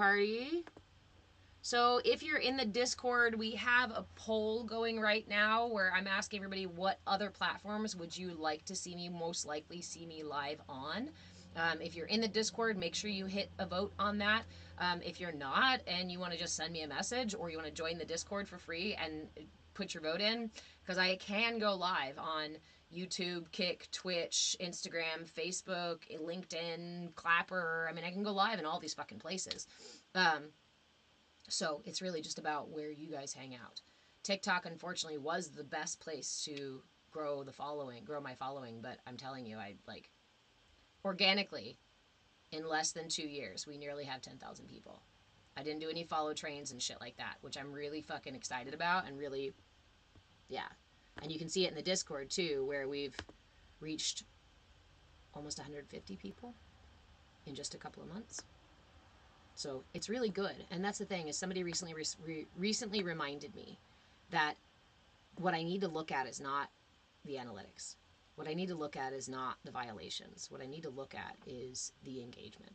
party. So if you're in the Discord, we have a poll going right now where I'm asking everybody what other platforms would you like to see me most likely see me live on. If you're in the Discord, make sure you hit a vote on that. If you're not and you want to just send me a message or you want to join the Discord for free and put your vote in, because I can go live on YouTube, Kick, Twitch, Instagram, Facebook, LinkedIn, Clapper. I mean, I can go live in all these fucking places. So it's really just about where you guys hang out. TikTok, unfortunately, was the best place to grow my following. But I'm telling you, I like organically, in less than 2 years, we nearly have 10,000 people. I didn't do any follow trains and shit like that, which I'm really fucking excited about and really, yeah. And you can see it in the Discord too, where we've reached almost 150 people in just a couple of months. So it's really good. And that's the thing, is somebody recently reminded me that what I need to look at is not the analytics. What I need to look at is not the violations. What I need to look at is the engagement.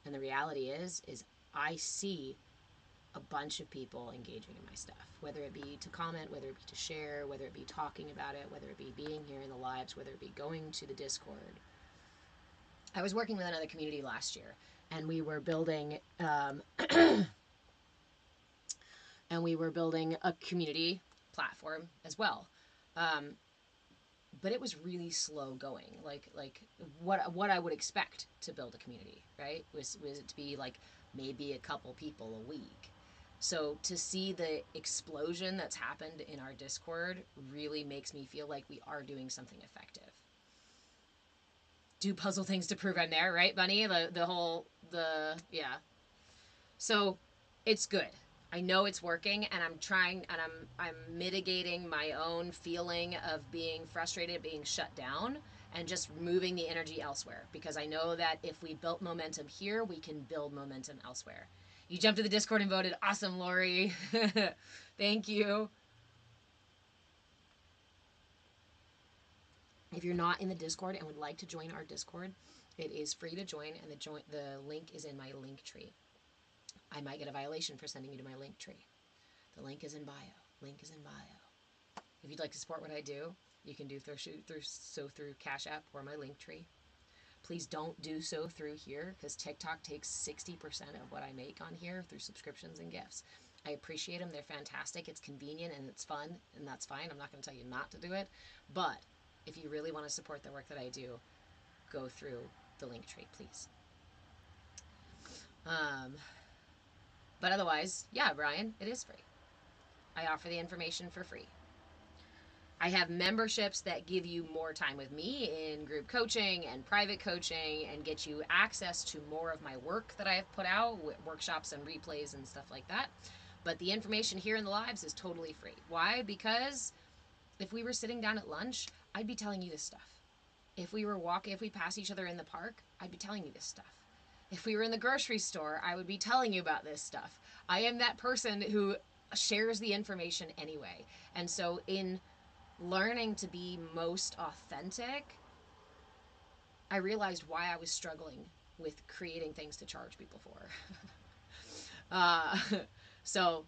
And the reality is I see a bunch of people engaging in my stuff, whether it be to comment, whether it be to share, whether it be talking about it, whether it be being here in the lives, whether it be going to the Discord. I was working with another community last year, and we were building a community platform as well. But it was really slow going, like what I would expect to build a community, right? Was it to be like maybe a couple people a week. So to see the explosion that's happened in our Discord really makes me feel like we are doing something effective. Do puzzle things to prove I'm there, right, Bunny? Yeah. So it's good. I know it's working, and I'm trying, and I'm mitigating my own feeling of being frustrated, being shut down, and just moving the energy elsewhere. Because I know that if we built momentum here, we can build momentum elsewhere. You jumped to the Discord and voted. Awesome, Lori. Thank you. If you're not in the Discord and would like to join our Discord, it is free to join, and the link is in my link tree. I might get a violation for sending you to my link tree. The link is in bio. Link is in bio. If you'd like to support what I do, you can do through Cash App or my link tree. Please don't do so through here, because TikTok takes 60% of what I make on here through subscriptions and gifts. I appreciate them. They're fantastic. It's convenient and it's fun, and that's fine. I'm not going to tell you not to do it. But if you really want to support the work that I do, go through the link tree, please. But otherwise, yeah, Brian, it is free. I offer the information for free. I have memberships that give you more time with me in group coaching and private coaching, and get you access to more of my work that I have put out, workshops and replays and stuff like that. But the information here in the lives is totally free. Why? Because if we were sitting down at lunch, I'd be telling you this stuff. If we pass each other in the park, I'd be telling you this stuff. If we were in the grocery store, I would be telling you about this stuff. I am that person who shares the information anyway. And so in learning to be most authentic, I realized why I was struggling with creating things to charge people for. So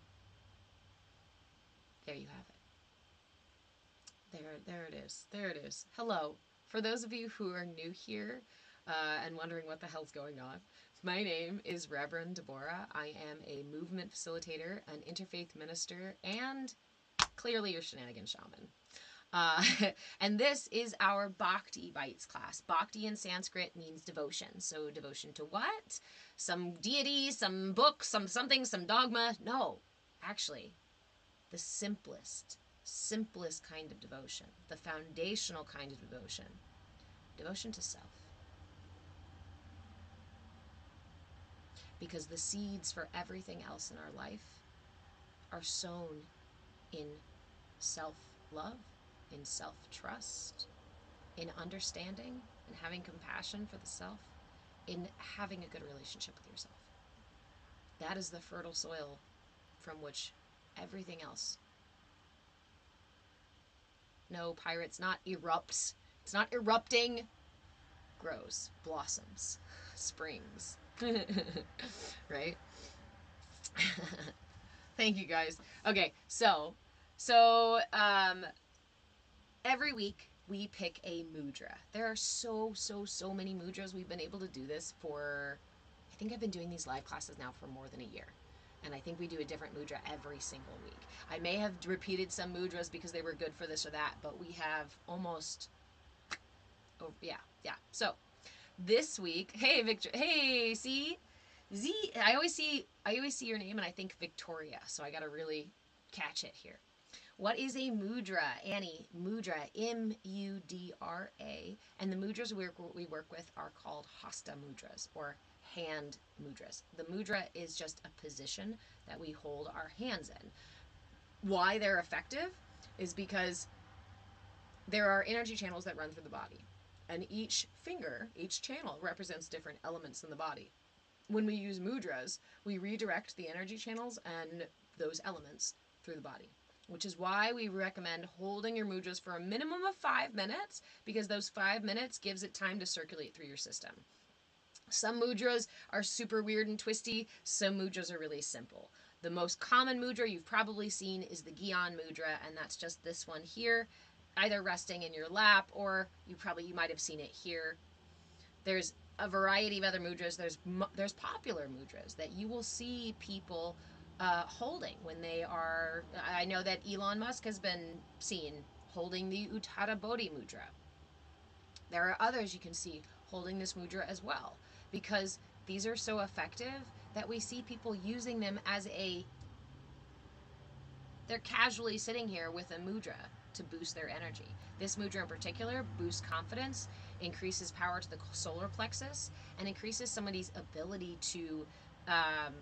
there you have it. There it is. There it is. Hello. For those of you who are new here and wondering what the hell's going on, my name is Reverend Deborah. I am a movement facilitator, an interfaith minister, and clearly your shenanigan shaman. And this is our Bhakti Bites class. Bhakti in Sanskrit means devotion. So devotion to what? Some deity, some book, some something, some dogma? No, actually, the simplest kind of devotion, the foundational kind of devotion to self. Because the seeds for everything else in our life are sown in self-love, in self-trust, in understanding and having compassion for the self, in having a good relationship with yourself. That is the fertile soil from which everything else, no, pirates, not erupts, it's not erupting, grows, blossoms, springs, right? Thank you guys. Okay, so every week we pick a mudra. There are so many mudras. We've been able to do this for, I think I've been doing these live classes now for more than a year. And I think we do a different mudra every single week. I may have repeated some mudras because they were good for this or that, but we have almost, oh yeah. So this week, hey Victor, hey, see, Z, I always see your name and I think Victoria, so I gotta really catch it here. What is a mudra, Annie? Mudra, M-U-D-R-A. And the mudras we work with are called hasta mudras, or hand mudras. The mudra is just a position that we hold our hands in. Why they're effective is because there are energy channels that run through the body. And each finger, each channel represents different elements in the body. When we use mudras, we redirect the energy channels and those elements through the body, which is why we recommend holding your mudras for a minimum of 5 minutes, because those 5 minutes gives it time to circulate through your system. Some mudras are super weird and twisty. Some mudras are really simple. The most common mudra you've probably seen is the Gyan mudra, and that's just this one here, either resting in your lap, or you might have seen it here. There's a variety of other mudras. There's popular mudras that you will see people holding when they are. I know that Elon Musk has been seen holding the Uttara Bodhi mudra. There are others you can see holding this mudra as well, because these are so effective that we see people using them as they're casually sitting here with a mudra to boost their energy. This mudra in particular boosts confidence, increases power to the solar plexus, and increases somebody's ability to, I'm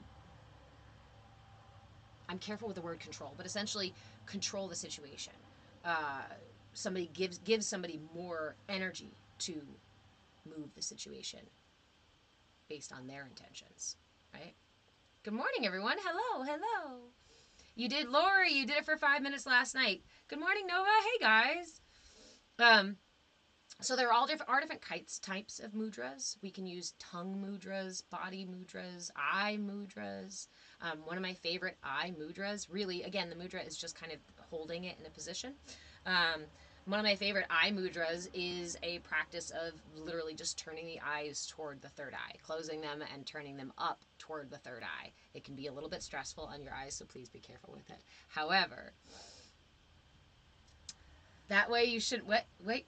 careful with the word control, but essentially control the situation. Somebody gives somebody more energy to move the situation based on their intentions, right? Good morning, everyone. Hello. You did, Lori, you did it for 5 minutes last night. Good morning, Nova. Hey, guys. So there are different types of mudras. We can use tongue mudras, body mudras, eye mudras. One of my favorite eye mudras, really, again, the mudra is just kind of holding it in a position. One of my favorite eye mudras is a practice of literally just turning the eyes toward the third eye, closing them and turning them up toward the third eye. It can be a little bit stressful on your eyes, so please be careful with it. However, that way you shouldn't,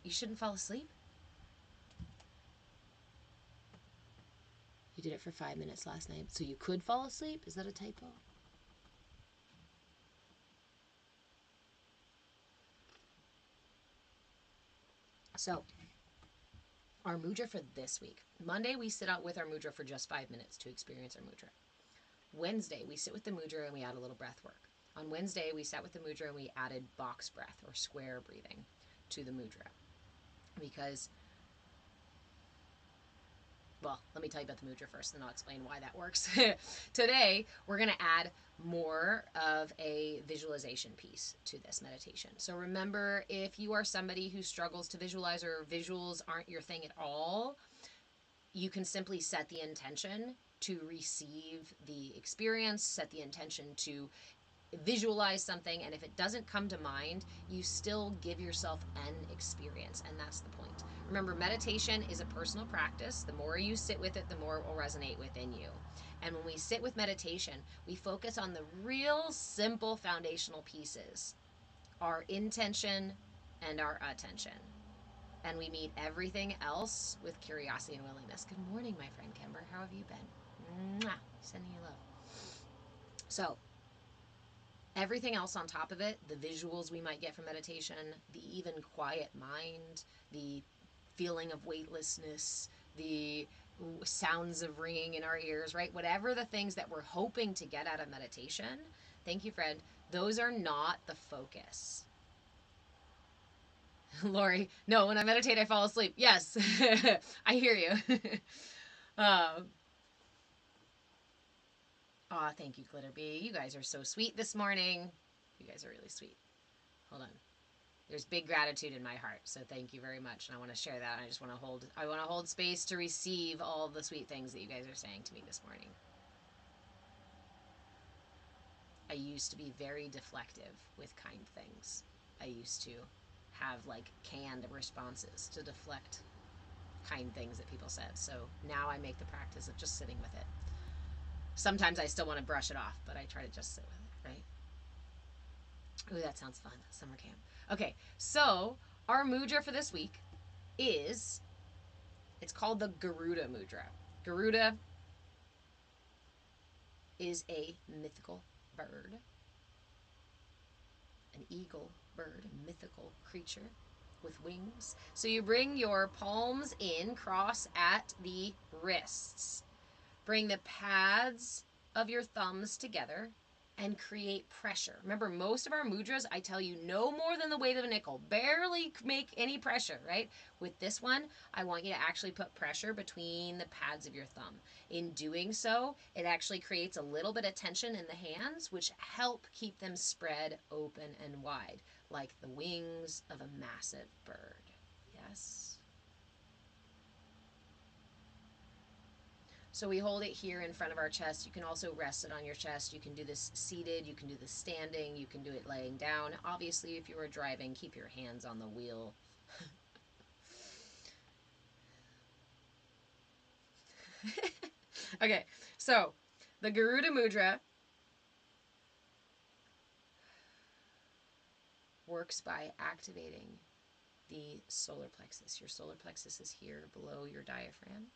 you shouldn't fall asleep? You did it for 5 minutes last night, so you could fall asleep? Is that a typo? So, our mudra for this week. Monday, we sit out with our mudra for just 5 minutes to experience our mudra. Wednesday, we sit with the mudra and we add a little breath work. On Wednesday, we sat with the mudra and we added box breath or square breathing to the mudra. Because, well, let me tell you about the mudra first, and I'll explain why that works. Today, we're going to add more of a visualization piece to this meditation. So remember, if you are somebody who struggles to visualize or visuals aren't your thing at all, you can simply set the intention to receive the experience, set the intention to visualize something, and if it doesn't come to mind, you still give yourself an experience, and that's the point. Remember, meditation is a personal practice. The more you sit with it, the more it will resonate within you. And when we sit with meditation, we focus on the real simple foundational pieces, our intention and our attention. And we meet everything else with curiosity and willingness. Good morning, my friend Kimber. How have you been? Mwah. Sending you love. So, everything else on top of it, the visuals we might get from meditation, the even quiet mind, the feeling of weightlessness, the sounds of ringing in our ears, right? Whatever the things that we're hoping to get out of meditation, thank you, friend, those are not the focus. Lori, no, when I meditate, I fall asleep. Yes, I hear you. Aw, thank you, Glitterbee. You guys are so sweet this morning. You guys are really sweet. Hold on. There's big gratitude in my heart, so thank you very much. And I want to share that. I just want to hold space to receive all the sweet things that you guys are saying to me this morning. used to be very deflective with kind things. I used to have like canned responses to deflect kind things that people said. So now I make the practice of just sitting with it. Sometimes I still want to brush it off, but I try to just sit with it, right? Ooh, that sounds fun. Summer camp. Okay, so our mudra for this week is, it's called the Garuda Mudra. Garuda is a mythical bird, an eagle bird, a mythical creature with wings. So you bring your palms in, cross at the wrists. Bring the pads of your thumbs together and create pressure. Remember, most of our mudras, I tell you, no more than the weight of a nickel. Barely make any pressure, right? With this one, I want you to actually put pressure between the pads of your thumb. In doing so, it actually creates a little bit of tension in the hands, which help keep them spread open and wide, like the wings of a massive bird. Yes? So we hold it here in front of our chest. You can also rest it on your chest. You can do this seated. You can do this standing. You can do it laying down. Obviously, if you are driving, keep your hands on the wheel. Okay, so the Garuda Mudra works by activating the solar plexus. Your solar plexus is here below your diaphragm.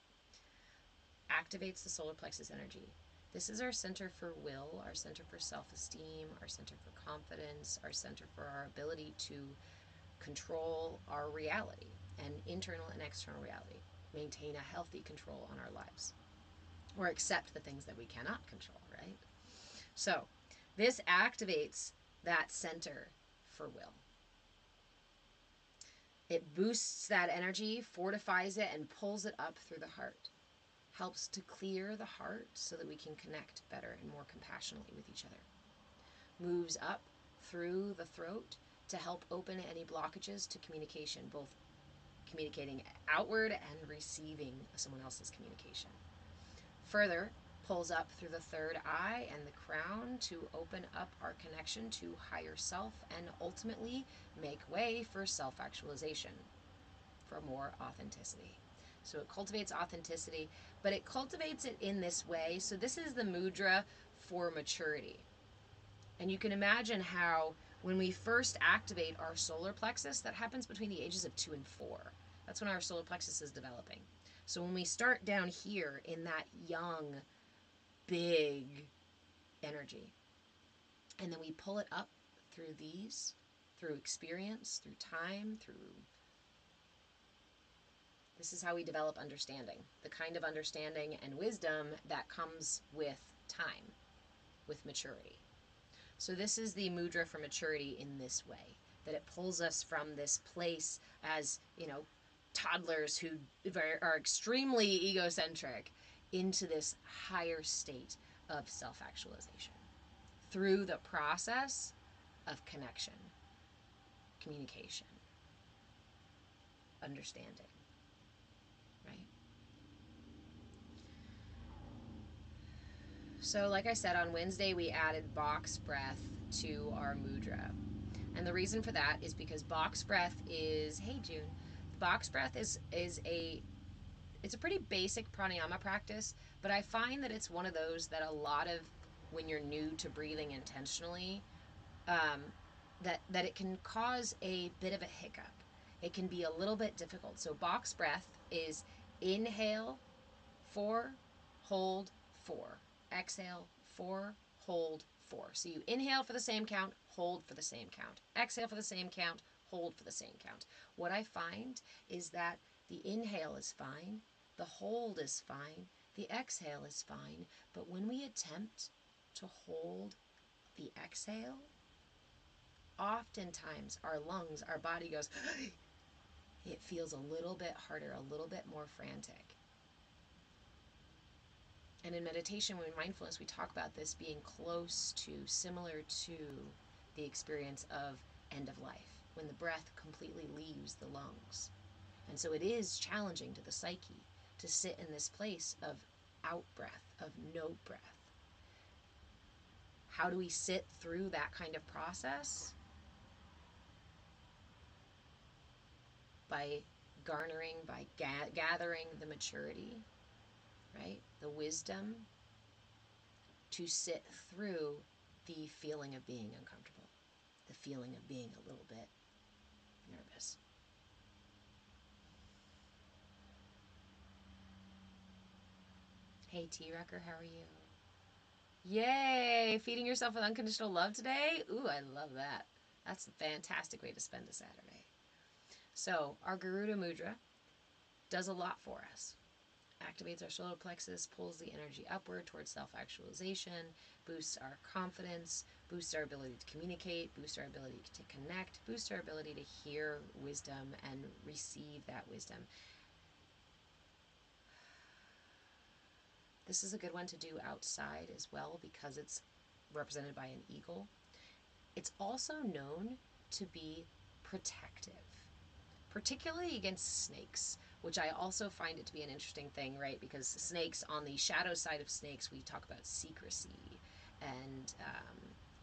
Activates the solar plexus energy. This is our center for will, our center for self-esteem, our center for confidence, our center for our ability to control our reality, and internal and external reality. Maintain a healthy control on our lives, or accept the things that we cannot control, right? So this activates that center for will. It boosts that energy, fortifies it, and pulls it up through the heart. Helps to clear the heart so that we can connect better and more compassionately with each other. Moves up through the throat to help open any blockages to communication, both communicating outward and receiving someone else's communication. Further, pulls up through the third eye and the crown to open up our connection to higher self and ultimately make way for self-actualization, for more authenticity. So it cultivates authenticity, but it cultivates it in this way. So this is the mudra for maturity. And you can imagine how when we first activate our solar plexus, that happens between the ages of 2 and 4. That's when our solar plexus is developing. So when we start down here in that young, big energy, and then we pull it up through these, through experience, through time, through... This is how we develop understanding, the kind of understanding and wisdom that comes with time, with maturity. So this is the mudra for maturity in this way, that it pulls us from this place as, toddlers who are extremely egocentric into this higher state of self-actualization through the process of connection, communication, understanding. Right? So like I said, on Wednesday we added box breath to our mudra. And the reason for that is because box breath is, hey June, box breath is it's a pretty basic pranayama practice, but I find that it's one of those that a lot of, when you're new to breathing intentionally, that it can cause a bit of a hiccup. It can be a little bit difficult. So box breath is inhale, 4, hold, 4. Exhale, 4, hold, 4. So you inhale for the same count, hold for the same count. Exhale for the same count, hold for the same count. What I find is that the inhale is fine, the hold is fine, the exhale is fine, but when we attempt to hold the exhale, oftentimes our lungs, our body goes, it feels a little bit harder, a little bit more frantic. And in meditation, when mindfulness, we talk about this being close to, similar to the experience of end of life, when the breath completely leaves the lungs. And so it is challenging to the psyche to sit in this place of out breath, of no breath. How do we sit through that kind of process? By garnering, by gathering the maturity, right? The wisdom to sit through the feeling of being uncomfortable, the feeling of being a little bit nervous. Hey T Wrecker, how are you? Yay! Feeding yourself with unconditional love today? Ooh, I love that. That's a fantastic way to spend a Saturday. So, our Garuda Mudra does a lot for us. Activates our solar plexus, pulls the energy upward towards self-actualization, boosts our confidence, boosts our ability to communicate, boosts our ability to connect, boosts our ability to hear wisdom and receive that wisdom. This is a good one to do outside as well because it's represented by an eagle. It's also known to be protective, particularly against snakes, which I also find it to be an interesting thing, right? Because snakes, on the shadow side of snakes, we talk about secrecy and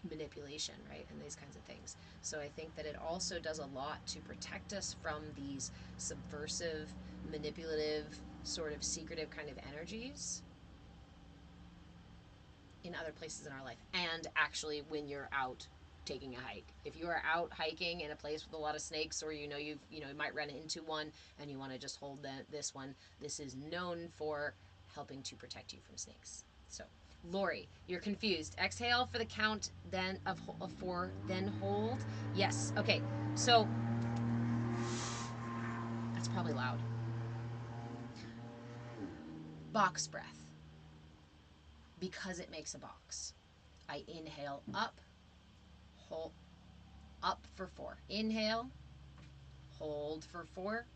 manipulation, right? And these kinds of things. So I think that it also does a lot to protect us from these subversive, manipulative, sort of secretive kind of energies in other places in our life. And actually when you're out taking a hike. If you are out hiking in a place with a lot of snakes, or you might run into one and you want to just hold this one, this is known for helping to protect you from snakes. So, Lori, you're confused. Exhale for the count then of 4, then hold. Yes. Okay. So that's probably loud. Box breath. Because it makes a box. I inhale up, hold up for 4. Inhale, hold for 4,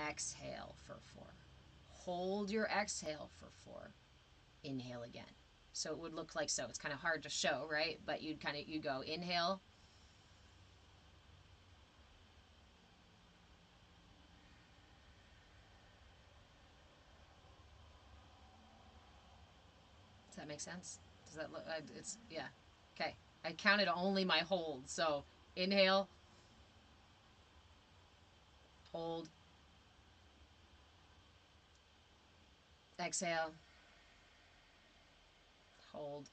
exhale for 4. Hold your exhale for 4. Inhale again. So it would look like so. It's kind of hard to show, right? But you'd go inhale. Does that make sense? Does that look, it's, yeah. Okay. I counted only my hold. So inhale, hold, exhale, hold.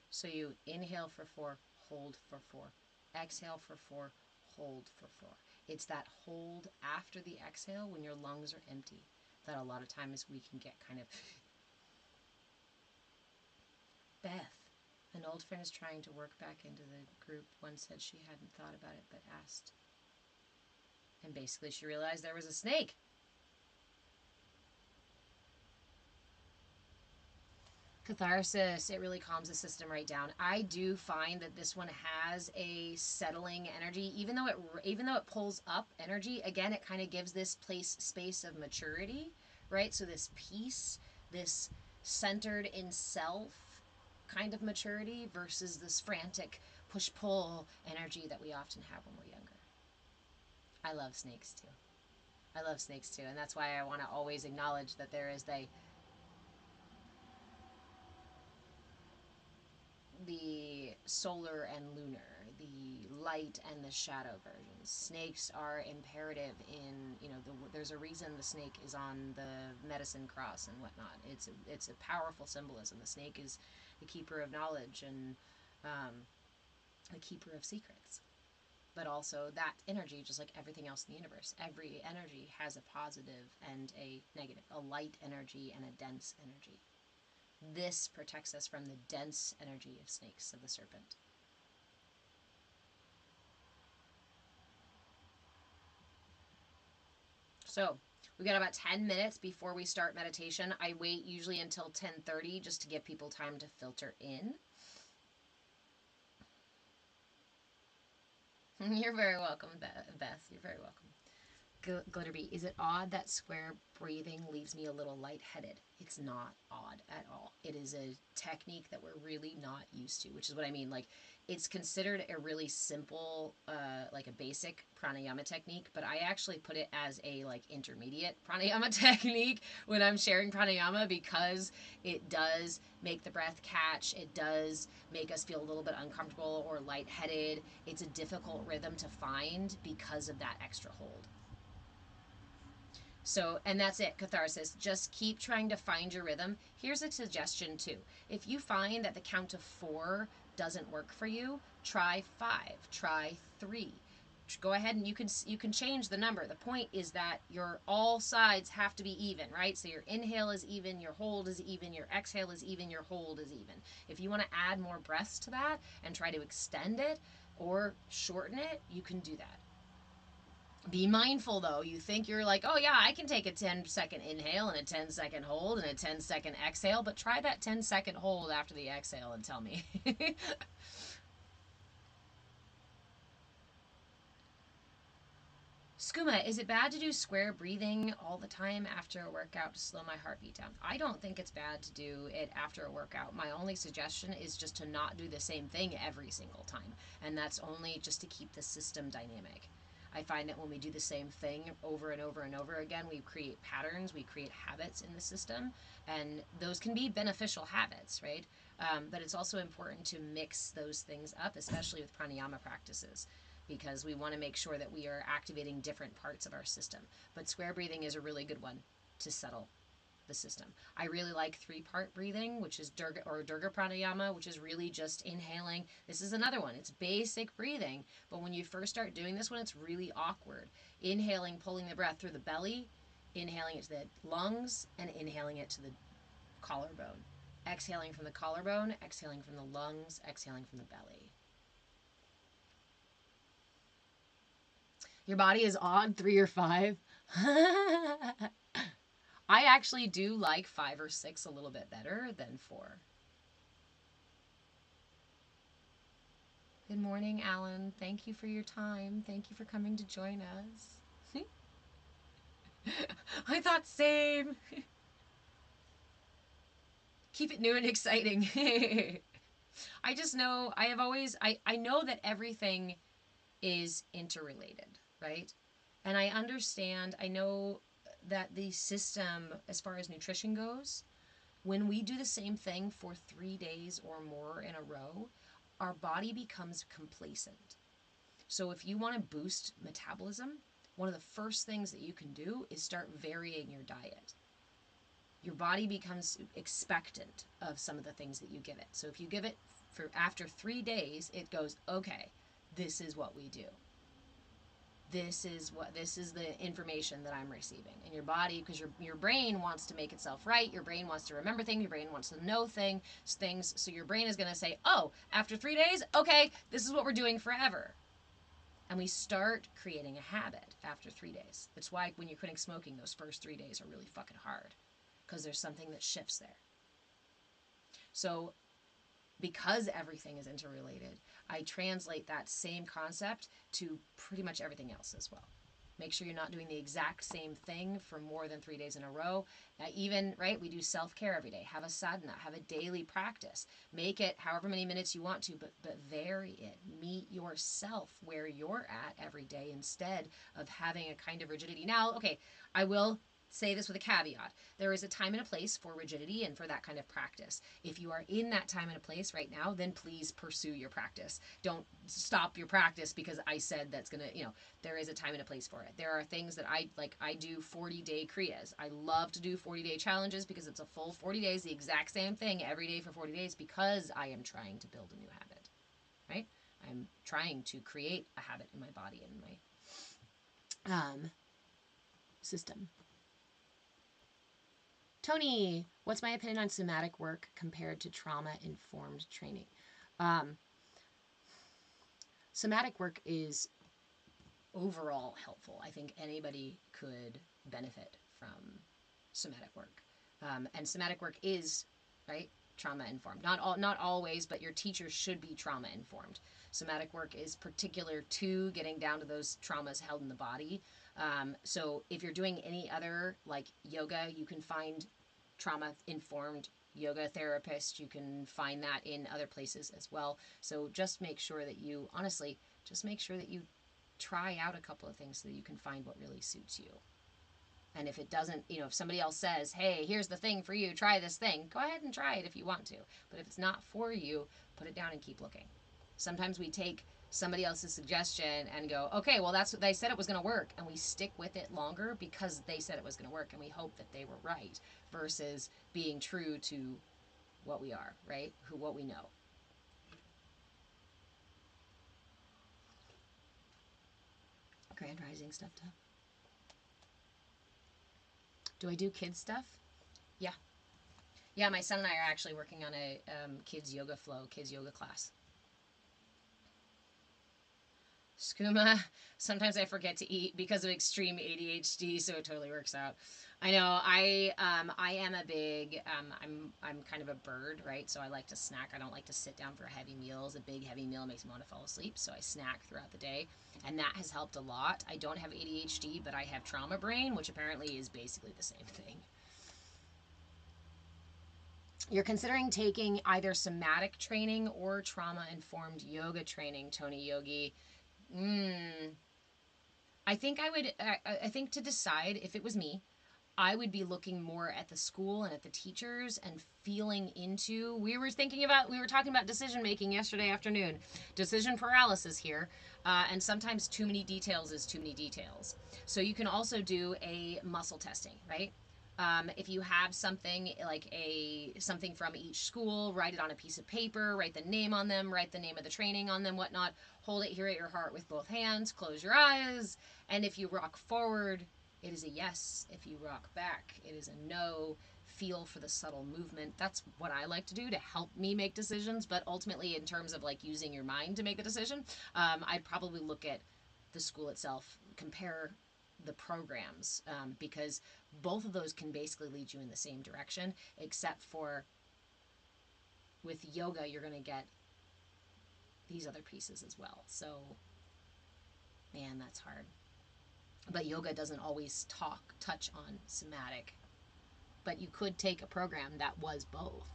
So you inhale for 4, hold for 4, exhale for 4, hold for 4. It's that hold after the exhale when your lungs are empty that a lot of times we can get kind of. Beth, an old friend is trying to work back into the group, once said she hadn't thought about it but asked. And basically she realized there was a snake. Catharsis, it really calms the system right down. I do find that this one has a settling energy, even though it pulls up energy. Again, it kind of gives this space of maturity, right? So this peace, this centered in self kind of maturity versus this frantic push-pull energy that we often have when we're younger. I love snakes too. I love snakes too, and that's why I want to always acknowledge that there is the solar and lunar, the light and the shadow versions. Snakes are imperative in, there's a reason the snake is on the medicine cross and whatnot. It's a powerful symbolism. The snake is the keeper of knowledge and the keeper of secrets. But also that energy, just like everything else in the universe, every energy has a positive and a negative, a light energy and a dense energy. This protects us from the dense energy of snakes, of the serpent. So we got about 10 minutes before we start meditation. I wait usually until 10:30 just to give people time to filter in. You're very welcome, Beth. You're very welcome. Glitterbee, is it odd that square breathing leaves me a little lightheaded? It's not odd at all. It is a technique that we're really not used to, which is what I mean. Like, it's considered a really simple, like a basic pranayama technique, but I actually put it as a like intermediate pranayama technique when I'm sharing pranayama, because it does make the breath catch. It does make us feel a little bit uncomfortable or lightheaded. It's a difficult rhythm to find because of that extra hold. So, and that's it, catharsis. Just keep trying to find your rhythm. Here's a suggestion too. If you find that the count of 4 doesn't work for you, try 5, try 3. Go ahead and you can change the number. The point is that your all sides have to be even, right? So your inhale is even, your hold is even, your exhale is even, your hold is even. If you want to add more breaths to that and try to extend it or shorten it, you can do that. Be mindful though. You think you're like, oh yeah, I can take a 10-second inhale and a 10-second hold and a 10-second exhale, but try that 10-second hold after the exhale and tell me. Skooma, is it bad to do square breathing all the time after a workout to slow my heartbeat down? I don't think it's bad to do it after a workout. My only suggestion is just to not do the same thing every single time. And that's only just to keep the system dynamic. I find that when we do the same thing over and over and over again, we create patterns, we create habits in the system, and those can be beneficial habits, right? But it's also important to mix those things up, especially with pranayama practices, because we want to make sure that we are activating different parts of our system. But square breathing is a really good one to settle the system. I really like 3-part breathing, which is Durga Pranayama, which is really just inhaling. This is another one. It's basic breathing, but when you first start doing this one, it's really awkward. Inhaling, pulling the breath through the belly, inhaling it to the lungs, and inhaling it to the collarbone. Exhaling from the collarbone, exhaling from the lungs, exhaling from the belly. Your body is odd, 3 or 5. I actually do like 5 or 6 a little bit better than 4. Good morning, Alan. Thank you for your time. Thank you for coming to join us. I thought same. Keep it new and exciting. I just know, I know that everything is interrelated, right? And I understand, I know that the system, as far as nutrition goes, when we do the same thing for 3 days or more in a row, our body becomes complacent. So if you want to boost metabolism, one of the first things that you can do is start varying your diet. Your body becomes expectant of some of the things that you give it. So if you give it for after 3 days, it goes, okay, this is what we do. This is the information that I'm receiving. And your body, because your brain wants to make itself right, your brain wants to remember things, your brain wants to know things, so your brain is going to say, oh, after 3 days, okay, this is what we're doing forever. And we start creating a habit after 3 days. That's why when you're quitting smoking, those first 3 days are really fucking hard, because there's something that shifts there. So because everything is interrelated, I translate that same concept to pretty much everything else as well. Make sure you're not doing the exact same thing for more than 3 days in a row. Even, right, we do self-care every day. Have a sadhana, have a daily practice. Make it however many minutes you want to, but vary it. Meet yourself where you're at every day instead of having a kind of rigidity. Now, okay, I will say this with a caveat. There is a time and a place for rigidity and for that kind of practice. If you are in that time and a place right now, then please pursue your practice. Don't stop your practice because I said that's going to, there is a time and a place for it. There are things that I do 40-day kriyas. I love to do 40-day challenges because it's a full 40 days, the exact same thing every day for 40 days, because I am trying to build a new habit, right? I'm trying to create a habit in my body and my system. Tony, what's my opinion on somatic work compared to trauma-informed training? Somatic work is overall helpful. I think anybody could benefit from somatic work. And somatic work is, right, trauma informed. Not always, but your teachers should be trauma informed. Somatic work is particular to getting down to those traumas held in the body. So if you're doing any other like yoga, you can find trauma informed yoga therapist. You can find that in other places as well. So just make sure that you, honestly, just make sure that you try out a couple of things so that you can find what really suits you. And if it doesn't, if somebody else says, hey, here's the thing for you, try this thing, go ahead and try it if you want to. But if it's not for you, put it down and keep looking. Sometimes we take somebody else's suggestion and go, okay, well, that's what they said it was going to work. And we stick with it longer because they said it was going to work. And we hope that they were right versus being true to what we are, right? What we know. Grand Rising stuff, too. Do I do kids stuff? Yeah. Yeah, my son and I are actually working on a kids yoga class. Skooma, sometimes I forget to eat because of extreme ADHD, so it totally works out. I know, I am a big, I'm kind of a bird, right? So I like to snack. I don't like to sit down for heavy meals. A big heavy meal makes me want to fall asleep, so I snack throughout the day, and that has helped a lot. I don't have ADHD, but I have trauma brain, which apparently is basically the same thing. You're considering taking either somatic training or trauma-informed yoga training, Tony Yogi. I think I think to decide if it was me, I would be looking more at the school and at the teachers and feeling into. We were talking about decision making yesterday afternoon, decision paralysis here, and sometimes too many details is too many details. So you can also do a muscle testing, right? If you have something like something from each school, write it on a piece of paper, write the name on them, write the name of the training on them, whatnot. Hold it here at your heart with both hands, close your eyes, and if you rock forward, it is a yes. If you rock back, it is a no. Feel for the subtle movement. That's what I like to do to help me make decisions, but ultimately in terms of like using your mind to make the decision, I'd probably look at the school itself, compare the programs, because both of those can basically lead you in the same direction, except for with yoga, you're going to get these other pieces as well. So, man, that's hard. But yoga doesn't always touch on somatic. But you could take a program that was both.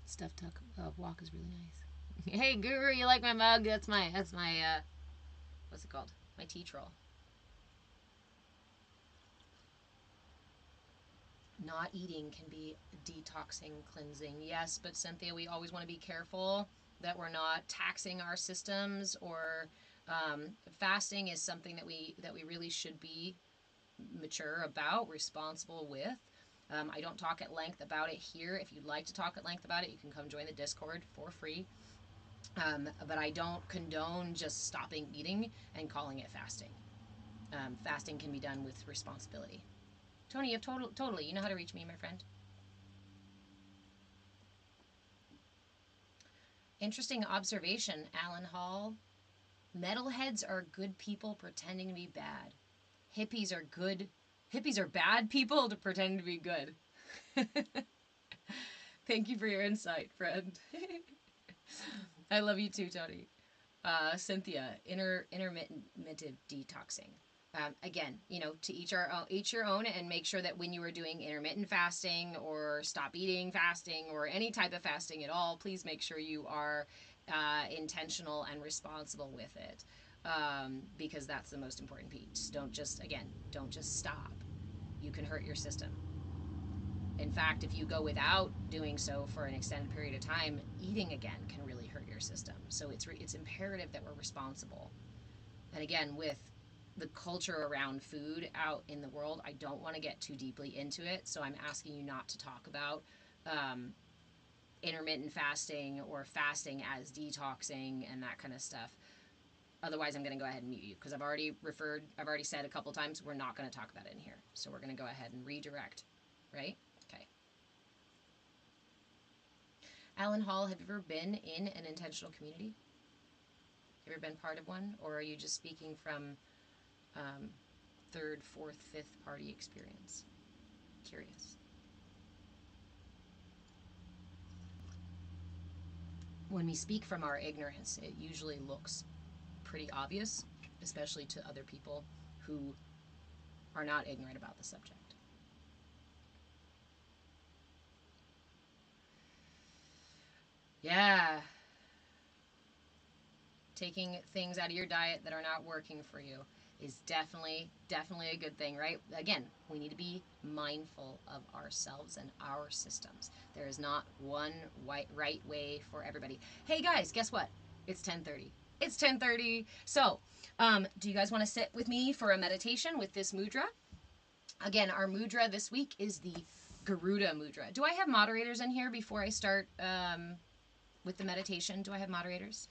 Stuffed tuck walk is really nice. Hey, Guru, you like my mug? That's my what's it called? My tea troll. Not eating can be detoxing, cleansing. Yes, but Cynthia, we always want to be careful that we're not taxing our systems, or fasting is something that we really should be mature about, responsible with. I don't talk at length about it here. If you'd like to talk at length about it, you can come join the Discord for free. But I don't condone just stopping eating and calling it fasting. Fasting can be done with responsibility. Tony, you have totally, you know how to reach me, my friend. Interesting observation, Alan Hall. Metalheads are good people pretending to be bad. Hippies are bad people to pretend to be good. Thank you for your insight, friend. I love you too, Tony. Cynthia, intermittent detoxing. Again, to each your own, and make sure that when you are doing intermittent fasting or stop eating fasting or any type of fasting at all, please make sure you are intentional and responsible with it, because that's the most important piece. Don't just stop. You can hurt your system. In fact, if you go without doing so for an extended period of time, eating again can really hurt your system. So it's imperative that we're responsible. And again, with the culture around food out in the world, I don't want to get too deeply into it, so I'm asking you not to talk about intermittent fasting or fasting as detoxing and that kind of stuff. Otherwise, I'm going to go ahead and mute you, because I've already said a couple times we're not going to talk about it in here. So we're going to go ahead and redirect, right? Okay. Alan Hall, have you ever been in an intentional community? You ever been part of one? Or are you just speaking from third, fourth, fifth party experience? Curious. When we speak from our ignorance, it usually looks pretty obvious, especially to other people who are not ignorant about the subject. Yeah. Taking things out of your diet that are not working for you is definitely a good thing, right? Again, we need to be mindful of ourselves and our systems. There is not one right way for everybody. Hey guys, guess what? It's 10:30. It's 10:30. So, do you guys want to sit with me for a meditation with this mudra? Again, our mudra this week is the Garuda Mudra. Do I have moderators in here before I start with the meditation? Do I have moderators?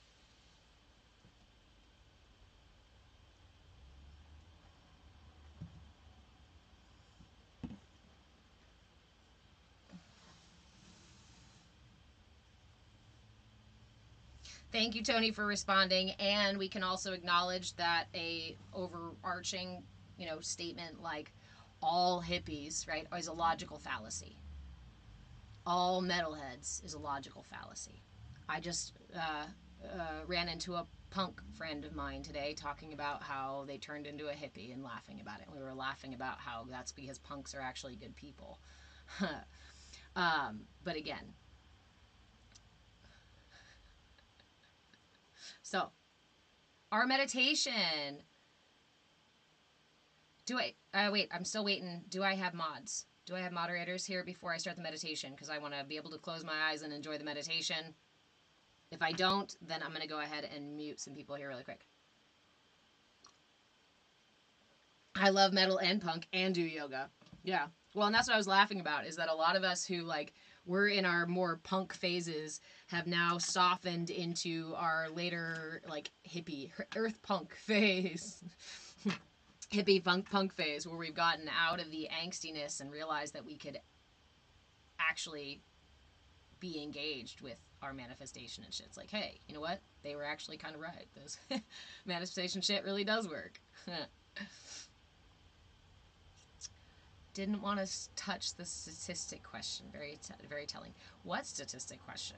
Thank you, Tony, for responding. And we can also acknowledge that a overarching, statement like all hippies, right, is a logical fallacy. All metalheads is a logical fallacy. I just ran into a punk friend of mine today talking about how they turned into a hippie and laughing about it. We were laughing about how that's because punks are actually good people. But again, so our meditation. Wait, I'm still waiting. Do I have mods? Do I have moderators here before I start the meditation? Because I want to be able to close my eyes and enjoy the meditation. If I don't, then I'm going to go ahead and mute some people here really quick. I love metal and punk and do yoga. Yeah. Well, and that's what I was laughing about, is that a lot of us who, were in our more punk phases have now softened into our later, hippie, earth punk phase. Hippie punk phase, where we've gotten out of the angstiness and realized that we could actually be engaged with our manifestation and shit. It's like, hey, you know what? They were actually kind of right. This manifestation shit really does work. Didn't want to touch the statistic question. Very telling. What statistic question?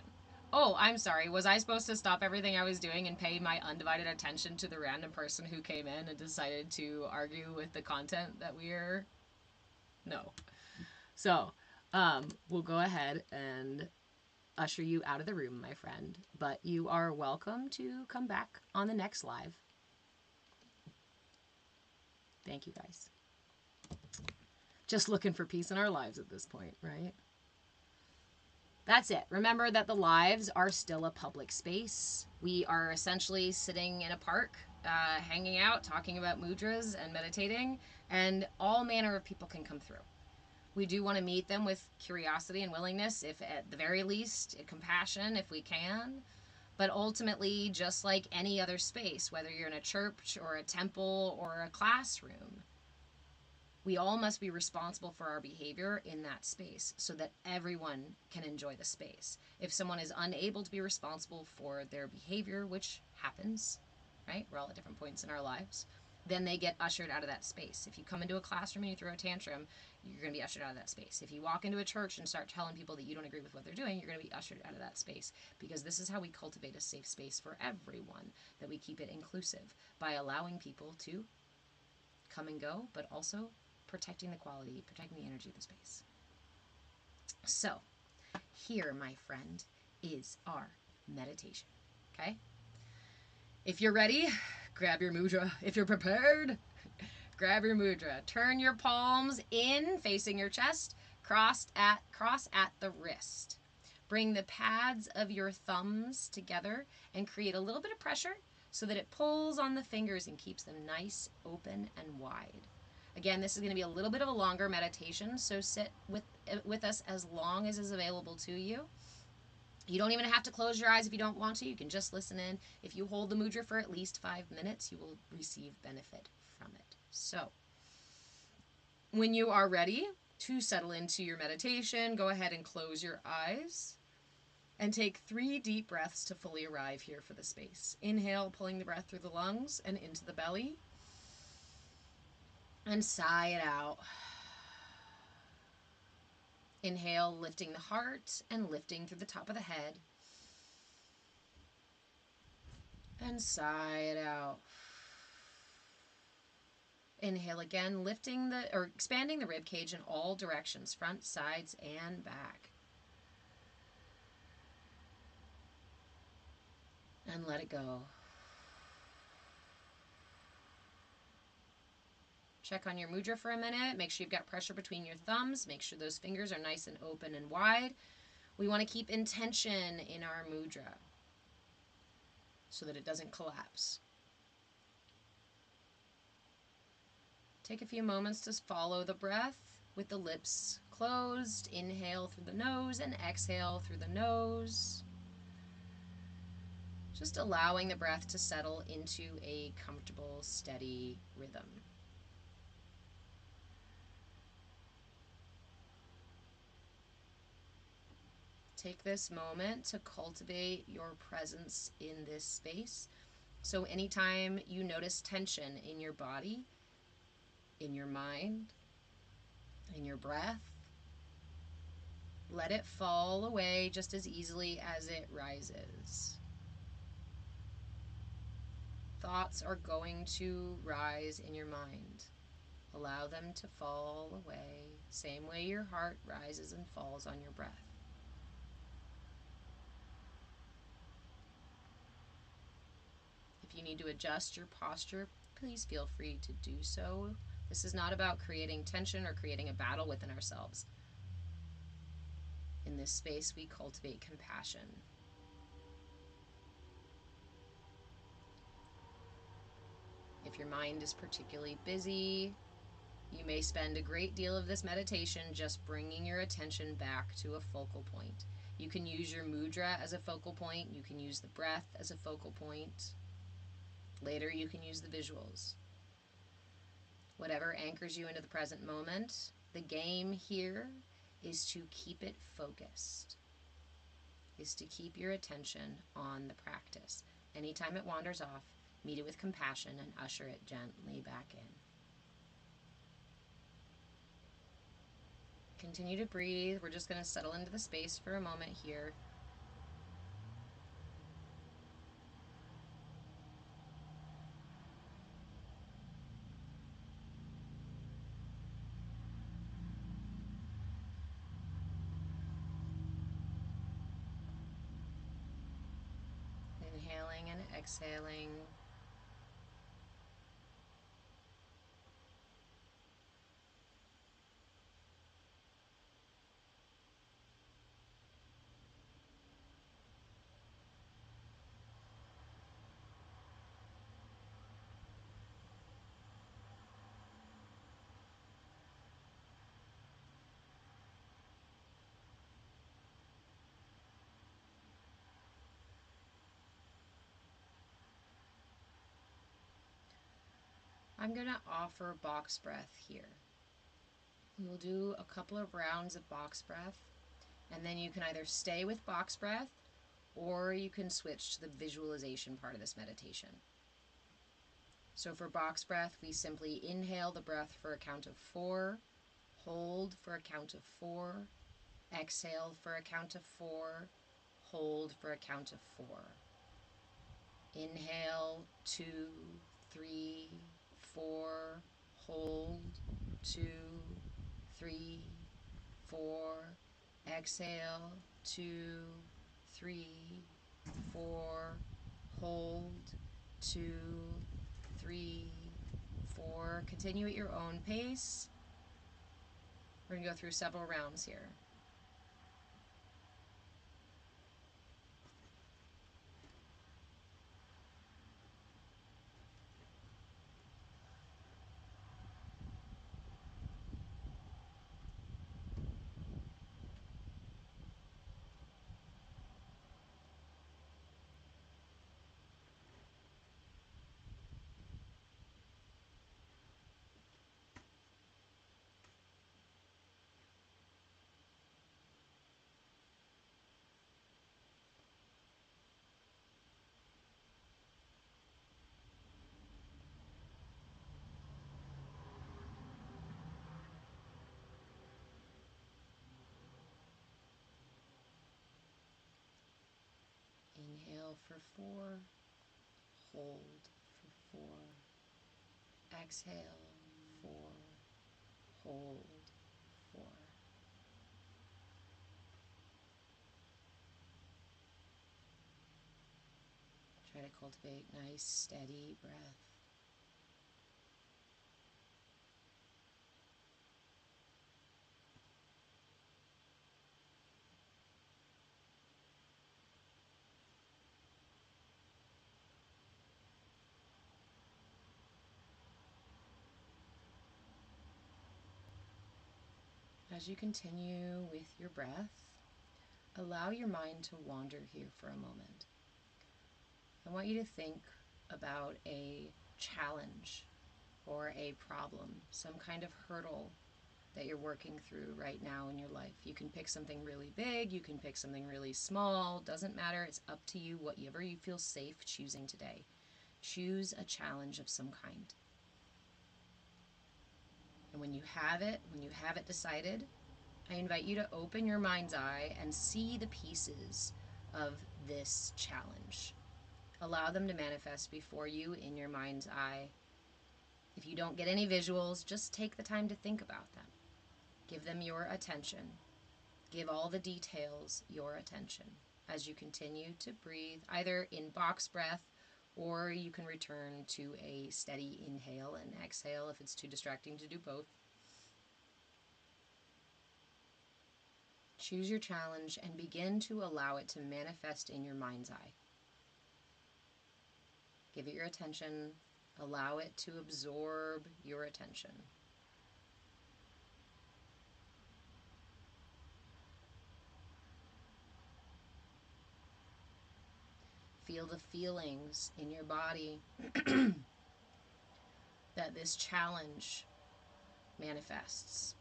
Oh, I'm sorry. Was I supposed to stop everything I was doing and pay my undivided attention to the random person who came in and decided to argue with the content that we're... No. So, we'll go ahead and usher you out of the room, my friend. But you are welcome to come back on the next live. Thank you, guys. Just looking for peace in our lives at this point, right? That's it. Remember that the lives are still a public space. We are essentially sitting in a park, hanging out, talking about mudras and meditating, and all manner of people can come through. We do want to meet them with curiosity and willingness, if at the very least, compassion if we can. But ultimately, just like any other space, whether you're in a church or a temple or a classroom, we all must be responsible for our behavior in that space so that everyone can enjoy the space. If someone is unable to be responsible for their behavior, which happens, right? We're all at different points in our lives. Then they get ushered out of that space. If you come into a classroom and you throw a tantrum, you're going to be ushered out of that space. If you walk into a church and start telling people that you don't agree with what they're doing, you're going to be ushered out of that space. Because this is how we cultivate a safe space for everyone, that we keep it inclusive by allowing people to come and go, but also protecting the quality, protecting the energy of the space. So, here, my friend, is our meditation. Okay? If you're ready, grab your mudra. If you're prepared, grab your mudra. Turn your palms in, facing your chest, cross at the wrist. Bring the pads of your thumbs together and create a little bit of pressure so that it pulls on the fingers and keeps them nice, open, and wide. Again, this is going to be a little bit of a longer meditation, so sit with us as long as is available to you. You don't even have to close your eyes if you don't want to. You can just listen in. If you hold the mudra for at least 5 minutes, you will receive benefit from it. So, when you are ready to settle into your meditation, go ahead and close your eyes. And take 3 deep breaths to fully arrive here for the space. Inhale, pulling the breath through the lungs and into the belly. And sigh it out. Inhale, lifting the heart and lifting through the top of the head. And sigh it out. Inhale again, lifting or expanding the rib cage in all directions, front, sides, and back. And let it go. Check on your mudra for a minute. Make sure you've got pressure between your thumbs. Make sure those fingers are nice and open and wide. We want to keep intention in our mudra so that it doesn't collapse. Take a few moments to follow the breath with the lips closed. Inhale through the nose and exhale through the nose. Just allowing the breath to settle into a comfortable, steady rhythm. Take this moment to cultivate your presence in this space. So anytime you notice tension in your body, in your mind, in your breath, let it fall away just as easily as it rises. Thoughts are going to rise in your mind. Allow them to fall away, same way your heart rises and falls on your breath. If you need to adjust your posture, please feel free to do so. This is not about creating tension or creating a battle within ourselves. In this space, we cultivate compassion. If your mind is particularly busy, you may spend a great deal of this meditation just bringing your attention back to a focal point. You can use your mudra as a focal point. You can use the breath as a focal point. Later, you can use the visuals. Whatever anchors you into the present moment, the game here is to keep it focused, is to keep your attention on the practice. Anytime it wanders off, meet it with compassion and usher it gently back in. Continue to breathe. We're just going to settle into the space for a moment here. Inhaling and exhaling. I'm going to offer box breath here. We will do a couple of rounds of box breath, and then you can either stay with box breath or you can switch to the visualization part of this meditation. So for box breath, we simply inhale the breath for a count of 4, hold for a count of 4, exhale for a count of 4, hold for a count of 4. Inhale, 2, 3, 4, hold, 2, 3, 4, exhale, 2, 3, 4, hold, 2, 3, 4. Continue at your own pace. We're going to go through several rounds here. Inhale for 4. Hold for 4. Exhale 4. Hold 4. Try to cultivate nice, steady breath. As you continue with your breath, allow your mind to wander here for a moment. I want you to think about a challenge or a problem, some kind of hurdle that you're working through right now in your life. You can pick something really big, you can pick something really small, doesn't matter, it's up to you, whatever you feel safe choosing today. Choose a challenge of some kind. And when you have it decided, I invite you to open your mind's eye and see the pieces of this challenge. Allow them to manifest before you in your mind's eye. If you don't get any visuals, just take the time to think about them. Give them your attention. Give all the details your attention as you continue to breathe, either in box breath, or you can return to a steady inhale and exhale if it's too distracting to do both. Choose your challenge and begin to allow it to manifest in your mind's eye. Give it your attention. Allow it to absorb your attention. Feel the feelings in your body that this challenge manifests.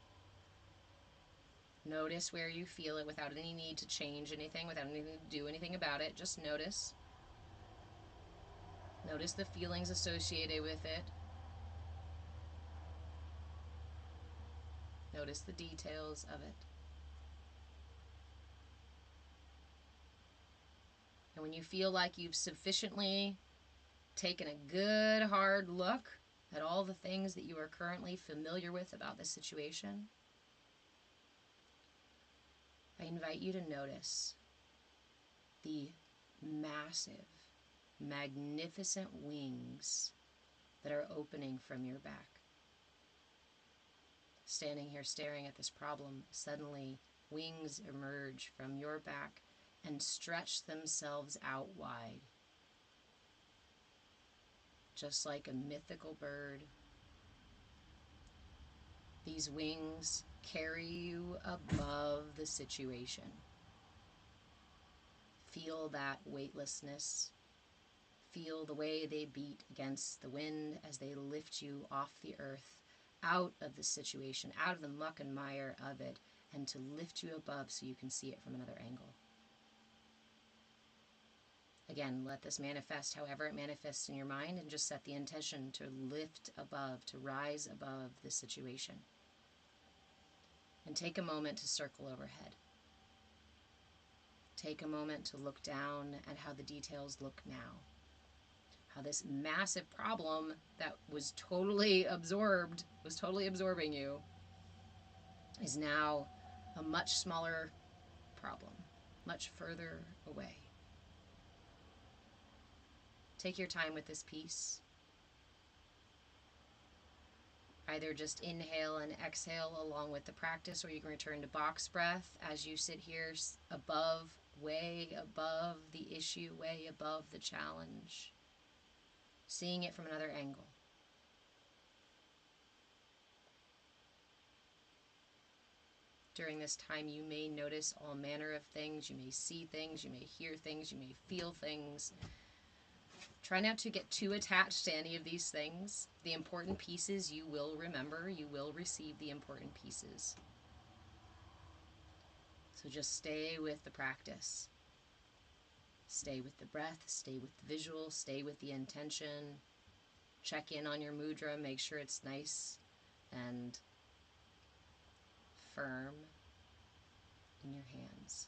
Notice where you feel it without any need to change anything, without anything to do anything about it. Just notice. Notice the feelings associated with it. Notice the details of it. And when you feel like you've sufficiently taken a good hard look at all the things that you are currently familiar with about the situation, I invite you to notice the massive, magnificent wings that are opening from your back. Standing here staring at this problem, suddenly wings emerge from your back and stretch themselves out wide. Just like a mythical bird, these wings carry you above the situation. Feel that weightlessness. Feel the way they beat against the wind as they lift you off the earth, out of the situation, out of the muck and mire of it, and to lift you above so you can see it from another angle. Again, let this manifest however it manifests in your mind, and just set the intention to lift above, to rise above the situation. And take a moment to circle overhead. Take a moment to look down at how the details look now. How this massive problem that was totally absorbing you, is now a much smaller problem, much further away. Take your time with this piece. Either just inhale and exhale along with the practice, or you can return to box breath as you sit here above, way above the issue, way above the challenge, seeing it from another angle. During this time, you may notice all manner of things. You may see things, you may hear things, you may feel things. Try not to get too attached to any of these things. The important pieces you will remember. You will receive the important pieces. So just stay with the practice. Stay with the breath, stay with the visual, stay with the intention. Check in on your mudra, make sure it's nice and firm in your hands.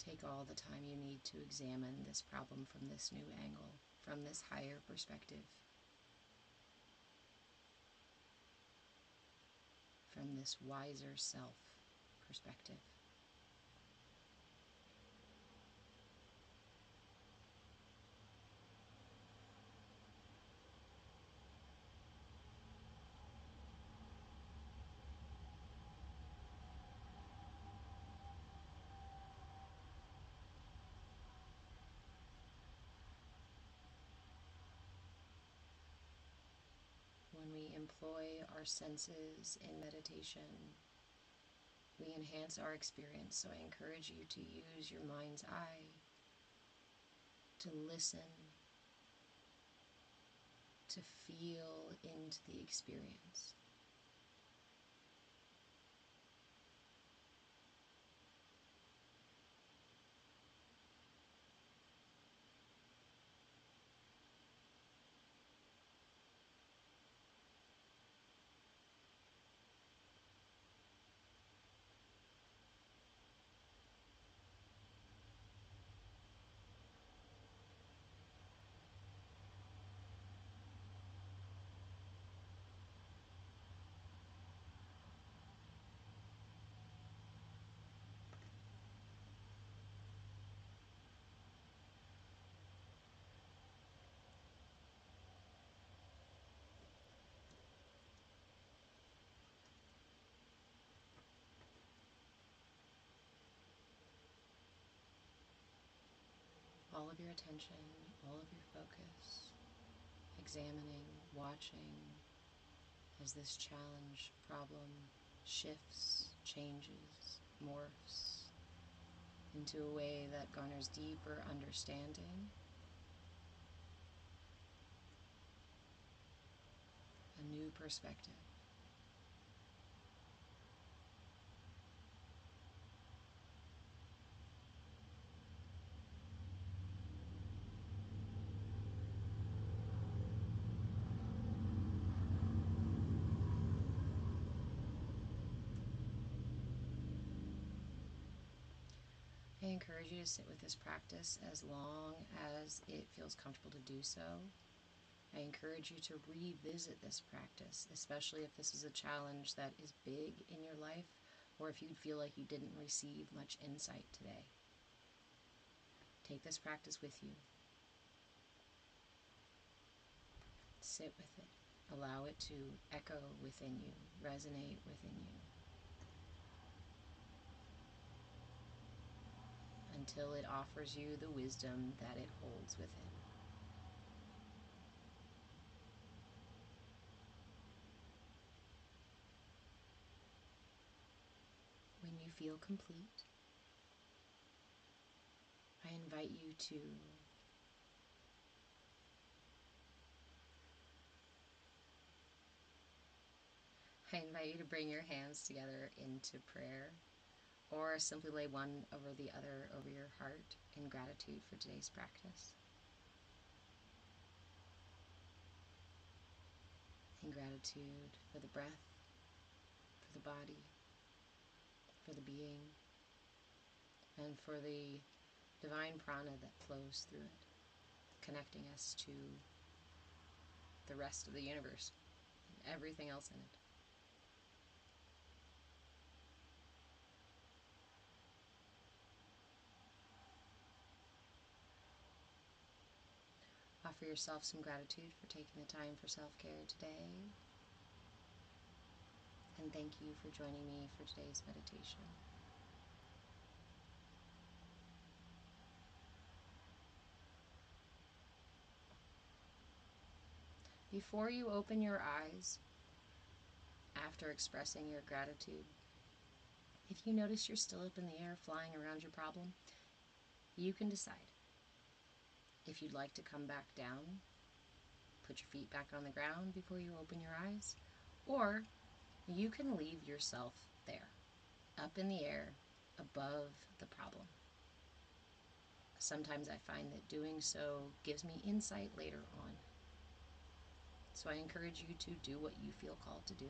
Take all the time you need to examine this problem from this new angle, from this higher perspective, from this wiser self perspective. When we employ our senses in meditation, we enhance our experience. So I encourage you to use your mind's eye to listen, to feel into the experience. All of your attention, all of your focus, examining, watching as this challenge, problem shifts, changes, morphs into a way that garners deeper understanding, a new perspective. I encourage you to sit with this practice as long as it feels comfortable to do so. I encourage you to revisit this practice, especially if this is a challenge that is big in your life, or if you feel like you didn't receive much insight today. Take this practice with you. Sit with it. Allow it to echo within you, resonate within you, until it offers you the wisdom that it holds within. When you feel complete, I invite you to bring your hands together into prayer, or simply lay one over the other over your heart in gratitude for today's practice. In gratitude for the breath, for the body, for the being, and for the divine prana that flows through it, connecting us to the rest of the universe and everything else in it. Offer yourself some gratitude for taking the time for self-care today. And thank you for joining me for today's meditation. Before you open your eyes, after expressing your gratitude, if you notice you're still up in the air flying around your problem, you can decide if you'd like to come back down, put your feet back on the ground before you open your eyes, or you can leave yourself there, up in the air, above the problem. Sometimes I find that doing so gives me insight later on. So I encourage you to do what you feel called to do.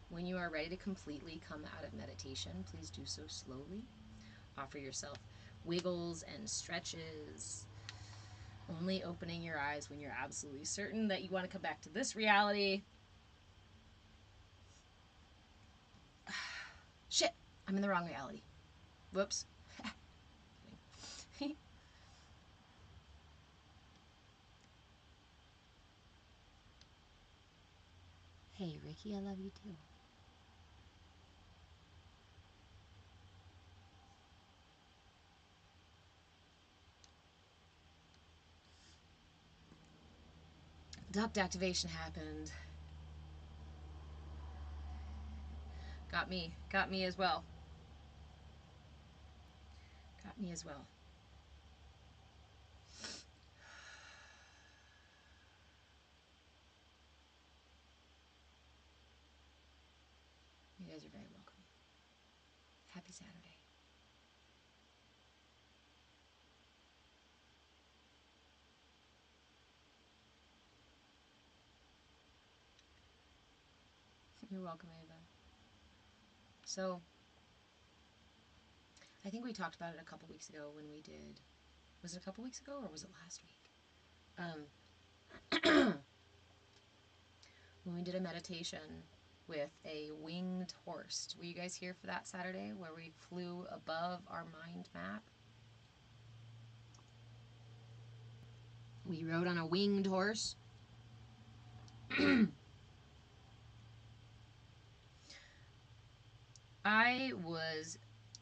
When you are ready to completely come out of meditation, please do so slowly. Offer yourself wiggles and stretches. Only opening your eyes when you're absolutely certain that you want to come back to this reality. Shit, I'm in the wrong reality. Whoops. Hey, Ricky, I love you too. Duct activation happened. Got me as well. Got me as well. You guys are very welcome. Happy Saturday. You're welcome, Ava. So, I think we talked about it a couple weeks ago when we did. Was it a couple weeks ago or was it last week? When we did a meditation with a winged horse. Were you guys here for that Saturday where we flew above our mind map? We rode on a winged horse. I was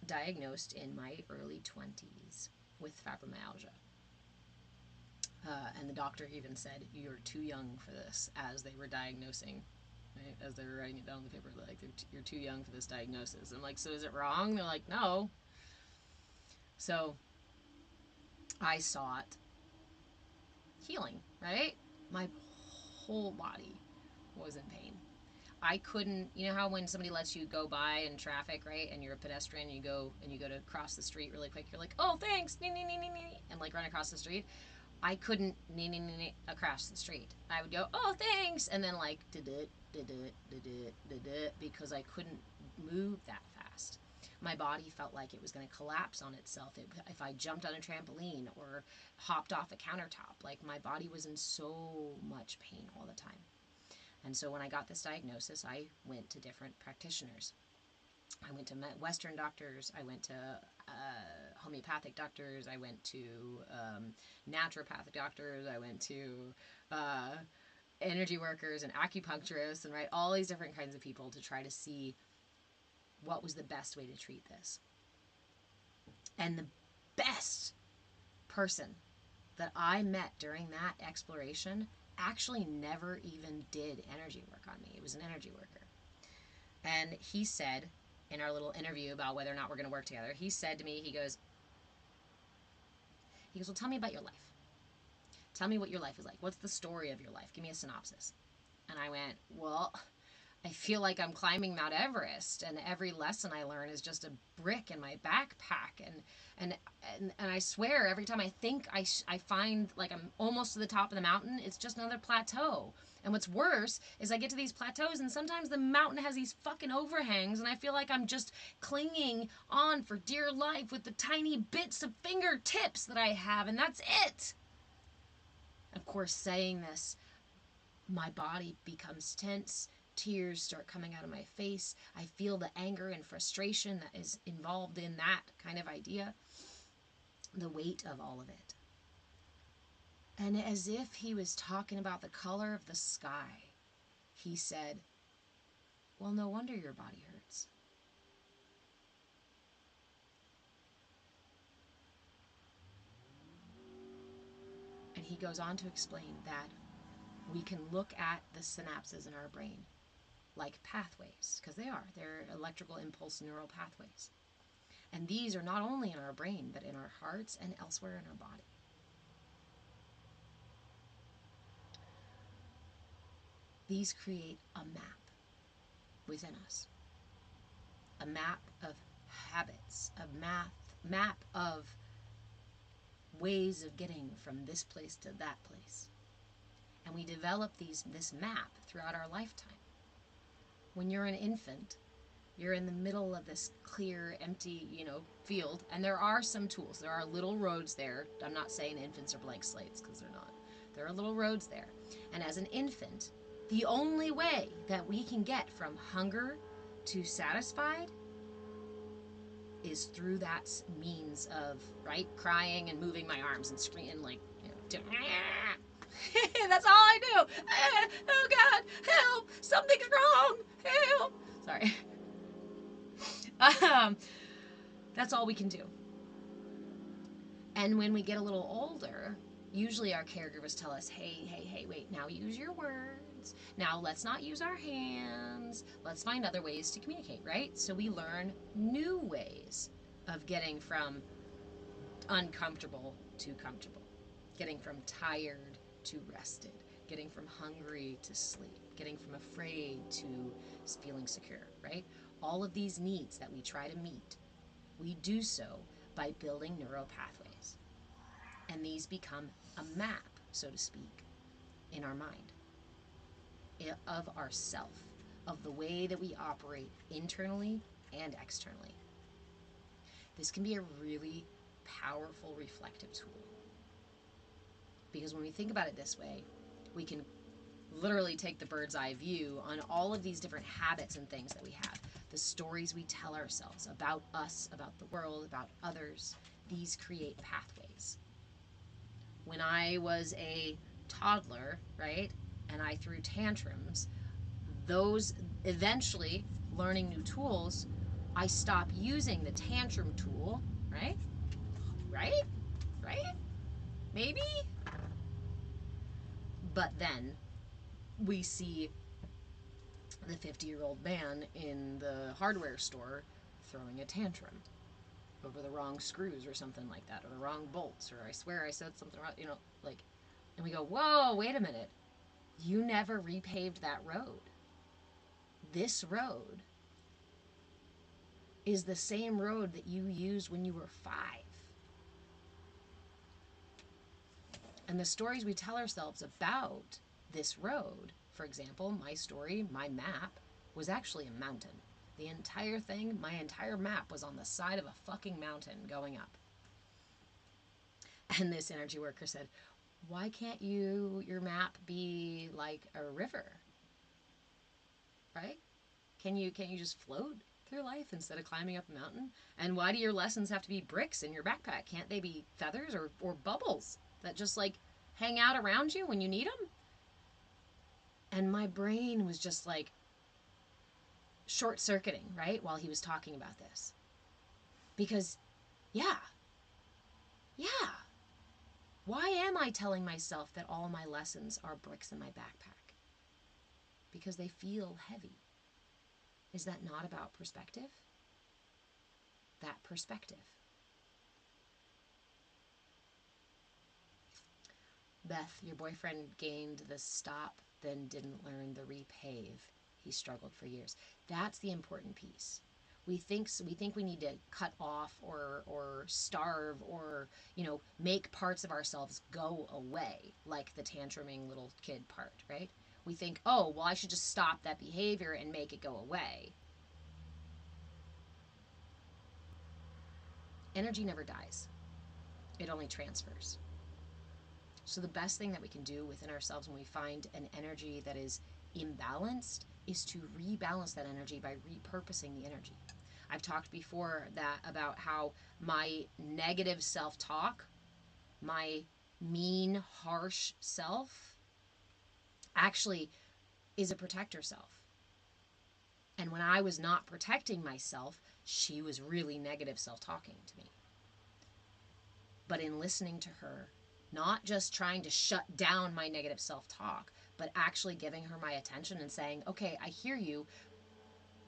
diagnosed in my early 20s with fibromyalgia. And the doctor even said, "You're too young for this," as they were diagnosing, right? As they were writing it down on the paper, like, "You're too young for this diagnosis." I'm like, "So is it wrong?" They're like, "No." So I sought healing, right? My whole body was in pain. I couldn't, you know how when somebody lets you go by in traffic, right, and you're a pedestrian, you go to cross the street really quick, you're like, "Oh, thanks," and like run across the street. I couldn't across the street. I would go, "Oh, thanks," and then like because I couldn't move that fast. My body felt like it was going to collapse on itself if I jumped on a trampoline or hopped off a countertop. Like, my body was in so much pain all the time. And so when I got this diagnosis, I went to different practitioners. I went to Western doctors. I went to homeopathic doctors. I went to naturopathic doctors. I went to energy workers and acupuncturists, and right, all these different kinds of people to try to see what was the best way to treat this. And the best person that I met during that exploration actually never even did energy work on me. It was an energy worker. And he said, in our little interview about whether or not we're going to work together, he said to me, he goes, "Well, tell me about your life. Tell me what your life is like. What's the story of your life? Give me a synopsis." And I went, "Well, I feel like I'm climbing Mount Everest, and every lesson I learn is just a brick in my backpack, and I swear every time I think I find like I'm almost to the top of the mountain, it's just another plateau. And what's worse is I get to these plateaus, and sometimes the mountain has these fucking overhangs, and I feel like I'm just clinging on for dear life with the tiny bits of fingertips that I have, and that's it." Of course, saying this, my body becomes tense. Tears start coming out of my face. I feel the anger and frustration that is involved in that kind of idea. The weight of all of it. And as if he was talking about the color of the sky, he said, "Well, no wonder your body hurts." And he goes on to explain that we can look at the synapses in our brain like pathways, because they're electrical impulse neural pathways. And these are not only in our brain, but in our hearts and elsewhere in our body. These create a map within us. A map of habits, a map of ways of getting from this place to that place. And we develop this map throughout our lifetime. When you're an infant, You're in the middle of this clear, empty, field, and there are some tools. There are little roads there. I'm not saying infants are blank slates, because they're not. There are little roads there. And as an infant, the only way that we can get from hunger to satisfied is through that means of, right, crying and moving my arms and screaming, like, that's all I do. Oh God, help! Something's wrong. Help! Sorry. That's all we can do. And when we get a little older, usually our caregivers tell us, hey, wait, now use your words. Now let's not use our hands. Let's find other ways to communicate, right? So we learn new ways of getting from uncomfortable to comfortable, getting from tired to rested, getting from hungry to sleep, getting from afraid to feeling secure, right? All of these needs that we try to meet, we do so by building neural pathways. And these become a map, so to speak, in our mind of ourself, of the way that we operate internally and externally. This can be a really powerful reflective tool. Because when we think about it this way, we can literally take the bird's eye view on all of these different habits and things that we have. The stories we tell ourselves about us, about the world, about others, these create pathways. When I was a toddler, right, and I threw tantrums, those eventually, learning new tools, I stopped using the tantrum tool, right? Maybe? But then we see the 50-year-old man in the hardware store throwing a tantrum over the wrong screws or something like that, or the wrong bolts, or I swear I said something wrong, and we go, whoa, wait a minute. You never repaved that road. This road is the same road that you used when you were 5. And the stories we tell ourselves about this road, for example, my story, my map, was actually a mountain. The entire thing, my entire map was on the side of a fucking mountain going up. And this energy worker said, why can't your map be like a river? Right? Can you just float through life instead of climbing up a mountain? And why do your lessons have to be bricks in your backpack? Can't they be feathers or bubbles that just like hang out around you when you need them? And my brain was just like short-circuiting, right, while he was talking about this. Because, yeah. Why am I telling myself that all my lessons are bricks in my backpack? Because they feel heavy. Is that not about perspective? That perspective. Beth, your boyfriend gained the stop, then didn't learn the repave. He struggled for years. That's the important piece. We think we need to cut off or starve or, make parts of ourselves go away, like the tantruming little kid part, right? We think, oh, well, I should just stop that behavior and make it go away. Energy never dies. It only transfers. So the best thing that we can do within ourselves when we find an energy that is imbalanced is to rebalance that energy by repurposing the energy. I've talked before about how my negative self-talk, my mean, harsh self, actually is a protector self. And when I was not protecting myself, she was really negative self-talking to me. But in listening to her, not just trying to shut down my negative self-talk, but actually giving her my attention and saying, okay, I hear you,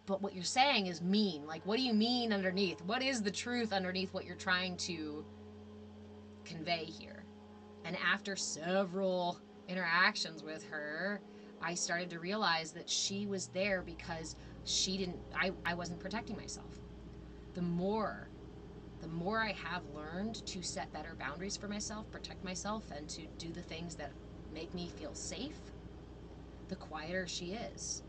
but what you're saying is mean. Like, what do you mean underneath? What is the truth underneath what you're trying to convey here? And after several interactions with her, I started to realize that she was there because I wasn't protecting myself. The more I have learned to set better boundaries for myself, protect myself, and to do the things that make me feel safe, the quieter she is.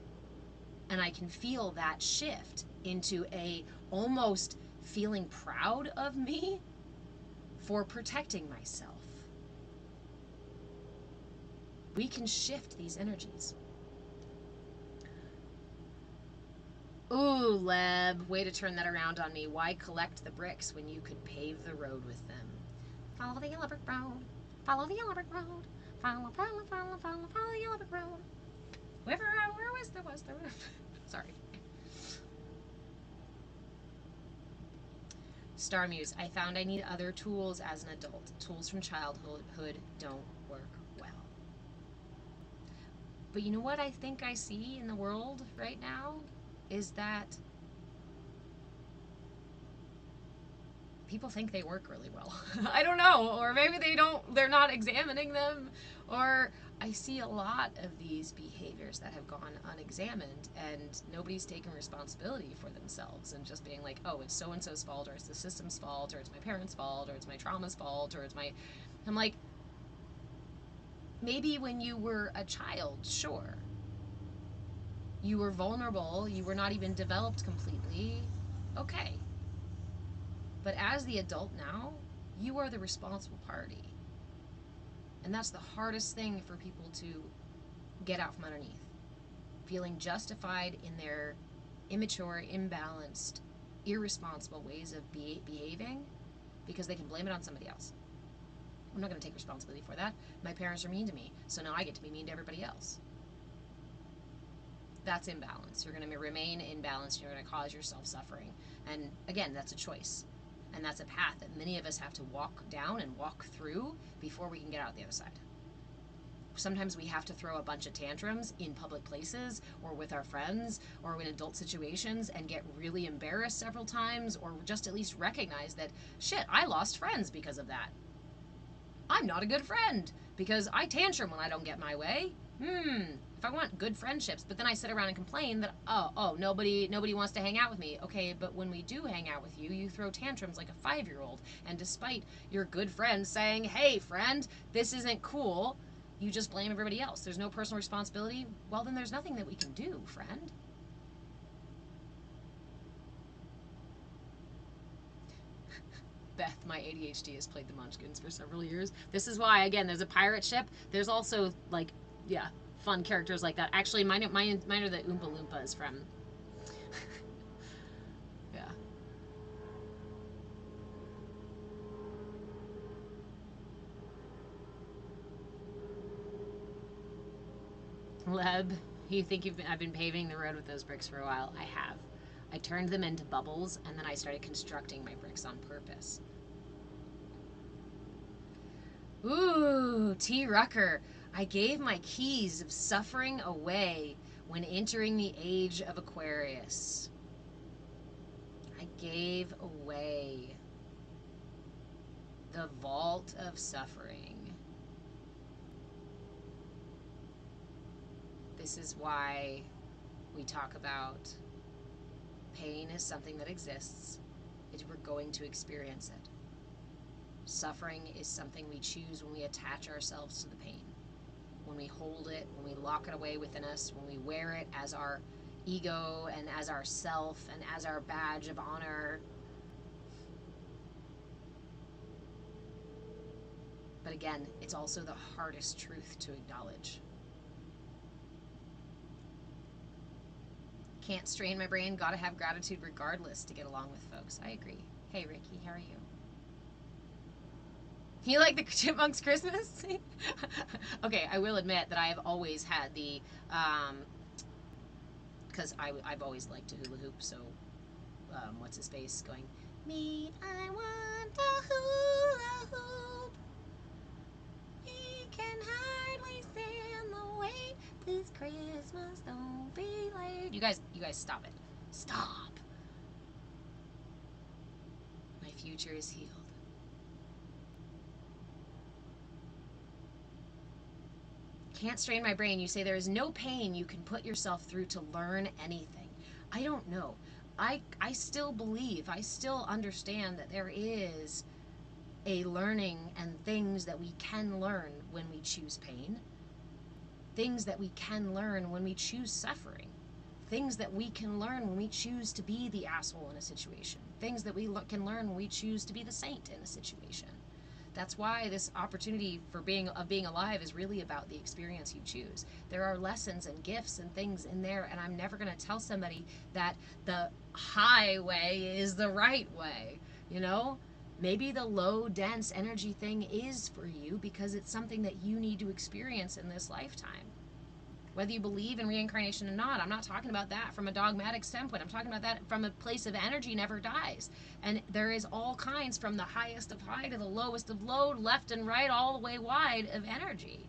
And I can feel that shift into a almost feeling proud of me for protecting myself. We can shift these energies. Ooh, Leb, way to turn that around on me. Why collect the bricks when you could pave the road with them? Follow the yellow brick road. Follow the yellow brick road. Follow the yellow brick road. Where was the roof? Sorry. Star Muse, I found I need other tools as an adult. Tools from childhood don't work well. But you know what I think I see in the world right now is that people think they work really well. I don't know, or maybe they're not examining them, or I see a lot of these behaviors that have gone unexamined and nobody's taking responsibility for themselves and just being like, oh, it's so-and-so's fault, or it's the system's fault, or it's my parents' fault, or it's my trauma's fault, or I'm like, maybe when you were a child, sure. You were vulnerable, you were not even developed completely, okay. But as the adult now, you are the responsible party. And that's the hardest thing for people to get out from underneath. Feeling justified in their immature, imbalanced, irresponsible ways of behaving because they can blame it on somebody else. I'm not going to take responsibility for that. My parents are mean to me, so now I get to be mean to everybody else. That's imbalance. You're going to remain imbalanced. You're going to cause yourself suffering. And again, that's a choice. And that's a path that many of us have to walk down and walk through before we can get out the other side. Sometimes we have to throw a bunch of tantrums in public places or with our friends or in adult situations and get really embarrassed several times, or just at least recognize that, shit, I lost friends because of that. I'm not a good friend because I tantrum when I don't get my way. If I want good friendships, but then I sit around and complain that, nobody wants to hang out with me. Okay, but when we do hang out with you, you throw tantrums like a 5-year-old. And despite your good friend saying, hey, friend, this isn't cool, you just blame everybody else. There's no personal responsibility. Well, then there's nothing that we can do, friend. Beth, my ADHD has played the Munchkins for several years. This is why, again, there's a pirate ship. There's also, fun characters like that. Actually, mine are the Oompa Loompas from... yeah. Leb, you think I've been paving the road with those bricks for a while? I have. I turned them into bubbles, and then I started constructing my bricks on purpose. Ooh, T. Rucker. I gave my keys of suffering away when entering the age of Aquarius. I gave away the vault of suffering. This is why we talk about pain is something that exists. We're going to experience it. Suffering is something we choose when we attach ourselves to the pain. When we hold it, when we lock it away within us, when we wear it as our ego and as our self and as our badge of honor. But again, it's also the hardest truth to acknowledge. Can't strain my brain, gotta have gratitude regardless to get along with folks. I agree. Hey Ricky, how are you? You like the Chipmunks Christmas? Okay, I will admit that I have always had the, because I've always liked to hula hoop, so, what's his face going, me, I want a hula hoop. We can hardly stand the wait. This Christmas, don't be late. You guys stop it. Stop. My future is healed. Can't strain my brain. You say there is no pain you can put yourself through to learn anything. I don't know. I still believe, I still understand that there is a learning and things that we can learn when we choose pain. Things that we can learn when we choose suffering. things that we can learn when we choose to be the asshole in a situation, things that we can learn when we choose to be the saint in a situation. That's why this opportunity for being alive is really about the experience you choose. There are lessons and gifts and things in there, and I'm never going to tell somebody that the highway is the right way, you know? Maybe the low, dense energy thing is for you because it's something that you need to experience in this lifetime. Whether you believe in reincarnation or not, I'm not talking about that from a dogmatic standpoint. I'm talking about that from a place of energy never dies. And there is all kinds, from the highest of high to the lowest of low, left and right, all the way wide of energy.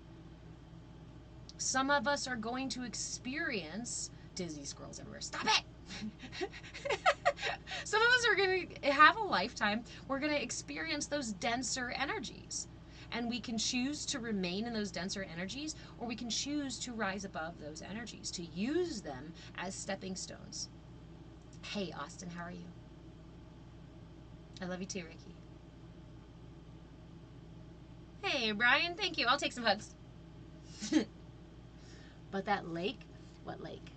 Some of us are going to experience Disney squirrels everywhere. Stop it! Some of us are going to have a lifetime. We're going to experience those denser energies. And we can choose to remain in those denser energies, or we can choose to rise above those energies, to use them as stepping stones. Hey, Austin, how are you? I love you too, Ricky. Hey, Brian, thank you. I'll take some hugs. But that lake, what lake?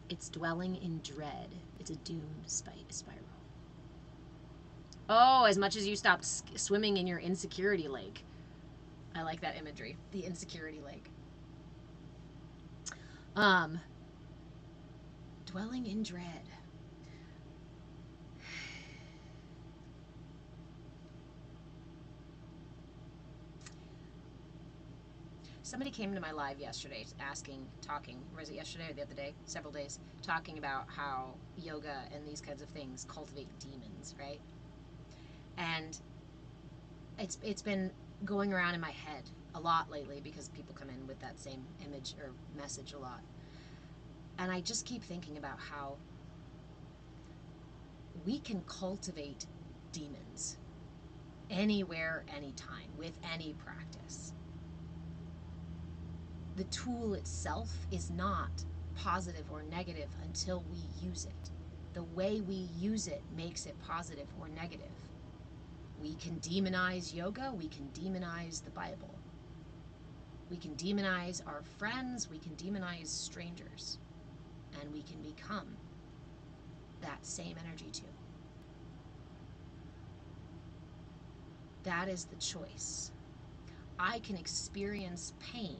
It's dwelling in dread. It's a doomed spiral. Oh, as much as you stopped swimming in your insecurity lake. I like that imagery. The insecurity lake. Dwelling in dread. Somebody came to my live yesterday talking, or was it yesterday or the other day? Several days, talking about how yoga and these kinds of things cultivate demons, right? And it's been going around in my head a lot lately because people come in with that same image or message a lot. And I just keep thinking about how we can cultivate demons anywhere, anytime, with any practice. The tool itself is not positive or negative until we use it. The way we use it makes it positive or negative. We can demonize yoga, we can demonize the Bible. We can demonize our friends, we can demonize strangers. And we can become that same energy too. That is the choice. I can experience pain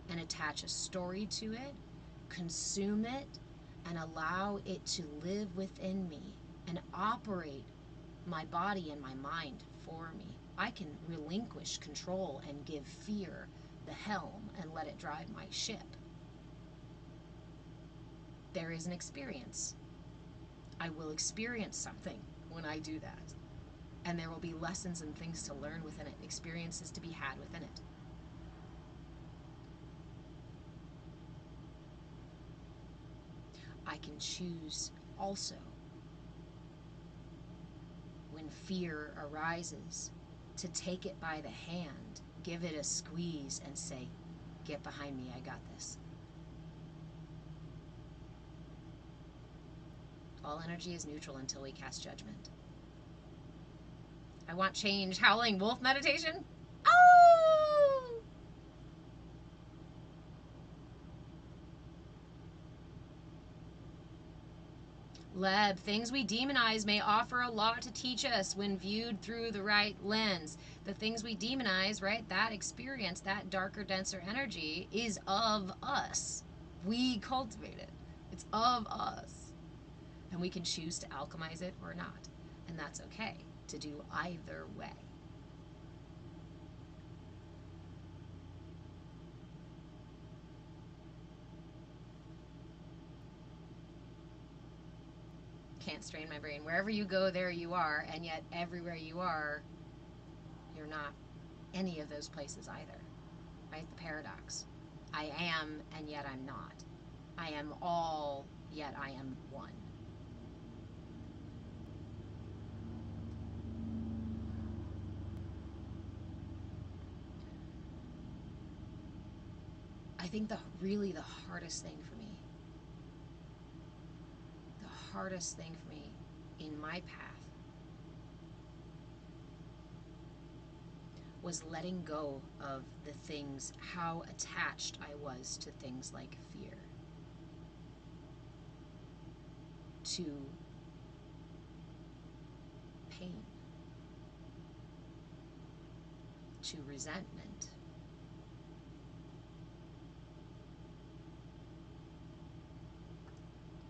and attach a story to it, consume it, and allow it to live within me and operate my body and my mind for me. I can relinquish control and give fear the helm and let it drive my ship. There is an experience. I will experience something when I do that. And there will be lessons and things to learn within it, experiences to be had within it. I can choose also, when fear arises, to take it by the hand, give it a squeeze, and say, "Get behind me, I got this." All energy is neutral until we cast judgment. I want change. Howling wolf meditation? Oh! Leb, things we demonize may offer a lot to teach us when viewed through the right lens. The things we demonize, right, that experience, that darker, denser energy is of us. We cultivate it. It's of us. And we can choose to alchemize it or not. And that's okay to do either way. Can't strain my brain. Wherever you go, there you are, and yet everywhere you are, you're not any of those places either. Right? The paradox. I am, and yet I'm not. I am all, yet I am one. I think the hardest thing for me, in my path, was letting go of the things, how attached I was to things like fear, to pain, to resentment.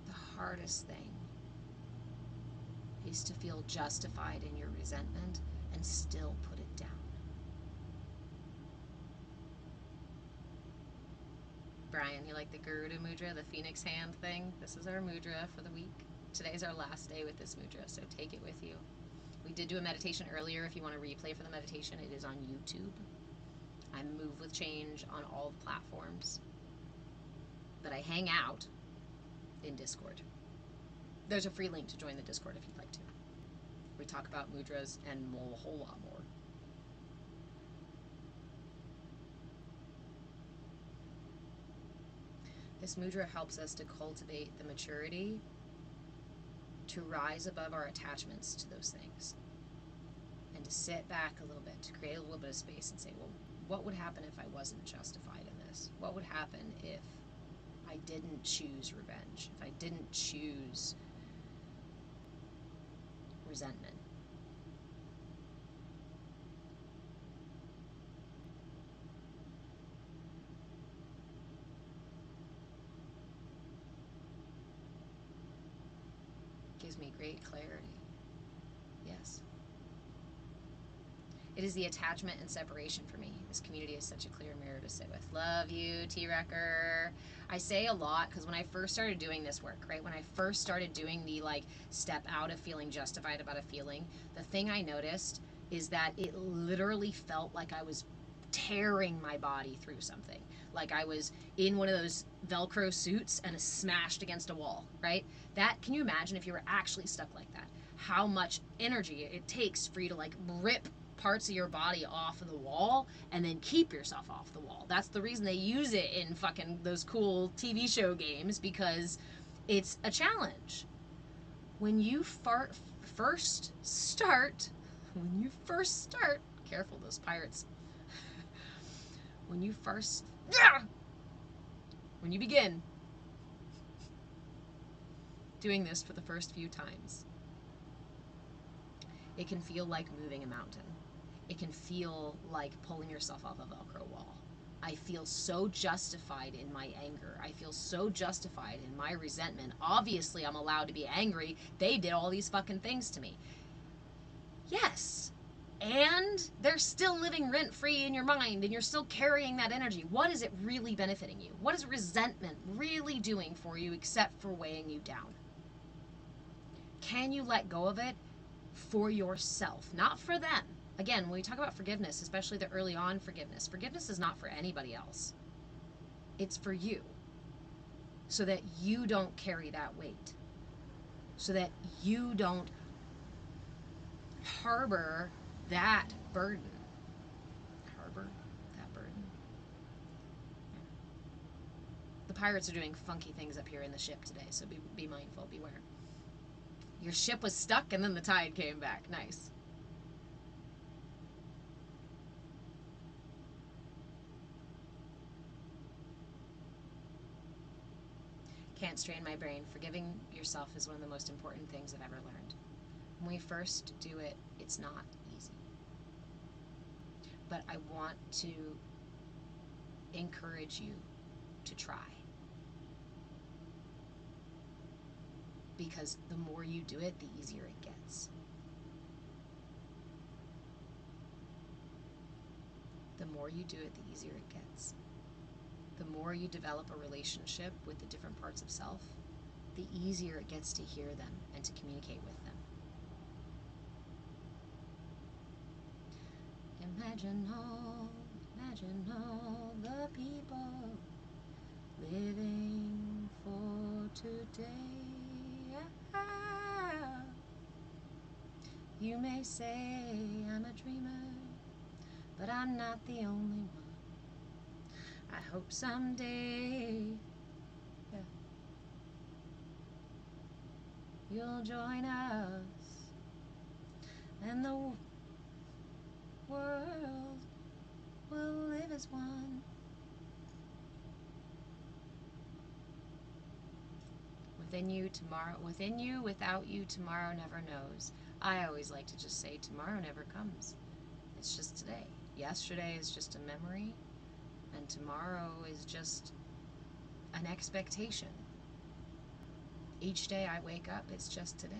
The hardest thing is to feel justified in your resentment and still put it down. Brian, you like the Garuda Mudra, the phoenix hand thing? This is our mudra for the week. Today's our last day with this mudra, so take it with you. We did do a meditation earlier. If you want to replay for the meditation, it is on YouTube. I move with change on all the platforms. But I hang out in Discord. There's a free link to join the Discord if you'd like to. We talk about mudras and a whole lot more. This mudra helps us to cultivate the maturity to rise above our attachments to those things and to sit back a little bit, to create a little bit of space and say, well, what would happen if I wasn't justified in this? What would happen if I didn't choose revenge, if I didn't choose resentment? Gives me great clarity. Yes. It is the attachment and separation for me. This community is such a clear mirror to sit with. Love you, T-Wrecker. I say a lot because when I first started doing this work, right, when I first started doing the step out of feeling justified about a feeling, the thing I noticed is that it literally felt like I was tearing my body through something. Like I was in one of those Velcro suits and smashed against a wall, right? That, can you imagine if you were actually stuck like that? How much energy it takes for you to rip parts of your body off of the wall and then keep yourself off the wall. That's the reason they use it in fucking those cool TV show games, because it's a challenge. When you first start, careful those pirates. When you begin doing this for the first few times, it can feel like moving a mountain. It can feel like pulling yourself off a Velcro wall. I feel so justified in my anger. I feel so justified in my resentment. Obviously, I'm allowed to be angry. They did all these fucking things to me. Yes. And they're still living rent-free in your mind, and you're still carrying that energy. What is it really benefiting you? What is resentment really doing for you except for weighing you down? Can you let go of it for yourself, not for them? Again, when we talk about forgiveness, especially the early on forgiveness is not for anybody else. It's for you, so that you don't carry that weight, so that you don't harbor that burden. Harbor that burden. Yeah. The pirates are doing funky things up here in the ship today, so be mindful, beware. Your ship was stuck and then the tide came back. Nice. Can't strain my brain. Forgiving yourself is one of the most important things I've ever learned. When we first do it, it's not easy. But I want to encourage you to try. Because the more you do it, the easier it gets. The more you do it, the easier it gets. The more you develop a relationship with the different parts of self, the easier it gets to hear them and to communicate with them. Imagine all the people living for today. You may say I'm a dreamer, but I'm not the only one. I hope someday, yeah, you'll join us, and world will live as one. Within you, tomorrow. Within you, without you, tomorrow never knows. I always like to just say, tomorrow never comes. It's just today. Yesterday is just a memory, and tomorrow is just an expectation. Each day I wake up, it's just today.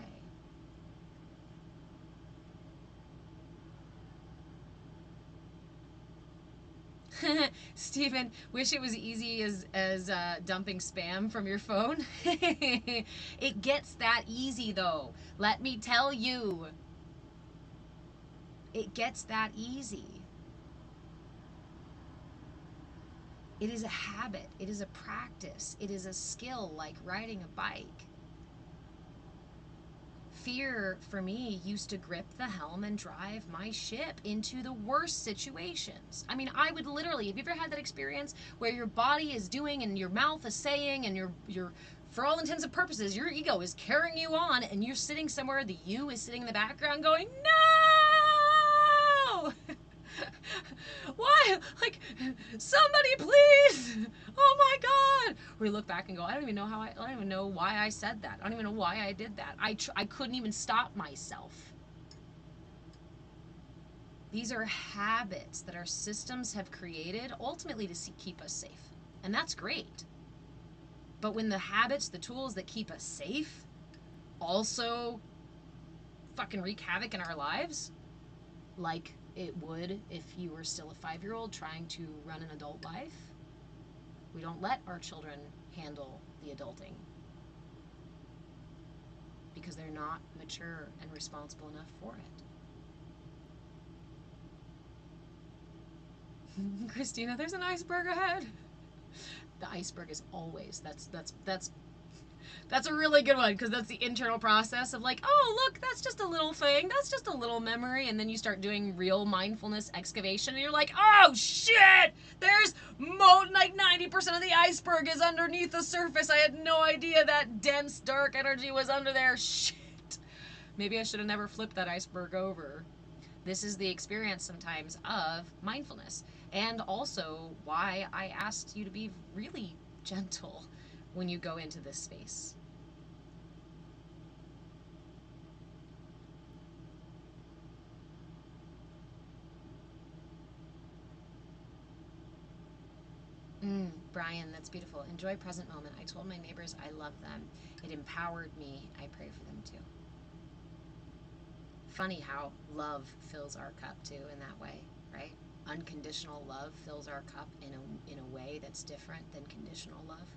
Stephen, wish it was easy as dumping spam from your phone. It gets that easy though. Let me tell you. It gets that easy. It is a habit. It is a practice. It is a skill like riding a bike. Fear, for me, used to grip the helm and drive my ship into the worst situations. I mean, I would literally, have you ever had that experience where your body is doing and your mouth is saying and your for all intents and purposes, your ego is carrying you on and you're sitting somewhere, the you is sitting in the background going, no! Why? Like, somebody please! Oh my God! We look back and go, I don't even know why I said that. I don't even know why I did that. I couldn't even stop myself. These are habits that our systems have created ultimately to keep us safe. And that's great. But when the habits, the tools that keep us safe also fucking wreak havoc in our lives, like it would if you were still a 5-year-old trying to run an adult life, we don't let our children handle the adulting because they're not mature and responsible enough for it. Christina, there's an iceberg ahead. The iceberg is always, that's a really good one because that's the internal process of like, oh, look, that's just a little thing. That's just a little memory. And then you start doing real mindfulness excavation and you're like, oh, shit, there's like 90% of the iceberg is underneath the surface. I had no idea that dense, dark energy was under there. Shit. Maybe I should have never flipped that iceberg over. This is the experience sometimes of mindfulness. And also why I asked you to be really gentle when you go into this space. Brian, that's beautiful. Enjoy present moment. I told my neighbors I love them. It empowered me. I pray for them too. Funny how love fills our cup too in that way, right? Unconditional love fills our cup in a way that's different than conditional love.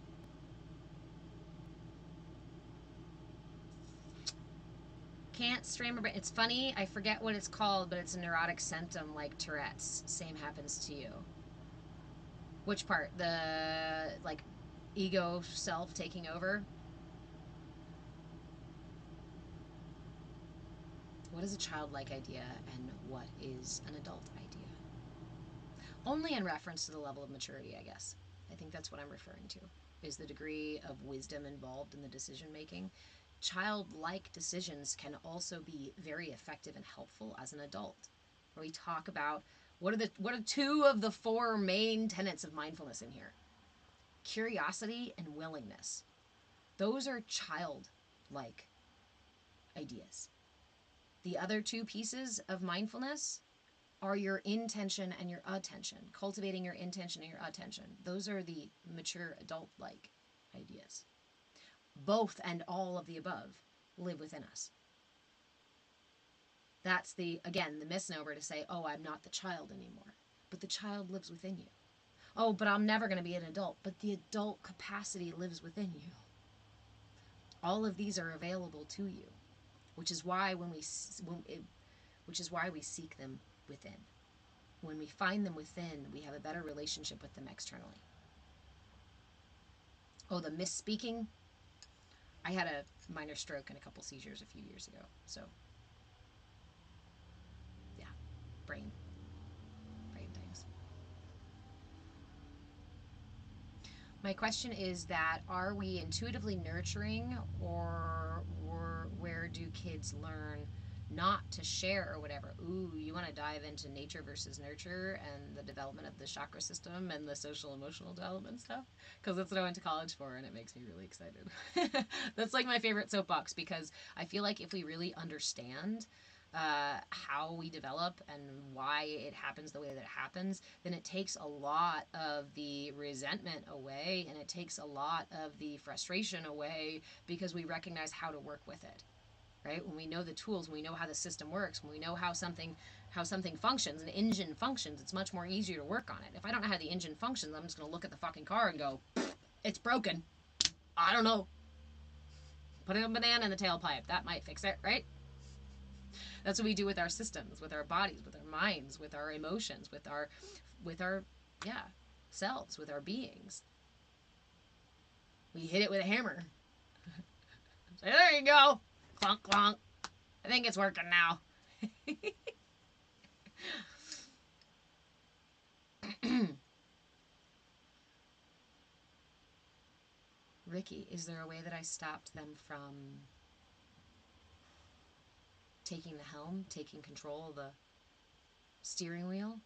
Can't strain my brain. It's funny, I forget what it's called, but it's a neurotic symptom like Tourette's. Same happens to you. Which part? The, like, ego self taking over? What is a childlike idea and what is an adult idea? Only in reference to the level of maturity, I guess. I think that's what I'm referring to, is the degree of wisdom involved in the decision making. Childlike decisions can also be very effective and helpful as an adult. Where we talk about what are 2 of the 4 main tenets of mindfulness in here? Curiosity and willingness. Those are childlike ideas. The other 2 pieces of mindfulness are your intention and your attention. Cultivating your intention and your attention. Those are the mature adult-like ideas. Both and all of the above live within us. That's again, the misnomer to say, oh, I'm not the child anymore. But the child lives within you. Oh, but I'm never going to be an adult. But the adult capacity lives within you. All of these are available to you, which is why which is why we seek them within. When we find them within, we have a better relationship with them externally. Oh, the misspeaking. I had a minor stroke and a couple seizures a few years ago. So, yeah, brain things. My question is that, are we intuitively nurturing or where do kids learn not to share or whatever. Ooh, you want to dive into nature versus nurture and the development of the chakra system and the social emotional development stuff? Because that's what I went to college for, and it makes me really excited. That's like my favorite soapbox, because I feel like if we really understand how we develop and why it happens the way that it happens, then it takes a lot of the resentment away, and it takes a lot of the frustration away, because we recognize how to work with it. Right? When we know the tools, when we know how the system works, when we know how something functions, an engine functions, it's much more easier to work on it. If I don't know how the engine functions, I'm just going to look at the fucking car and go, it's broken. I don't know. Put a banana in the tailpipe. That might fix it, right? That's what we do with our systems, with our bodies, with our minds, with our emotions, with our selves, with our beings. We hit it with a hammer. So there you go. Clunk, clunk. I think it's working now. Ricky, is there a way that I stopped them from taking the helm, taking control of the steering wheel?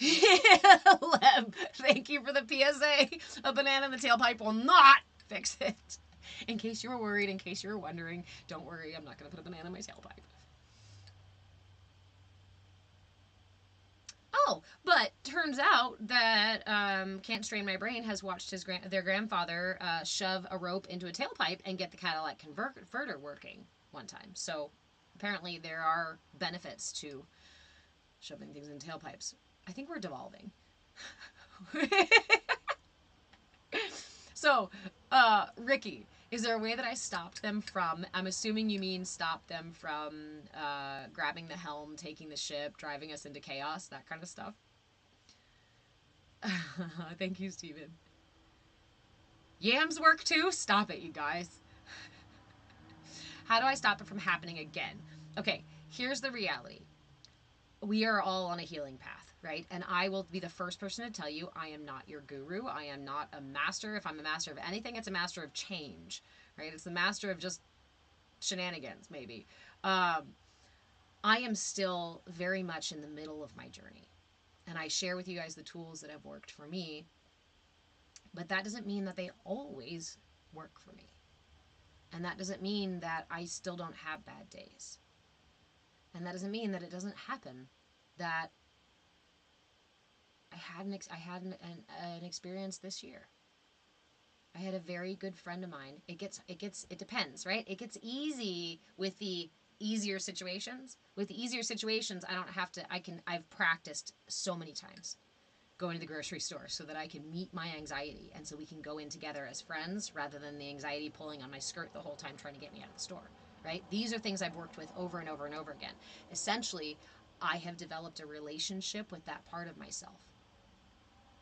Lem, thank you for the PSA. A banana in the tailpipe will not fix it. In case you were worried, in case you were wondering, don't worry, I'm not going to put a banana in my tailpipe. Oh, but turns out that Can't Strain My Brain has watched their grandfather shove a rope into a tailpipe and get the catalytic converter working one time. So apparently there are benefits to shoving things in tailpipes. I think we're devolving. So, Ricky, is there a way that I stopped them from, I'm assuming you mean stop them from grabbing the helm, taking the ship, driving us into chaos, that kind of stuff? Thank you, Steven. Yams work too? Stop it, you guys. How do I stop it from happening again? Okay, here's the reality. We are all on a healing path, right? And I will be the first person to tell you, I am not your guru. I am not a master. If I'm a master of anything, it's a master of change, right? It's the master of just shenanigans, maybe. I am still very much in the middle of my journey. And I share with you guys the tools that have worked for me. But that doesn't mean that they always work for me. And that doesn't mean that I still don't have bad days. And that doesn't mean that it doesn't happen that I had an experience this year. I had a very good friend of mine. It depends, right? It gets easy with the easier situations. With the easier situations, I don't have to, I've practiced so many times going to the grocery store so that I can meet my anxiety, and so we can go in together as friends rather than the anxiety pulling on my skirt the whole time trying to get me out of the store, right? These are things I've worked with over and over and over again. Essentially, I have developed a relationship with that part of myself,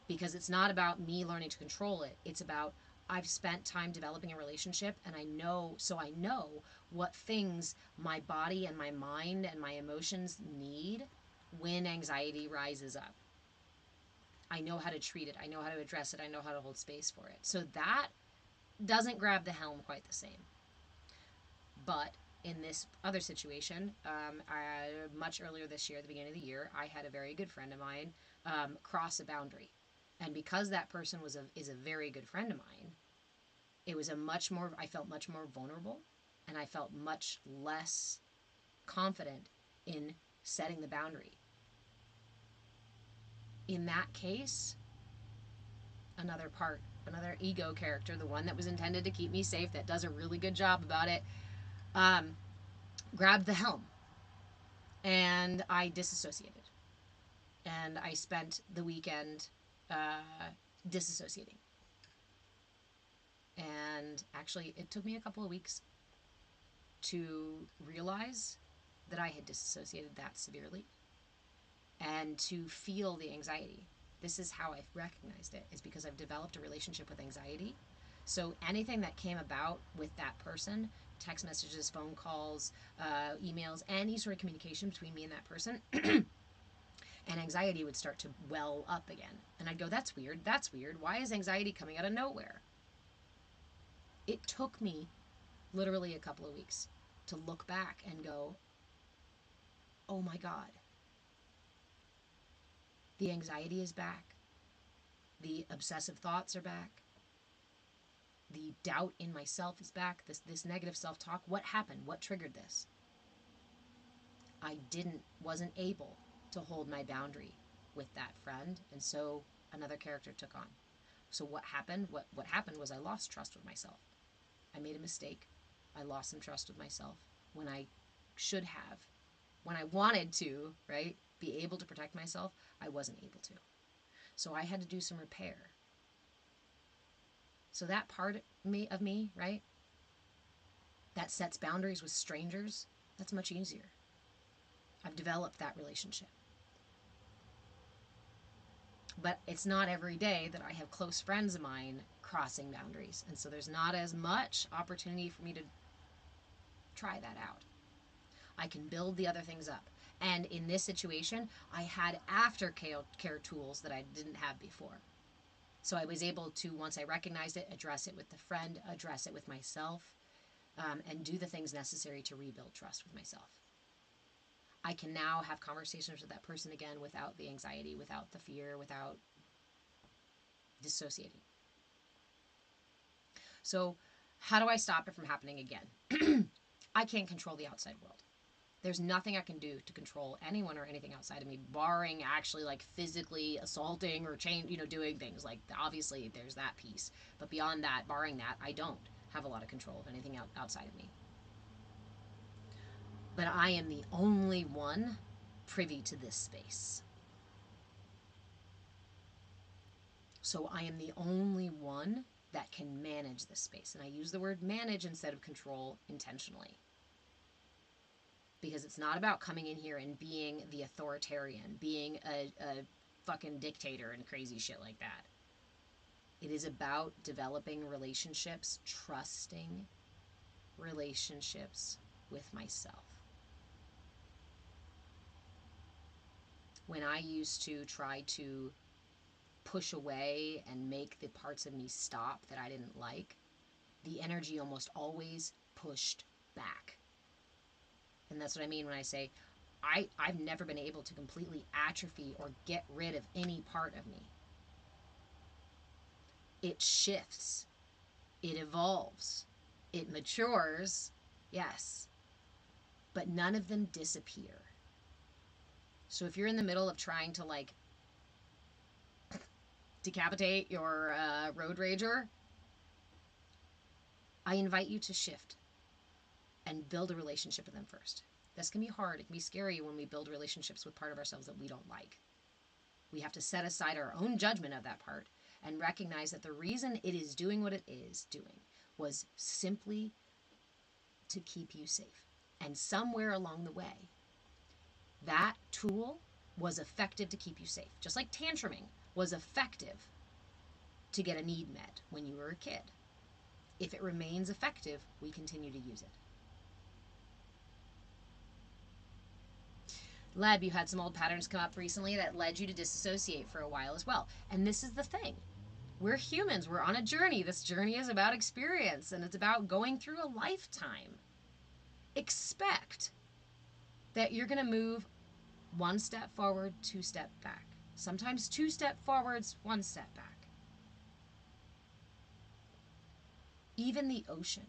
because it's not about me learning to control it. It's about, I've spent time developing a relationship, and I know what things my body and my mind and my emotions need when anxiety rises up. I know how to treat it. I know how to address it. I know how to hold space for it. So that doesn't grab the helm quite the same. But in this other situation, much earlier this year, at the beginning of the year, I had a very good friend of mine cross a boundary. And because that person is a very good friend of mine, I felt much more vulnerable, and I felt much less confident in setting the boundary. In that case, another ego character, the one that was intended to keep me safe, that does a really good job about it, grabbed the helm, and I disassociated. And I spent the weekend disassociating. And actually, it took me a couple of weeks to realize that I had disassociated that severely and to feel the anxiety. This is how I've recognized it, is because I've developed a relationship with anxiety. So anything that came about with that person, text messages, phone calls, emails, any sort of communication between me and that person, and anxiety would start to well up again. And I'd go, that's weird. Why is anxiety coming out of nowhere? It took me literally a couple of weeks, to look back and go, oh my God, the anxiety is back. The obsessive thoughts are back. The doubt in myself is back. This negative self-talk. What happened? What triggered this? I wasn't able to hold my boundary with that friend, and so another character took on. So what happened? What happened was I lost trust with myself. I made a mistake. I lost some trust with myself when I should have, when I wanted to, right, be able to protect myself. I wasn't able to. So I had to do some repair. So that part of me, right, that sets boundaries with strangers, that's much easier. I've developed that relationship. But it's not every day that I have close friends of mine crossing boundaries. And so there's not as much opportunity for me to try that out. I can build the other things up. And in this situation, I had aftercare tools that I didn't have before. So I was able to, once I recognized it, address it with the friend, address it with myself, and do the things necessary to rebuild trust with myself. I can now have conversations with that person again without the anxiety, without the fear, without dissociating. So how do I stop it from happening again? I can't control the outside world. There's nothing I can do to control anyone or anything outside of me, barring actually like physically assaulting or doing things. Like obviously there's that piece. But beyond that, barring that, I don't have a lot of control of anything outside of me. But I am the only one privy to this space. So I am the only one that can manage this space. And I use the word manage instead of control intentionally. Because it's not about coming in here and being the authoritarian, being a fucking dictator and crazy shit like that. It is about developing relationships, trusting relationships with myself. When I used to try to push away and make the parts of me stop that I didn't like, the energy almost always pushed back. And that's what I mean when I say I've never been able to completely atrophy or get rid of any part of me. It shifts. It evolves. It matures. Yes. But none of them disappear. So if you're in the middle of trying to like decapitate your road rager, I invite you to shift and build a relationship with them first. This can be hard. It can be scary when we build relationships with part of ourselves that we don't like. We have to set aside our own judgment of that part and recognize that the reason it is doing what it is doing was simply to keep you safe. And somewhere along the way, that tool was effective to keep you safe. Just like tantruming was effective to get a need met when you were a kid. If it remains effective, we continue to use it. Leb, you had some old patterns come up recently that led you to disassociate for a while as well. And this is the thing. We're humans. We're on a journey. This journey is about experience, and it's about going through a lifetime. Expect that you're going to move one step forward, two step back. Sometimes two step forwards, one step back. Even the ocean,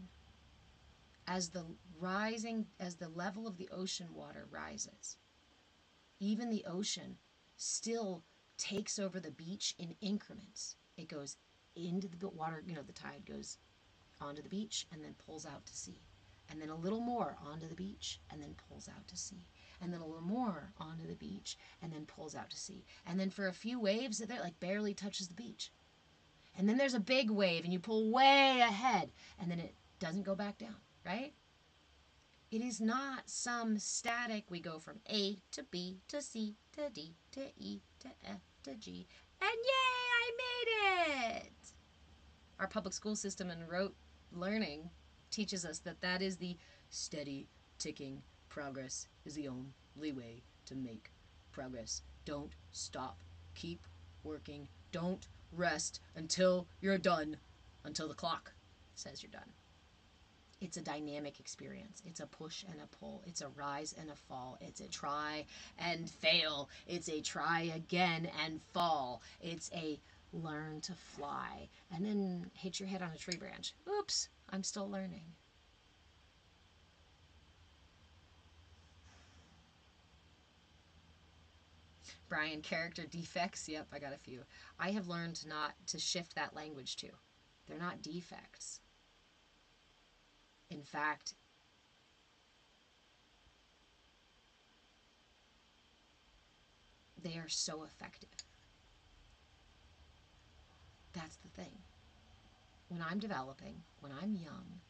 as the level of the ocean water rises, even the ocean still takes over the beach in increments. It goes into the water, the tide goes onto the beach and then pulls out to sea. And then a little more onto the beach and then pulls out to sea. And then a little more onto the beach and then pulls out to sea. And then for a few waves, it like barely touches the beach. And then there's a big wave and you pull way ahead and then it doesn't go back down, right? It is not some static, we go from A to B to C to D to E to F to G, and yay, I made it! Our public school system and rote learning teaches us that is the steady, ticking progress is the only way to make progress. Don't stop. Keep working. Don't rest until you're done, until the clock says you're done. It's a dynamic experience. It's a push and a pull. It's a rise and a fall. It's a try and fail. It's a try again and fall. It's a learn to fly and then hit your head on a tree branch. Oops, I'm still learning. Brian, character defects. Yep, I got a few. I have learned not to shift that language too. They're not defects. In fact, they are so effective. That's the thing. When I'm developing, when I'm young,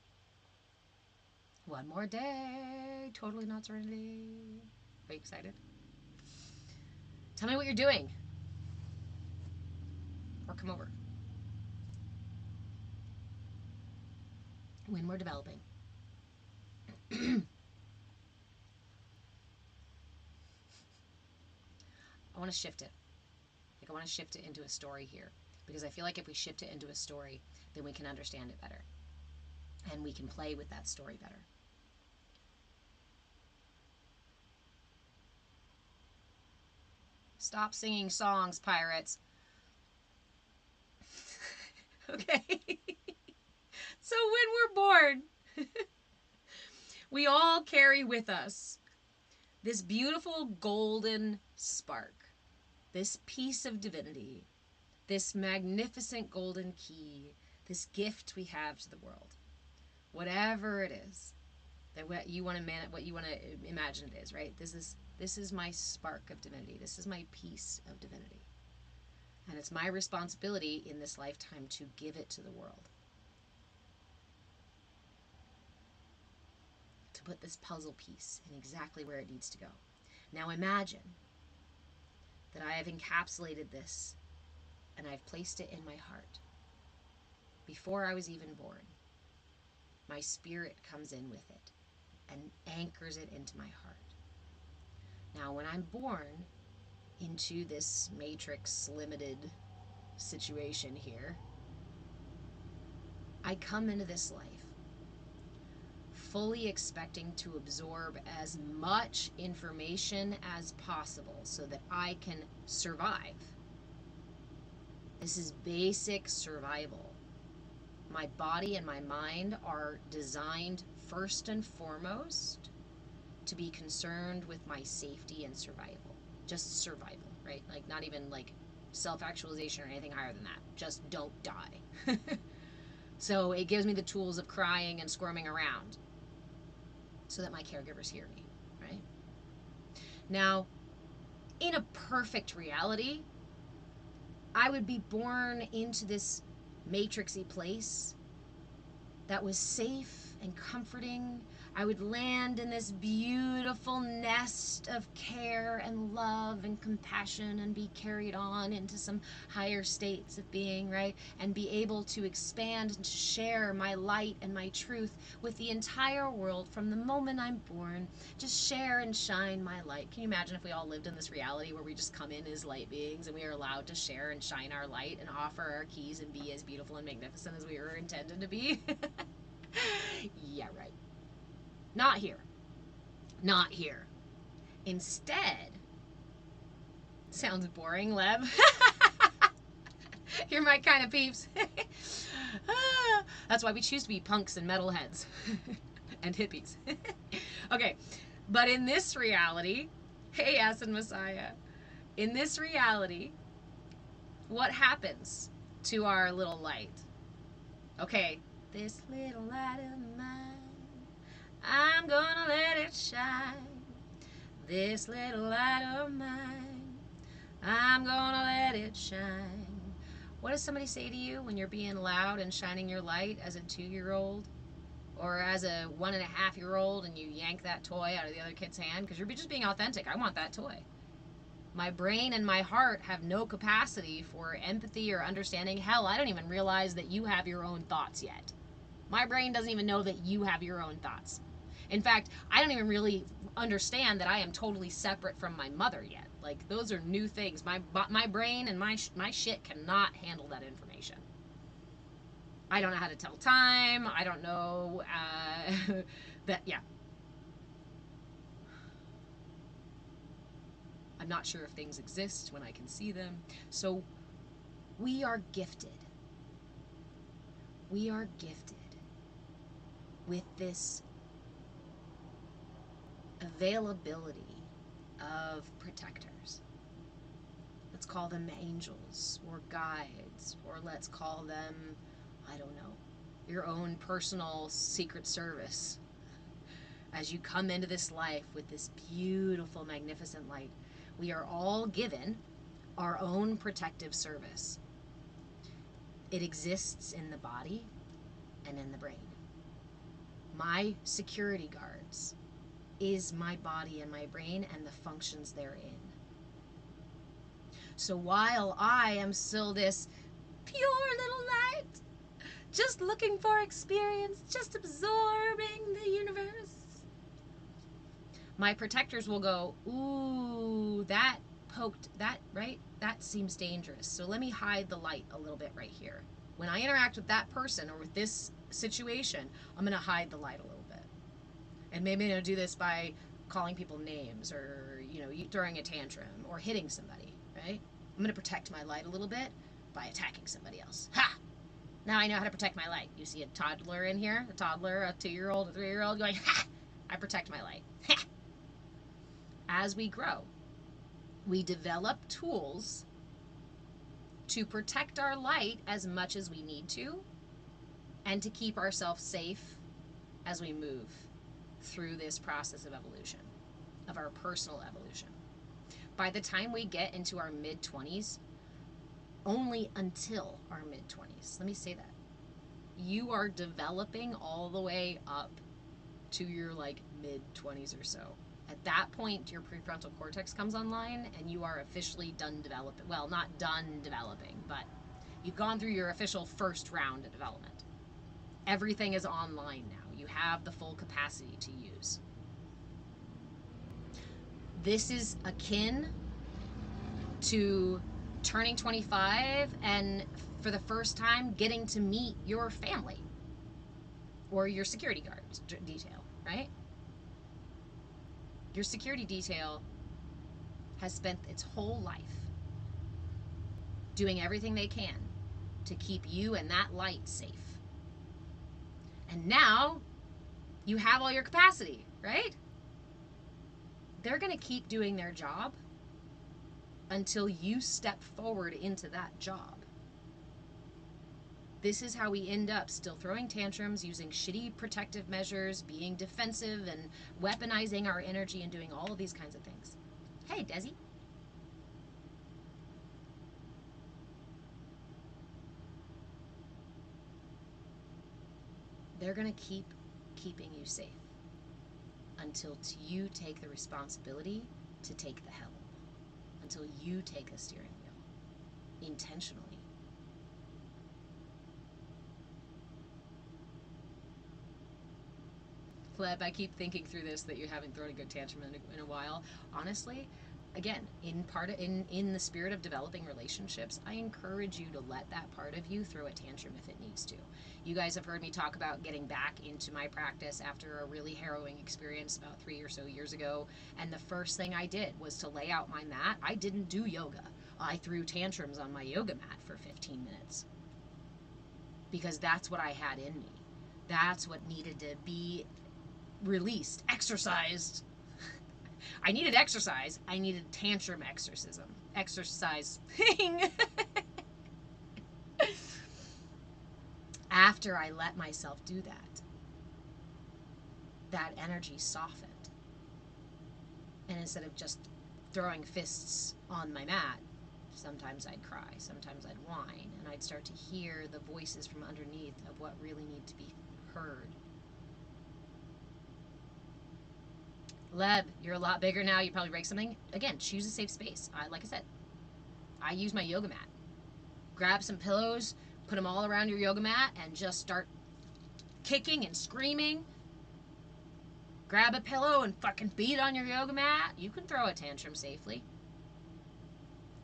one more day, totally not serenity. Are you excited? Tell me what you're doing. Or come over. When we're developing, I want to shift it. Like, I want to shift it into a story here. Because I feel like if we shift it into a story, then we can understand it better. And we can play with that story better. Stop singing songs, pirates. Okay. So when we're born, we all carry with us this beautiful golden spark, this piece of divinity, this magnificent golden key, this gift we have to the world. Whatever it is that what you want to imagine it is, right? This is my spark of divinity. This is my piece of divinity. And it's my responsibility in this lifetime to give it to the world. To put this puzzle piece in exactly where it needs to go. Now imagine that I have encapsulated this and I've placed it in my heart. Before I was even born, my spirit comes in with it and anchors it into my heart. Now, when I'm born into this matrix limited situation here, I come into this life fully expecting to absorb as much information as possible so that I can survive. This is basic survival. My body and my mind are designed first and foremost to be concerned with my safety and survival. Just survival, right? Like, not even like self-actualization or anything higher than that. Just don't die. So it gives me the tools of crying and squirming around so that my caregivers hear me, right? Now, in a perfect reality, I would be born into this matrixy place that was safe and comforting. I would land in this beautiful nest of care and love and compassion and be carried on into some higher states of being, right? And be able to expand and to share my light and my truth with the entire world from the moment I'm born. Just share and shine my light. Can you imagine if we all lived in this reality where we just come in as light beings and we are allowed to share and shine our light and offer our keys and be as beautiful and magnificent as we were intended to be? Yeah, right. Not here. Not here. Instead, sounds boring, Lev. You're my kind of peeps. That's why we choose to be punks and metalheads and hippies. Okay, but in this reality, hey, Ass and Messiah, in this reality, what happens to our little light? Okay, this little light of mine, I'm gonna let it shine. This little light of mine, I'm gonna let it shine. What does somebody say to you when you're being loud and shining your light as a 2-year-old? Or as a 1.5-year-old and you yank that toy out of the other kid's hand? Because you're just being authentic. I want that toy. My brain and my heart have no capacity for empathy or understanding. Hell, I don't even realize that you have your own thoughts yet. My brain doesn't even know that you have your own thoughts. In fact, I don't even really understand that I am totally separate from my mother yet. Like, those are new things. My brain and my shit cannot handle that information. I don't know how to tell time. I don't know that, yeah. I'm not sure if things exist when I can see them. So we are gifted. We are gifted with this availability of protectors. Let's call them angels or guides, or let's call them, I don't know, your own personal secret service. As you come into this life with this beautiful, magnificent light, we are all given our own protective service. It exists in the body and in the brain. My security guards is my body and my brain and the functions therein. So while I am still this pure little light, just looking for experience, just absorbing the universe, my protectors will go, ooh, that poked, that, right? That seems dangerous. So let me hide the light a little bit right here. When I interact with that person or with this situation, I'm going to hide the light a little bit. And maybe I'm going to do this by calling people names or, throwing a tantrum or hitting somebody, right? I'm going to protect my light a little bit by attacking somebody else. Ha! Now I know how to protect my light. You see a toddler in here, a toddler, a 2-year-old, a 3-year-old going, ha! I protect my light. Ha! As we grow, we develop tools to protect our light as much as we need to and to keep ourselves safe as we move through this process of evolution, of our personal evolution. By the time we get into our mid-20s, only until our mid-20s, let me say that, you are developing all the way up to your mid-20s or so. At that point, your prefrontal cortex comes online and you are officially done developing. Well, not done developing, but you've gone through your official first round of development. Everything is online now. You have the full capacity to use. This is akin to turning 25 and for the first time getting to meet your family or your security guard detail, right? Your security detail has spent its whole life doing everything they can to keep you and that light safe. And now you have all your capacity, right? They're going to keep doing their job until you step forward into that job. This is how we end up still throwing tantrums, using shitty protective measures, being defensive and weaponizing our energy and doing all of these kinds of things. Hey, Desi. They're going to keep keeping you safe until you take the responsibility to take the helm, until you take the steering wheel intentionally. Pleb, I keep thinking through this that you haven't thrown a good tantrum in a while. Honestly, again, in the spirit of developing relationships, I encourage you to let that part of you throw a tantrum if it needs to. You guys have heard me talk about getting back into my practice after a really harrowing experience about 3 or so years ago, and the first thing I did was to lay out my mat. I didn't do yoga. I threw tantrums on my yoga mat for 15 minutes because that's what I had in me. That's what needed to be released, exercised. I needed exercise. I needed tantrum exorcism. Exercise thing. After I let myself do that energy softened. And instead of just throwing fists on my mat, sometimes I'd cry, sometimes I'd whine, and I'd start to hear the voices from underneath of what really need to be heard. Leb, you're a lot bigger now. You probably break something. Again, choose a safe space. Like I said, I use my yoga mat. Grab some pillows, put them all around your yoga mat, and just start kicking and screaming. Grab a pillow and fucking beat on your yoga mat. You can throw a tantrum safely.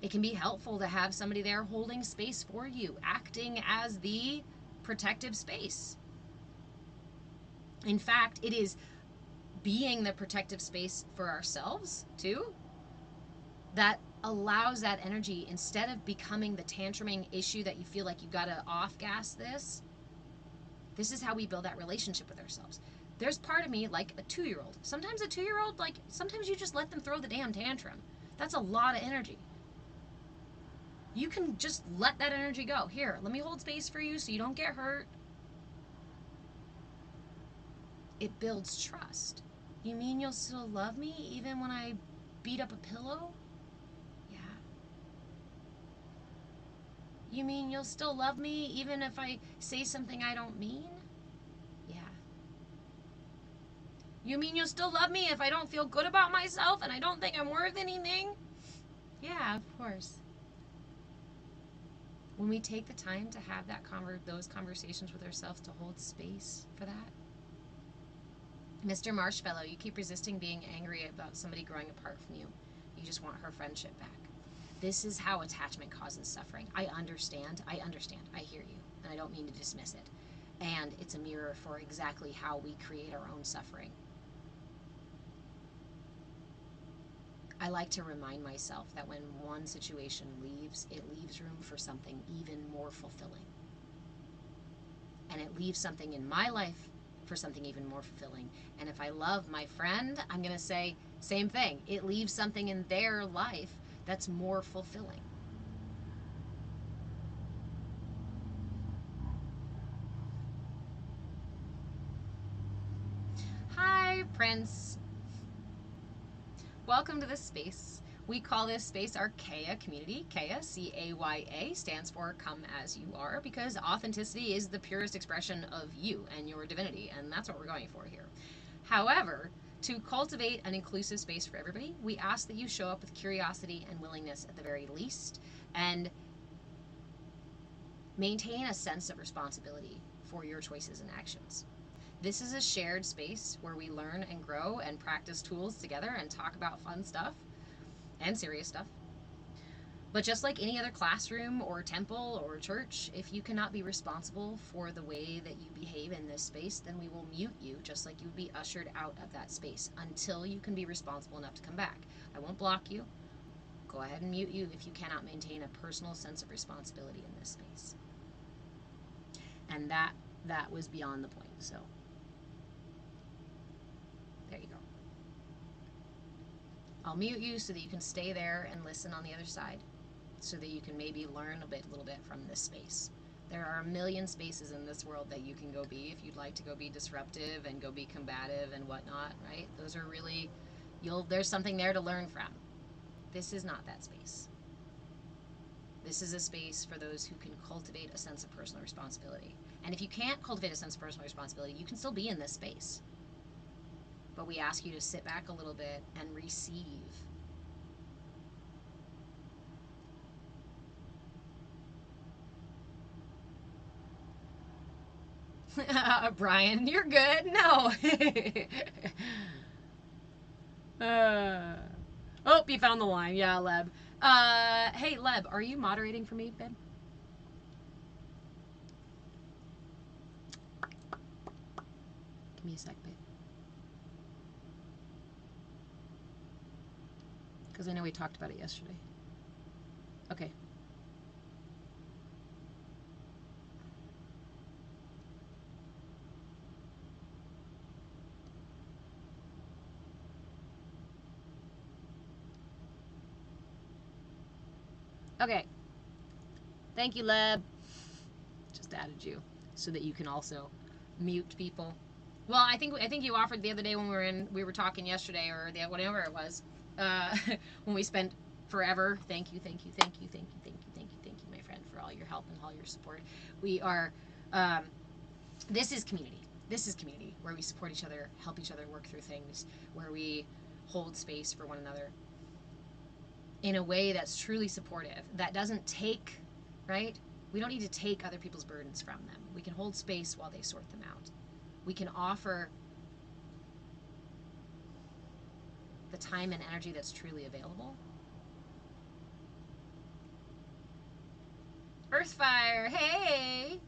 It can be helpful to have somebody there holding space for you, acting as the protective space. In fact, it is being the protective space for ourselves too that allows that energy, instead of becoming the tantruming issue that you feel like you gotta off gas this is how we build that relationship with ourselves. There's part of me like a 2-year-old. Sometimes a 2-year-old, like, sometimes you just let them throw the damn tantrum. That's a lot of energy. You can just let that energy go. Here, let me hold space for you so you don't get hurt. It builds trust. You mean you'll still love me even when I beat up a pillow? Yeah. You mean you'll still love me even if I say something I don't mean? Yeah. You mean you'll still love me if I don't feel good about myself and I don't think I'm worth anything? Yeah, of course. When we take the time to have those conversations with ourselves, to hold space for that. Mr. Marshmallow, you keep resisting being angry about somebody growing apart from you. You just want her friendship back. This is how attachment causes suffering. I understand. I hear you. And I don't mean to dismiss it. And it's a mirror for exactly how we create our own suffering. I like to remind myself that when one situation leaves, it leaves room for something even more fulfilling. And it leaves something in my life for something even more fulfilling. And if I love my friend, I'm going to say, same thing. It leaves something in their life that's more fulfilling. Hi, Prince. Welcome to this space. We call this space our CAYA community. CAYA, C-A-Y-A, stands for Come As You Are, because authenticity is the purest expression of you and your divinity, and that's what we're going for here. However, to cultivate an inclusive space for everybody, we ask that you show up with curiosity and willingness at the very least, and maintain a sense of responsibility for your choices and actions. This is a shared space where we learn and grow and practice tools together and talk about fun stuff and serious stuff. But just like any other classroom or temple or church, if you cannot be responsible for the way that you behave in this space, then we will mute you just like you would be ushered out of that space until you can be responsible enough to come back. I won't block you. Go ahead and mute you if you cannot maintain a personal sense of responsibility in this space. And that was beyond the point, so there you go. I'll mute you so that you can stay there and listen on the other side, so that you can maybe learn a little bit from this space. There are a million spaces in this world that you can go be if you'd like to go be disruptive and go be combative and whatnot, right? Those are really, there's something there to learn from. This is not that space. This is a space for those who can cultivate a sense of personal responsibility. And if you can't cultivate a sense of personal responsibility, you can still be in this space. But we ask you to sit back a little bit and receive. Brian, you're good. No. Oh, you found the line. Yeah, Leb. Hey, Leb, are you moderating for me, babe? Give me a sec, babe. Because I know we talked about it yesterday. Okay. Okay. Thank you, Leb. Just added you so that you can also mute people. Well, I think you offered the other day when we were talking yesterday, or whatever it was, when we spent forever. Thank you, my friend, for all your help and all your support. We are, this is community. This is community where we support each other, help each other work through things, where we hold space for one another in a way that's truly supportive, that doesn't take, right? We don't need to take other people's burdens from them. We can hold space while they sort them out. We can offer the time and energy that's truly available. Earthfire, hey!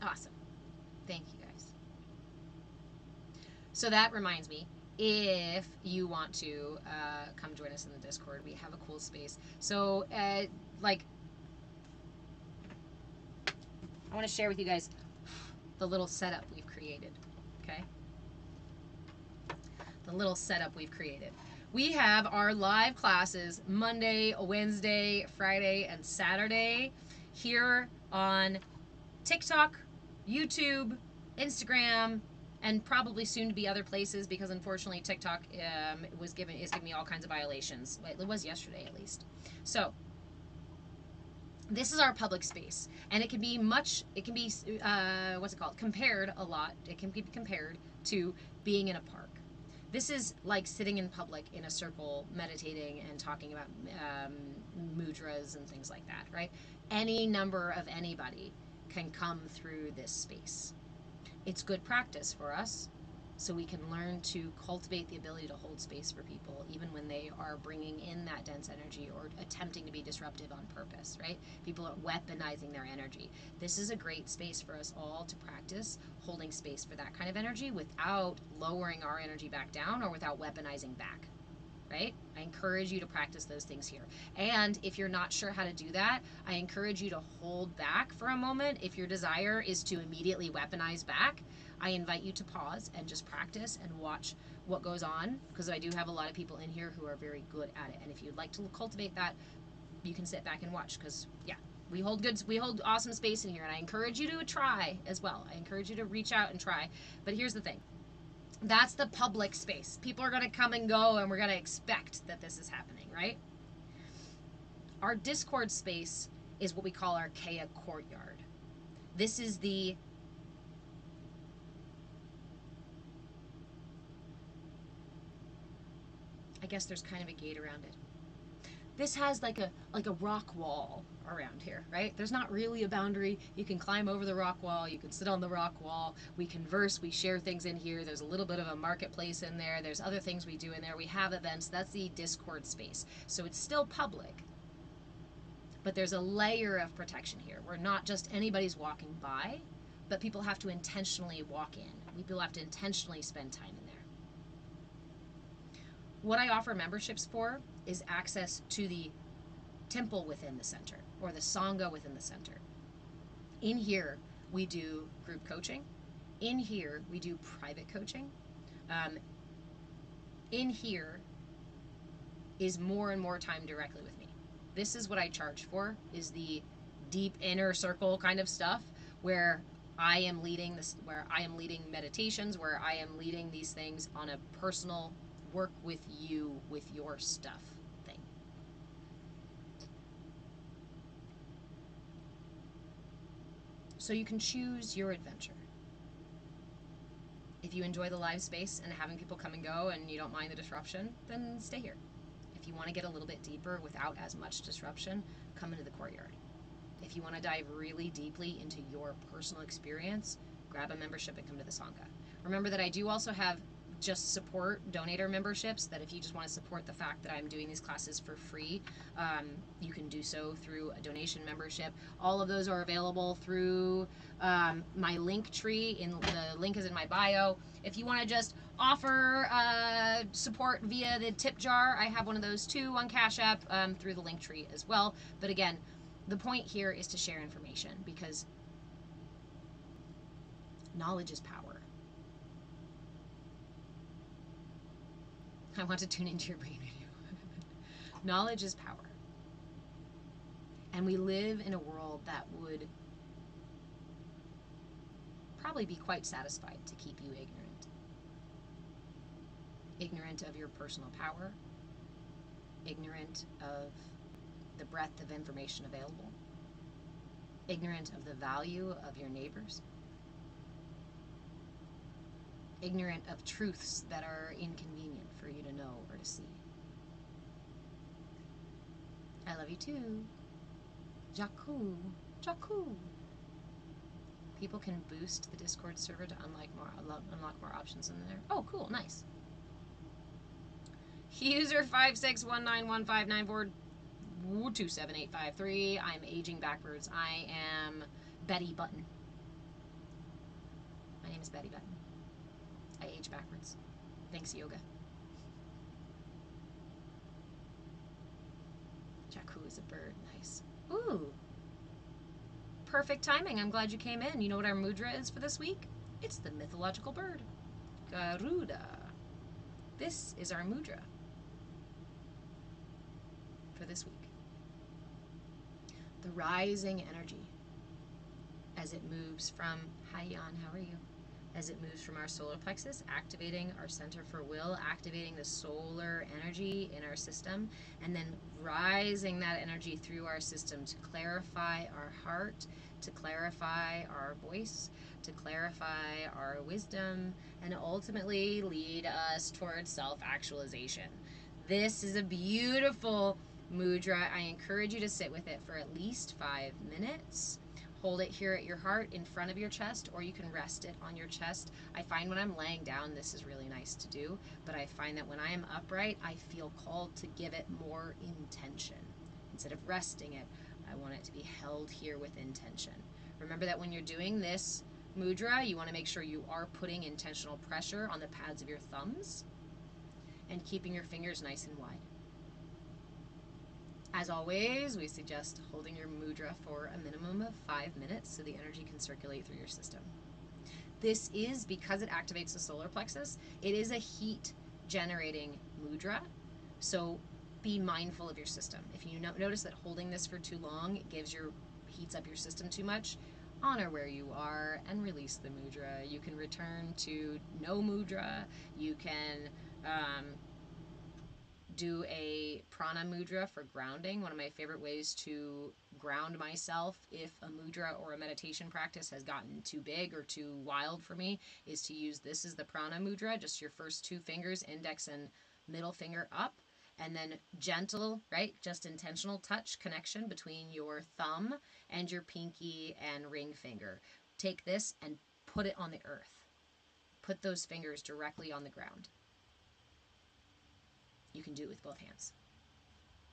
Awesome. Thank you guys. So that reminds me, if you want to come join us in the Discord, we have a cool space. So, like, I want to share with you guys the little setup we've created. Okay? The little setup we've created. We have our live classes Monday, Wednesday, Friday, and Saturday here on TikTok, YouTube, Instagram, and probably soon to be other places, because unfortunately TikTok is giving me all kinds of violations. It was yesterday at least. So this is our public space, and it can be what's it called? Compared a lot. It can be compared to being in a park. This is like sitting in public in a circle, meditating and talking about mudras and things like that, right? Any number of anybody can come through this space. It's good practice for us, so we can learn to cultivate the ability to hold space for people, even when they are bringing in that dense energy or attempting to be disruptive on purpose, right? People are weaponizing their energy. This is a great space for us all to practice holding space for that kind of energy without lowering our energy back down or without weaponizing back, right? I encourage you to practice those things here. And if you're not sure how to do that, I encourage you to hold back for a moment. If your desire is to immediately weaponize back, I invite you to pause and just practice and watch what goes on, because I do have a lot of people in here who are very good at it. And if you'd like to cultivate that, you can sit back and watch, because yeah, we hold awesome space in here, and I encourage you to try as well. I encourage you to reach out and try. But here's the thing. That's the public space. People are going to come and go, and we're going to expect that this is happening, right? Our Discord space is what we call our CAYA courtyard. This is I guess there's kind of a gate around it. This has like a rock wall around here, right? There's not really a boundary. You can climb over the rock wall. You can sit on the rock wall. We converse. We share things in here. There's a little bit of a marketplace in there. There's other things we do in there. We have events. That's the Discord space. So it's still public, but there's a layer of protection here where not just anybody's walking by, but people have to intentionally walk in. People have to intentionally spend time in there. What I offer memberships for is access to the temple within the center, or the sangha within the center. In here, we do group coaching. In here, we do private coaching. In here is more and more time directly with me. This is what I charge for, is the deep inner circle kind of stuff, where I am leading meditations, where I am leading these things on a personal work with you with your stuff thing. So you can choose your adventure. If you enjoy the live space and having people come and go and you don't mind the disruption, then stay here. If you want to get a little bit deeper without as much disruption, come into the courtyard. If you want to dive really deeply into your personal experience, grab a membership and come to the Sangha. Remember that I do also have just support donator memberships, that if you just want to support the fact that I'm doing these classes for free, you can do so through a donation membership. All of those are available through my link tree. The link is in my bio. If you want to just offer support via the tip jar, I have one of those too on Cash App, through the link tree as well. But again, the point here is to share information, because knowledge is power. I want to tune into your brain radio. Knowledge is power. And we live in a world that would probably be quite satisfied to keep you ignorant. Ignorant of your personal power. Ignorant of the breadth of information available. Ignorant of the value of your neighbors. Ignorant of truths that are inconvenient for you to know or to see. I love you too. Jaku. Jaku. People can boost the Discord server to unlock more options in there. Oh, cool. Nice. User 5619159427853. I'm aging backwards. I am Betty Button. My name is Betty Button. I age backwards. Thanks, yoga. Jakku is a bird. Nice. Ooh. Perfect timing. I'm glad you came in. You know what our mudra is for this week? It's the mythological bird, Garuda. This is our mudra for this week. The rising energy as it moves from, hi Jan, how are you? As it moves from our solar plexus, activating our center for will, activating the solar energy in our system, and then rising that energy through our system to clarify our heart, to clarify our voice, to clarify our wisdom, and ultimately lead us towards self-actualization. This is a beautiful mudra. I encourage you to sit with it for at least 5 minutes. Hold it here at your heart in front of your chest, or you can rest it on your chest. I find when I'm laying down, this is really nice to do, but I find that when I am upright, I feel called to give it more intention. Instead of resting it, I want it to be held here with intention. Remember that when you're doing this mudra, you want to make sure you are putting intentional pressure on the pads of your thumbs and keeping your fingers nice and wide. As always, we suggest holding your mudra for a minimum of 5 minutes so the energy can circulate through your system. This is, because it activates the solar plexus, it is a heat generating mudra, so be mindful of your system. If you notice that holding this for too long heats up your system too much, honor where you are and release the mudra. You can return to no mudra. You can do a prana mudra for grounding. One of my favorite ways to ground myself if a mudra or a meditation practice has gotten too big or too wild for me is to use this as the prana mudra, just your first 2 fingers, index and middle finger up, and then gentle, right, just intentional touch connection between your thumb and your pinky and ring finger. Take this and put it on the earth. Put those fingers directly on the ground. You can do it with both hands.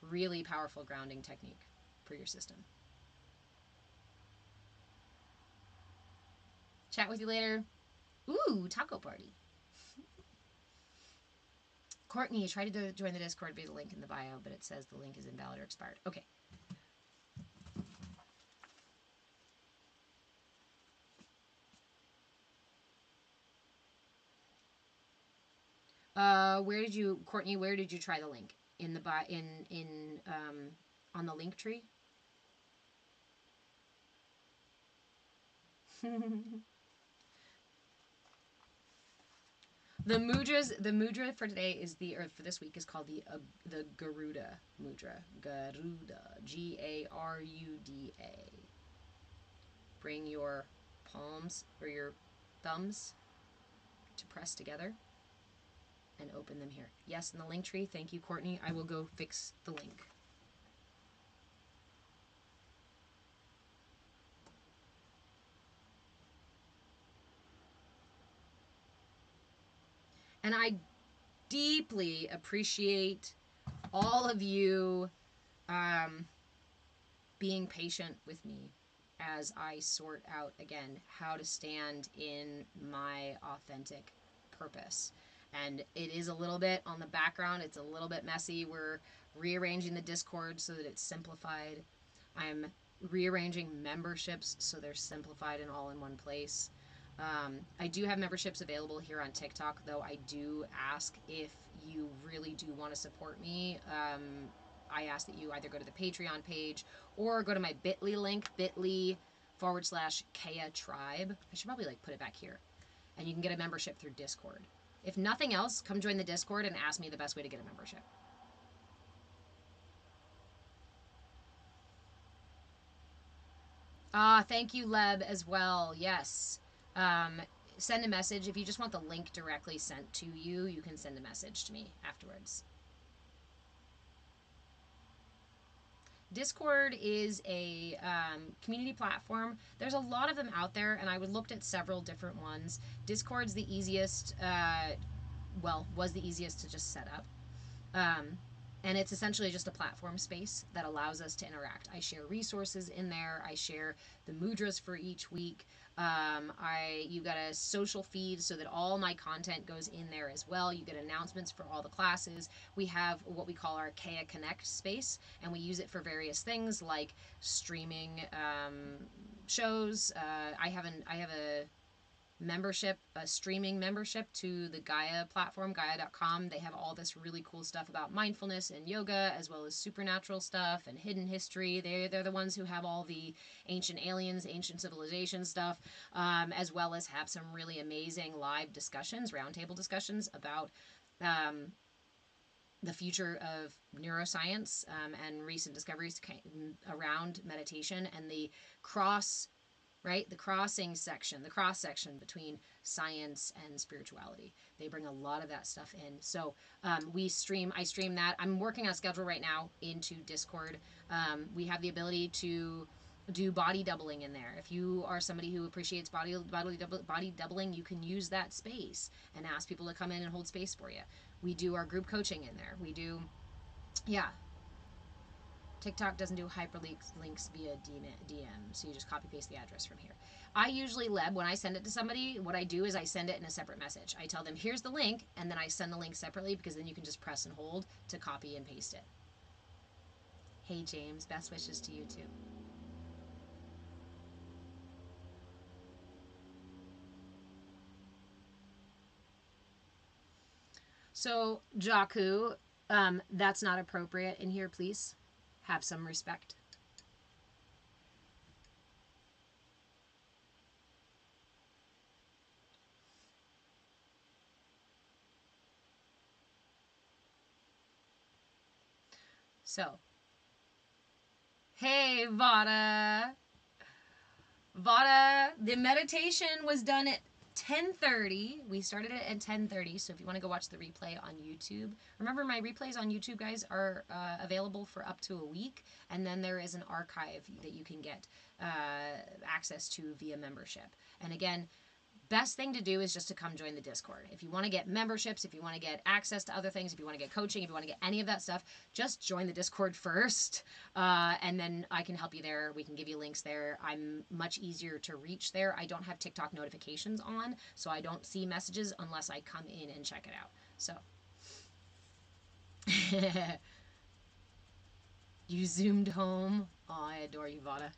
Really powerful grounding technique for your system. Chat with you later. Ooh, taco party. Courtney, try to join the Discord via the link in the bio, but it says the link is invalid or expired. Okay. Courtney, where did you try the link? In the on the link tree? The mudra for today is for this week is called the Garuda Mudra. Garuda, Garuda. Bring your palms or your thumbs to press together and open them here. Yes, in the link tree. Thank you, Courtney. I will go fix the link. And I deeply appreciate all of you being patient with me as I sort out, again, how to stand in my authentic purpose. And it is a little bit on the background. It's a little bit messy. We're rearranging the Discord so that it's simplified. I'm rearranging memberships so they're simplified and all in one place. I do have memberships available here on TikTok, though I do ask if you really do want to support me. I ask that you either go to the Patreon page or go to my bit.ly link, bit.ly/CAYA tribe. I should probably put it back here. And you can get a membership through Discord. If nothing else, come join the Discord and ask me the best way to get a membership. Thank you, Leb, as well. Yes. Send a message. If you just want the link directly sent to you, you can send a message to me afterwards. Discord is a community platform. There's a lot of them out there, and I looked at several different ones. Discord's the easiest, was the easiest to just set up. And it's essentially just a platform space that allows us to interact. I share resources in there. I share the mudras for each week. You got a social feed so that all my content goes in there as well. You get announcements for all the classes. We have what we call our CAYA Connect space, and we use it for various things like streaming shows. I have a membership, a streaming membership to the Gaia platform, Gaia.com. They have all this really cool stuff about mindfulness and yoga, as well as supernatural stuff and hidden history. They're the ones who have all the ancient aliens, ancient civilization stuff, as well as have some really amazing live discussions, roundtable discussions about the future of neuroscience and recent discoveries around meditation and the cross section between science and spirituality. They bring a lot of that stuff in. So I stream that. I'm working on a schedule right now into Discord. We have the ability to do body doubling in there. If you are somebody who appreciates body doubling, you can use that space and ask people to come in and hold space for you. We do our group coaching in there. We do, yeah. TikTok doesn't do hyperlinks via DM, so you just copy paste the address from here. I usually, when I send it to somebody, what I do is I send it in a separate message. I tell them, here's the link, and then I send the link separately because then you can just press and hold to copy and paste it. Hey, James, best wishes to you too. So, Jaku, that's not appropriate in here, please. Have some respect. So, hey, Vada. Vada, the meditation was done at 10:30. We started it at 10:30, so if you want to go watch the replay on YouTube, remember my replays on YouTube, guys, are available for up to a week, and then there is an archive that you can get access to via membership. And again, best thing to do is just to come join the Discord. If you want to get memberships, if you want to get access to other things, if you want to get coaching, if you want to get any of that stuff, just join the Discord first, and then I can help you there. We can give you links there. I'm much easier to reach there. I don't have TikTok notifications on, so I don't see messages unless I come in and check it out. So you zoomed home. Oh, I adore you, Vada.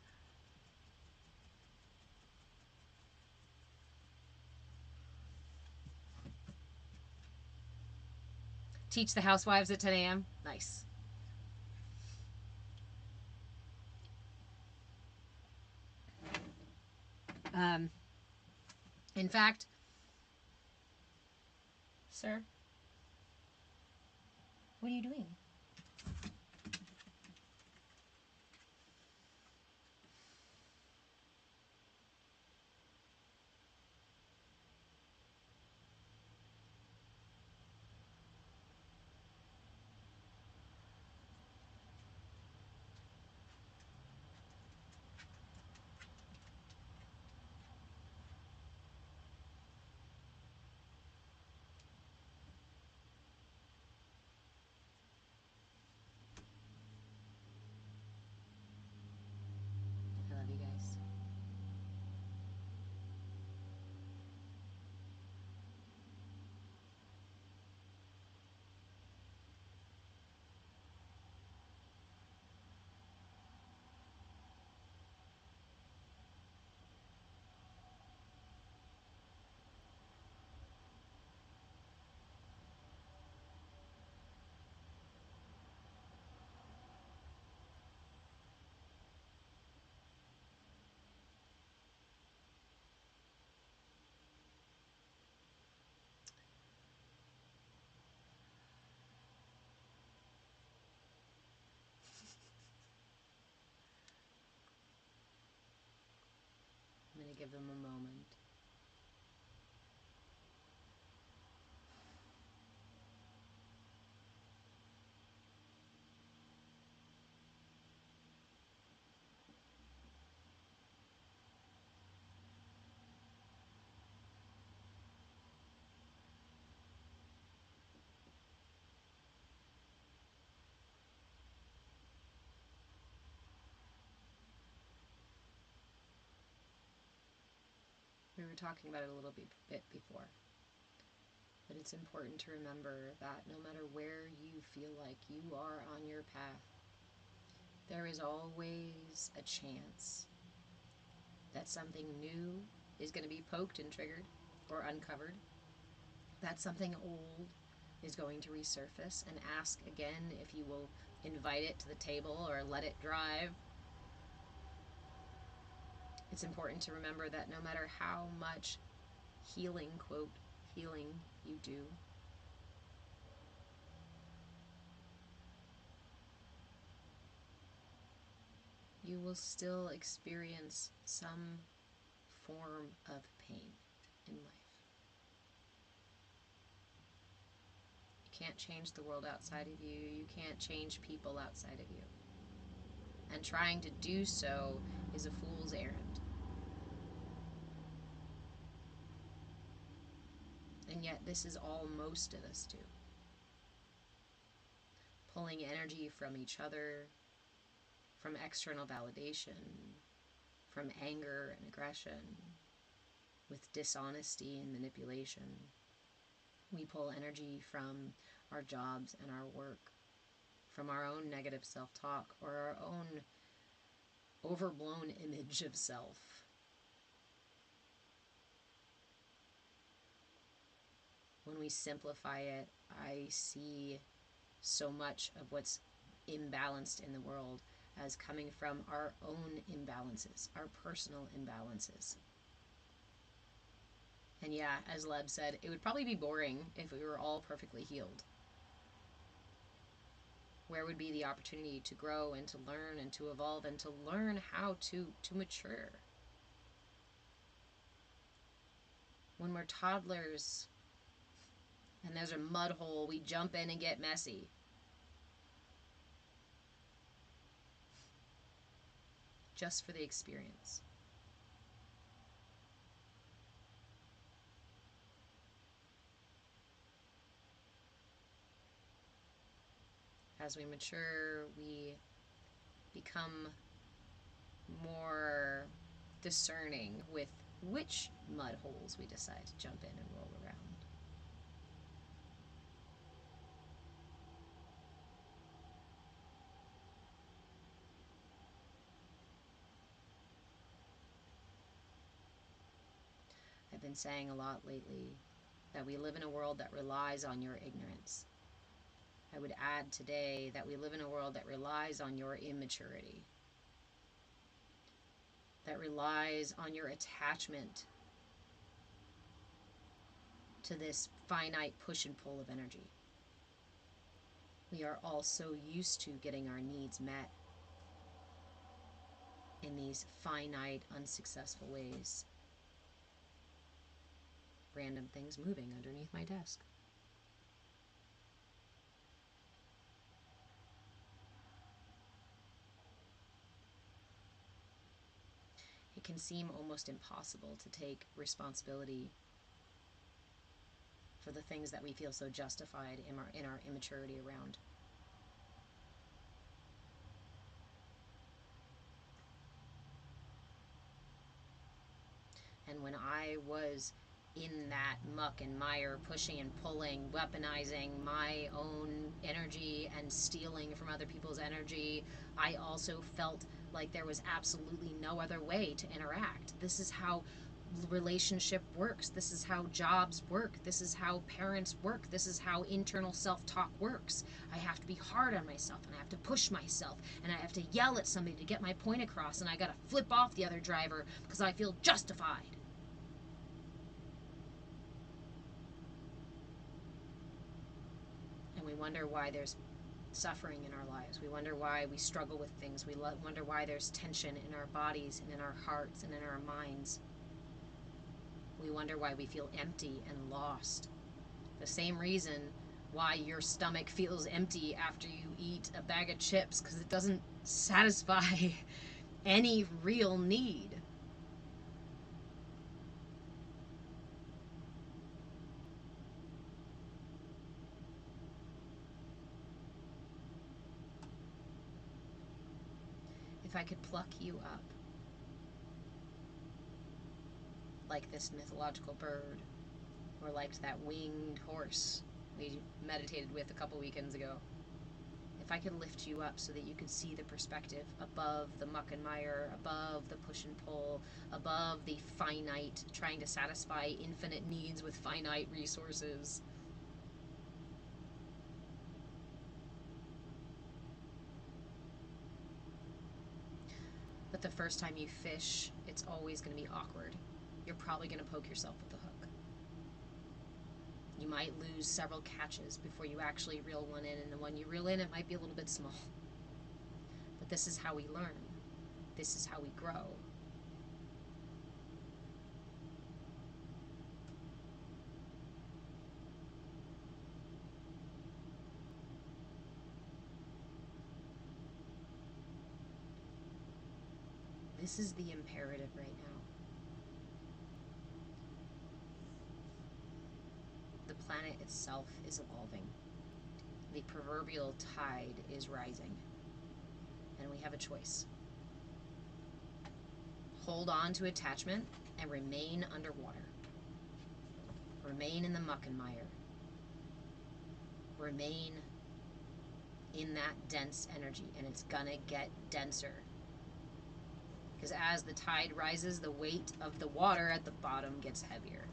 Teach the housewives at 10 a.m. Nice. In fact, sir, what are you doing? I love you guys. I'm going to give them a moment. were talking about it a little bit before. But it's important to remember that no matter where you feel like you are on your path, there is always a chance that something new is going to be poked and triggered or uncovered, that something old is going to resurface and ask again if you will invite it to the table or let it drive. It's important to remember that no matter how much healing, quote, healing you do, you will still experience some form of pain in life. You can't change the world outside of you. You can't change people outside of you. And trying to do so is a fool's errand. And yet this is all most of us do. Pulling energy from each other, from external validation, from anger and aggression, with dishonesty and manipulation. We pull energy from our jobs and our work, from our own negative self-talk or our own overblown image of self. When we simplify it, I see so much of what's imbalanced in the world as coming from our own imbalances, our personal imbalances. And yeah, as Leb said, it would probably be boring if we were all perfectly healed. Where would be the opportunity to grow and to learn and to evolve and to learn how to mature? When we're toddlers and there's a mud hole, we jump in and get messy. Just for the experience. As we mature, we become more discerning with which mud holes we decide to jump in and roll around. I've been saying a lot lately that we live in a world that relies on your ignorance. I would add today that we live in a world that relies on your immaturity, that relies on your attachment to this finite push and pull of energy. We are all so used to getting our needs met in these finite, unsuccessful ways. Random things moving underneath my desk. It can seem almost impossible to take responsibility for the things that we feel so justified in our immaturity around. And when I was in that muck and mire, pushing and pulling, weaponizing my own energy and stealing from other people's energy, I also felt like there was absolutely no other way to interact. This is how relationship works. This is how jobs work. This is how parents work. This is how internal self-talk works. I have to be hard on myself, and I have to push myself, and I have to yell at somebody to get my point across, and I gotta flip off the other driver because I feel justified. And we wonder why there's suffering in our lives. We wonder why we struggle with things. We wonder why there's tension in our bodies and in our hearts and in our minds. We wonder why we feel empty and lost. The same reason why your stomach feels empty after you eat a bag of chips, because it doesn't satisfy any real need. If I could pluck you up like this mythological bird, or like that winged horse we meditated with a couple weekends ago. If I could lift you up so that you could see the perspective above the muck and mire, above the push and pull, above the finite, trying to satisfy infinite needs with finite resources. But the first time you fish, it's always going to be awkward. You're probably going to poke yourself with the hook. You might lose several catches before you actually reel one in, and the one you reel in, it might be a little bit small. But this is how we learn. This is how we grow. This is the imperative right now. The planet itself is evolving. The proverbial tide is rising. And we have a choice. Hold on to attachment and remain underwater. Remain in the muck and mire. Remain in that dense energy, and it's gonna get denser. Because as the tide rises, the weight of the water at the bottom gets heavier.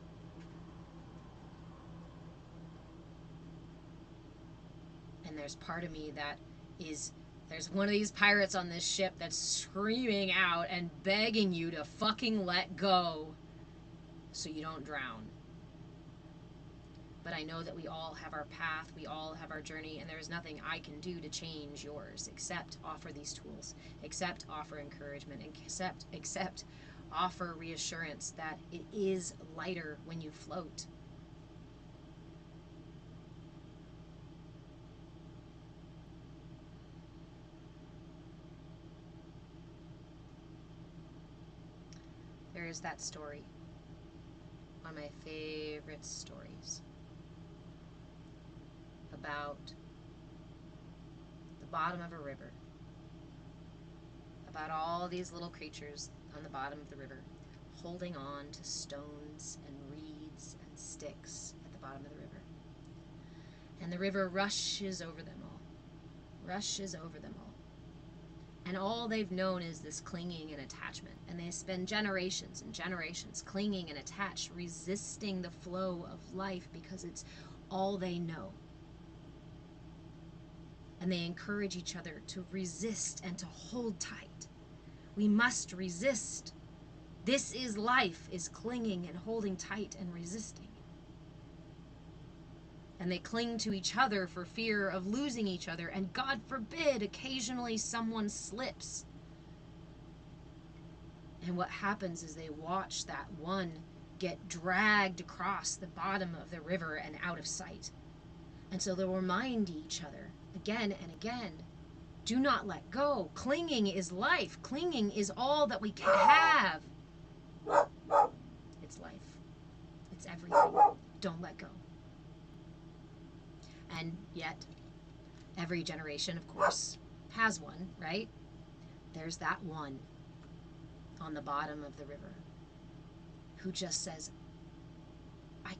And there's part of me that is, there's one of these pirates on this ship that's screaming out and begging you to fucking let go so you don't drown. But I know that we all have our path, we all have our journey, and there's nothing I can do to change yours except offer these tools, except offer encouragement, except offer reassurance that it is lighter when you float. There is that story, one of my favorite stories, about the bottom of a river, about all these little creatures on the bottom of the river holding on to stones and reeds and sticks at the bottom of the river. And the river rushes over them all, rushes over them all. And all they've known is this clinging and attachment. And they spend generations and generations clinging and attached, resisting the flow of life because it's all they know. And they encourage each other to resist and to hold tight. We must resist. This is life, is clinging and holding tight and resisting. And they cling to each other for fear of losing each other. And God forbid, occasionally someone slips. And what happens is they watch that one get dragged across the bottom of the river and out of sight. And so they'll remind each other again and again, do not let go. Clinging is life. Clinging is all that we can have. It's life. It's everything. Don't let go. And yet, every generation, of course, has one, right? There's that one on the bottom of the river who just says, I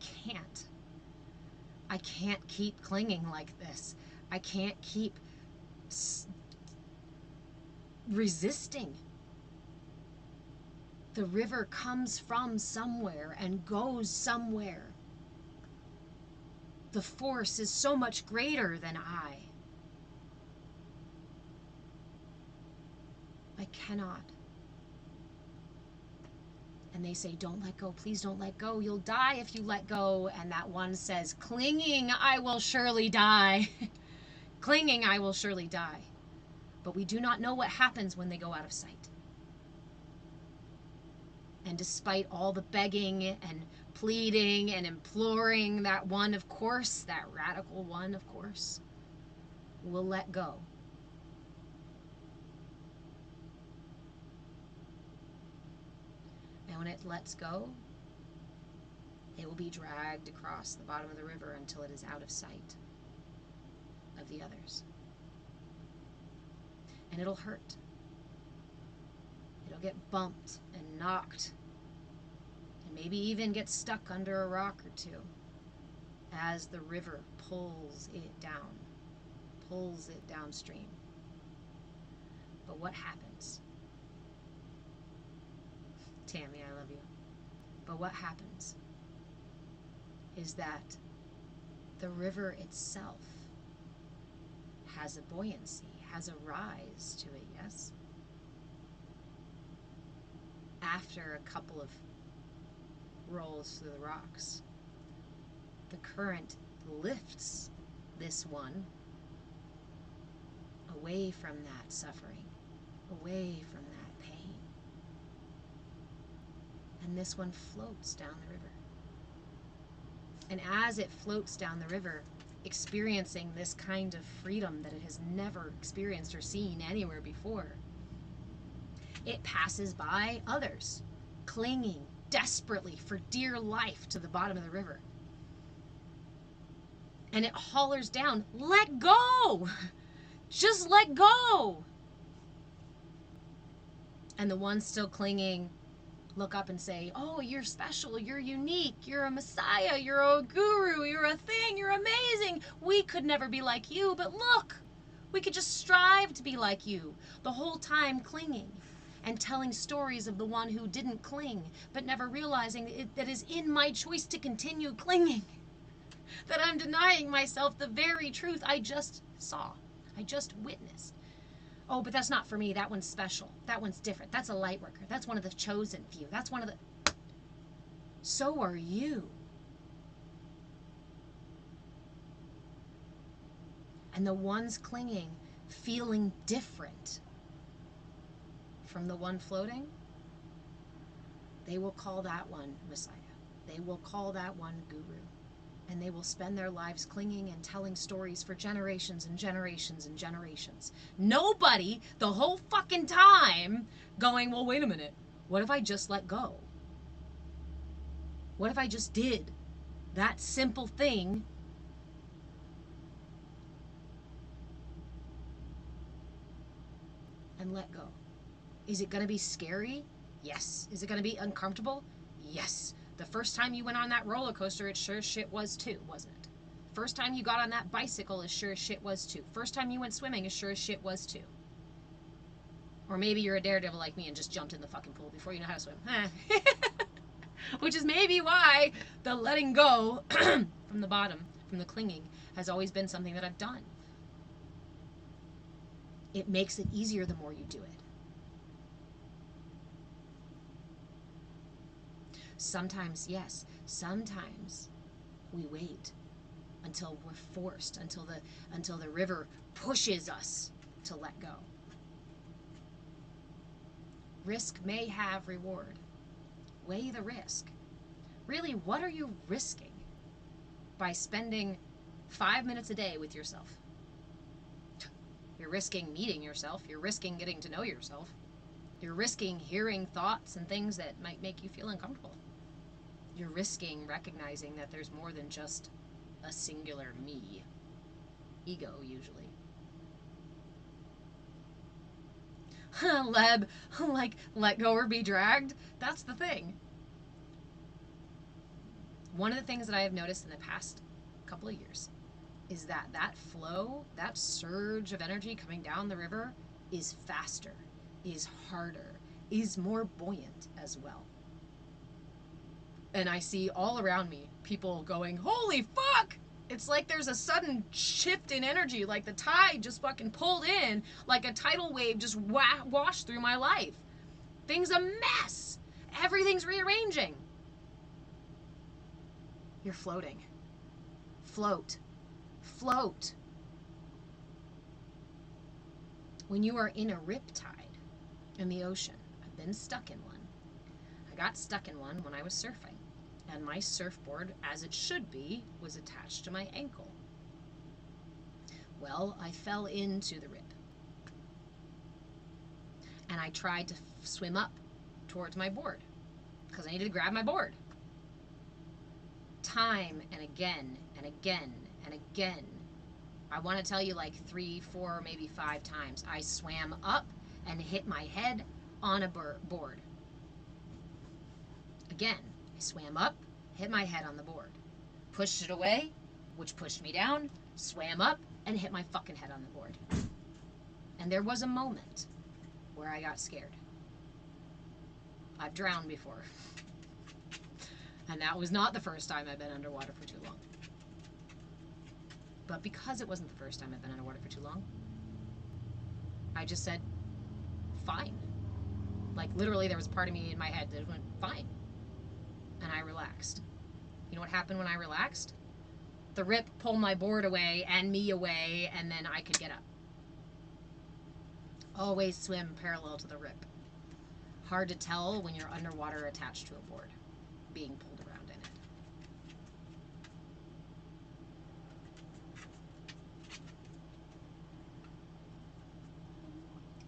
can't keep clinging like this. I can't keep resisting. The river comes from somewhere and goes somewhere. The force is so much greater than I. I cannot. And they say, don't let go, please don't let go. You'll die if you let go. And that one says, clinging, I will surely die. Clinging, I will surely die. But we do not know what happens when they go out of sight. And despite all the begging and pleading and imploring, that one, of course, that radical one, of course, will let go. And when it lets go, it will be dragged across the bottom of the river until it is out of sight of the others. And it'll hurt. It'll get bumped and knocked and maybe even get stuck under a rock or two as the river pulls it downstream. But what happens? Tammy, I love you. But what happens is that the river itself has a buoyancy, has a rise to it, yes? After a couple of rolls through the rocks, the current lifts this one away from that suffering, away from that pain. And this one floats down the river. And as it floats down the river, experiencing this kind of freedom that it has never experienced or seen anywhere before, it passes by others, clinging desperately for dear life to the bottom of the river. And it hollers down, "Let go! Just let go!" And the ones still clinging look up and say, "Oh, you're special, you're unique, you're a messiah, you're a guru, you're a thing, you're amazing. We could never be like you, but look, we could just strive to be like you." The whole time clinging and telling stories of the one who didn't cling, but never realizing that it is in my choice to continue clinging, that I'm denying myself the very truth I just saw, I just witnessed. Oh, but that's not for me. That one's special. That one's different. That's a light worker. That's one of the chosen few. That's one of the... So are you. And the ones clinging, feeling different from the one floating, they will call that one Messiah. They will call that one Guru. And they will spend their lives clinging and telling stories for generations and generations and generations. Nobody the whole fucking time going, "Well, wait a minute. What if I just let go? What if I just did that simple thing and let go?" Is it going to be scary? Yes. Is it going to be uncomfortable? Yes. The first time you went on that roller coaster, it sure as shit was too, wasn't it? First time you got on that bicycle, it sure as shit was too. First time you went swimming, it sure as shit was too. Or maybe you're a daredevil like me and just jumped in the fucking pool before you know how to swim. Which is maybe why the letting go from the bottom, from the clinging, has always been something that I've done. It makes it easier the more you do it. Sometimes, yes, sometimes we wait until we're forced, until the river pushes us to let go. Risk may have reward. Weigh the risk. Really, what are you risking by spending 5 minutes a day with yourself? You're risking meeting yourself. You're risking getting to know yourself. You're risking hearing thoughts and things that might make you feel uncomfortable. You're risking recognizing that there's more than just a singular me. Ego, usually. Leb, like, let go or be dragged? That's the thing. One of the things that I have noticed in the past couple of years is that that flow, that surge of energy coming down the river is faster, is harder, is more buoyant as well. And I see all around me people going, "Holy fuck!" It's like there's a sudden shift in energy, like the tide just fucking pulled in, like a tidal wave just washed through my life. Things a mess. Everything's rearranging. You're floating. Float. Float. When you are in a riptide in the ocean, I've been stuck in one. I got stuck in one when I was surfing. And my surfboard, as it should be, was attached to my ankle. Well, I fell into the rip. And I tried to swim up towards my board because I needed to grab my board. Time and again and again and again. I want to tell you like 3, 4, maybe 5 times. I swam up and hit my head on a board. Again. I swam up, hit my head on the board. Pushed it away, which pushed me down, swam up, and hit my fucking head on the board. And there was a moment where I got scared. I've drowned before. And that was not the first time I've been underwater for too long. But because it wasn't the first time I've been underwater for too long, I just said, fine. Like, literally, there was a part of me in my head that went, fine. And I relaxed. You know what happened when I relaxed? The rip pulled my board away and me away, and then I could get up. Always swim parallel to the rip. Hard to tell when you're underwater attached to a board, being pulled around in it.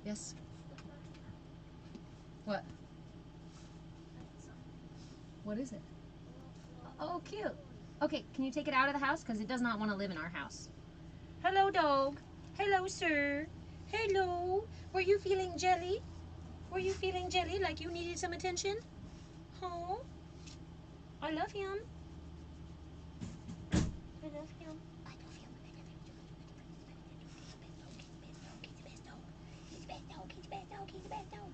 Yes? What? What is it? Oh, cute. Okay, can you take it out of the house? Because it does not want to live in our house. Hello, dog. Hello, sir. Hello. Were you feeling jelly? Were you feeling jelly like you needed some attention? Oh, I love him. I love him. I love him. He's the best dog. He's the best dog. He's the best dog. He's the best dog.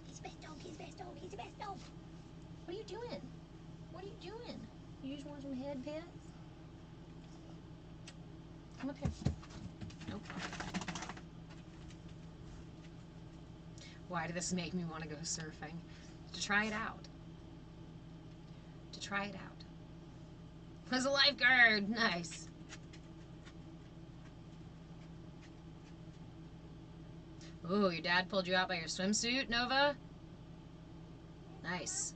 He's the best dog. He's the best dog. He's the best dog. What are you doing? What are you doing? You just want some head pets? Come up here. Nope. Why did this make me want to go surfing? To try it out. To try it out. As a lifeguard. Nice. Ooh, your dad pulled you out by your swimsuit, Nova? Nice.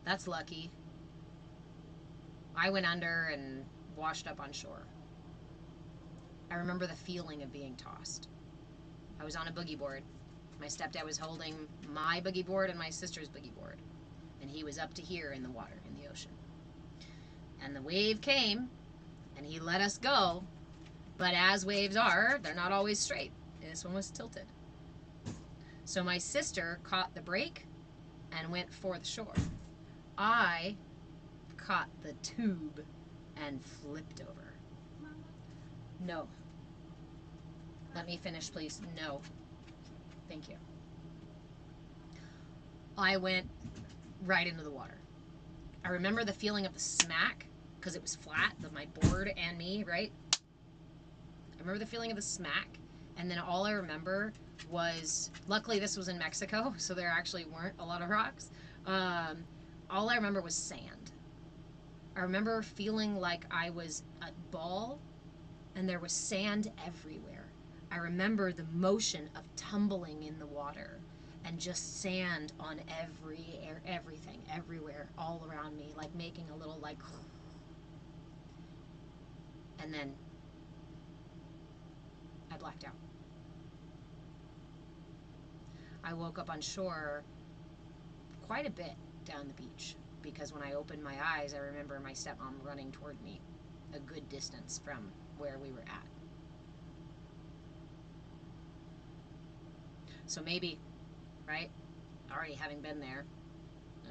That's lucky. I went under and washed up on shore. I remember the feeling of being tossed. I was on a boogie board. My stepdad was holding my boogie board and my sister's boogie board. And he was up to here in the water, in the ocean. And the wave came, and he let us go. But as waves are, they're not always straight. And this one was tilted. So my sister caught the break and went for the shore. I caught the tube and flipped over. No. Let me finish, please. No. Thank you. I went right into the water. I remember the feeling of the smack, because it was flat, my board and me, right? I remember the feeling of the smack, and then all I remember was, luckily this was in Mexico, so there actually weren't a lot of rocks. All I remember was sand. I remember feeling like I was a ball, and there was sand everywhere. I remember the motion of tumbling in the water and just sand on everything, everywhere, all around me, like making a little like, and then I blacked out. I woke up on shore quite a bit down the beach because when I opened my eyes, I remember my stepmom running toward me a good distance from where we were at. So maybe, right, already having been there,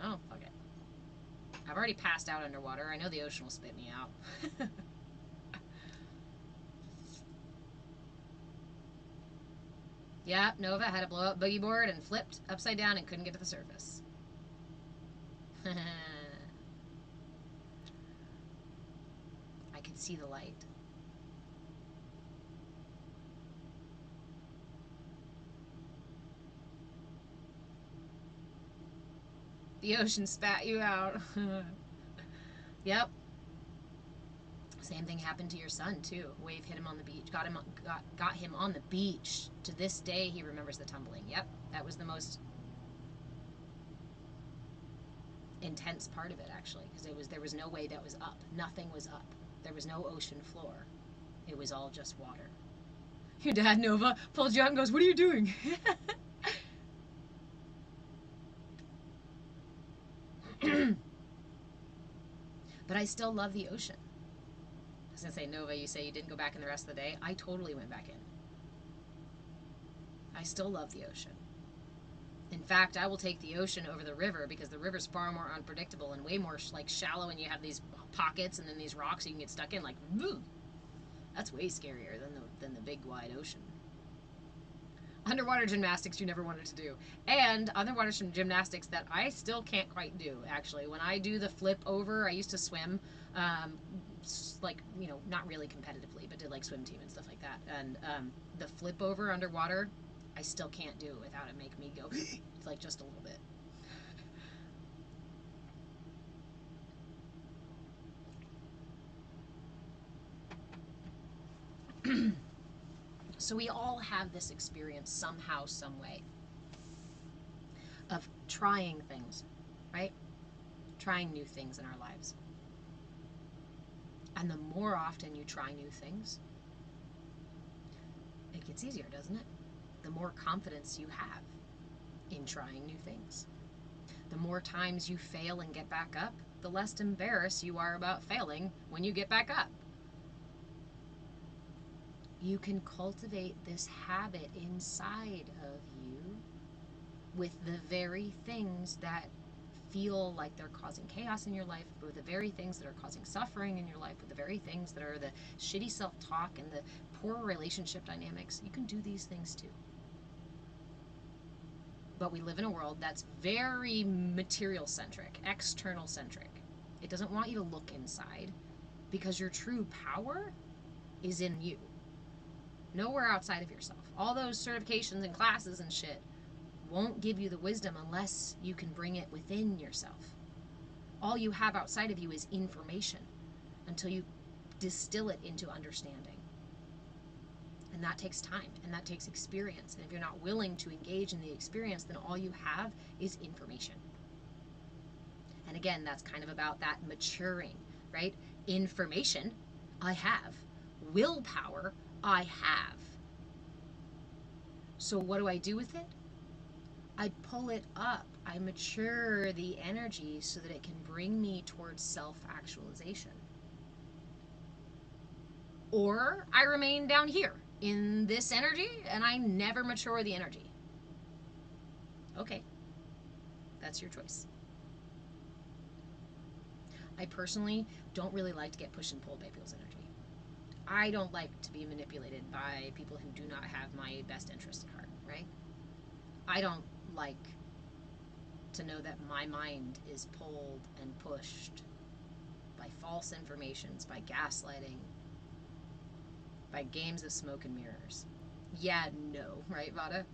oh, fuck it. I've already passed out underwater. I know the ocean will spit me out. Yeah, Nova had a blow-up boogie board and flipped upside down and couldn't get to the surface. I could see the light. The ocean spat you out. Yep. Same thing happened to your son too. Wave hit him on the beach. Got him on the beach. To this day, he remembers the tumbling. Yep, that was the most intense part of it actually, because there was no way that was up. Nothing was up. There was no ocean floor. It was all just water. Your dad, Nova, pulled you out and goes, "What are you doing?" But I still love the ocean. I was going to say, Nova, you say you didn't go back in the rest of the day. I totally went back in. I still love the ocean. In fact, I will take the ocean over the river because the river's far more unpredictable and way more like shallow, and you have these pockets and then these rocks you can get stuck in. Like, woo, that's way scarier than the big wide ocean. Underwater gymnastics you never wanted to do, and underwater gymnastics that I still can't quite do. Actually, when I do the flip over, I used to swim, like, you know, not really competitively, but did like swim team and stuff like that. And the flip over underwater, I still can't do without it make me go like just a little bit. So we all have this experience somehow, some way of trying things, right? Trying new things in our lives. And the more often you try new things, it gets easier, doesn't it? The more confidence you have in trying new things. The more times you fail and get back up, the less embarrassed you are about failing when you get back up. You can cultivate this habit inside of you with the very things that feel like they're causing chaos in your life, with the very things that are causing suffering in your life, with the very things that are the shitty self-talk and the poor relationship dynamics. You can do these things too. But we live in a world that's very material-centric, external-centric. It doesn't want you to look inside because your true power is in you. Nowhere outside of yourself. All those certifications and classes and shit won't give you the wisdom unless you can bring it within yourself. All you have outside of you is information until you distill it into understanding. And that takes time and that takes experience. And if you're not willing to engage in the experience, then all you have is information. And again, that's kind of about that maturing, right? Information, I have. Willpower, I have. So what do I do with it? I pull it up. I mature the energy so that it can bring me towards self-actualization. Or I remain down here in this energy and I never mature the energy. Okay, that's your choice. I personally don't really like to get pushed and pulled by people's energy. I don't like to be manipulated by people who do not have my best interest at heart, right? I don't like to know that my mind is pulled and pushed by false informations, by gaslighting, by games of smoke and mirrors. Yeah, no, right, Vada?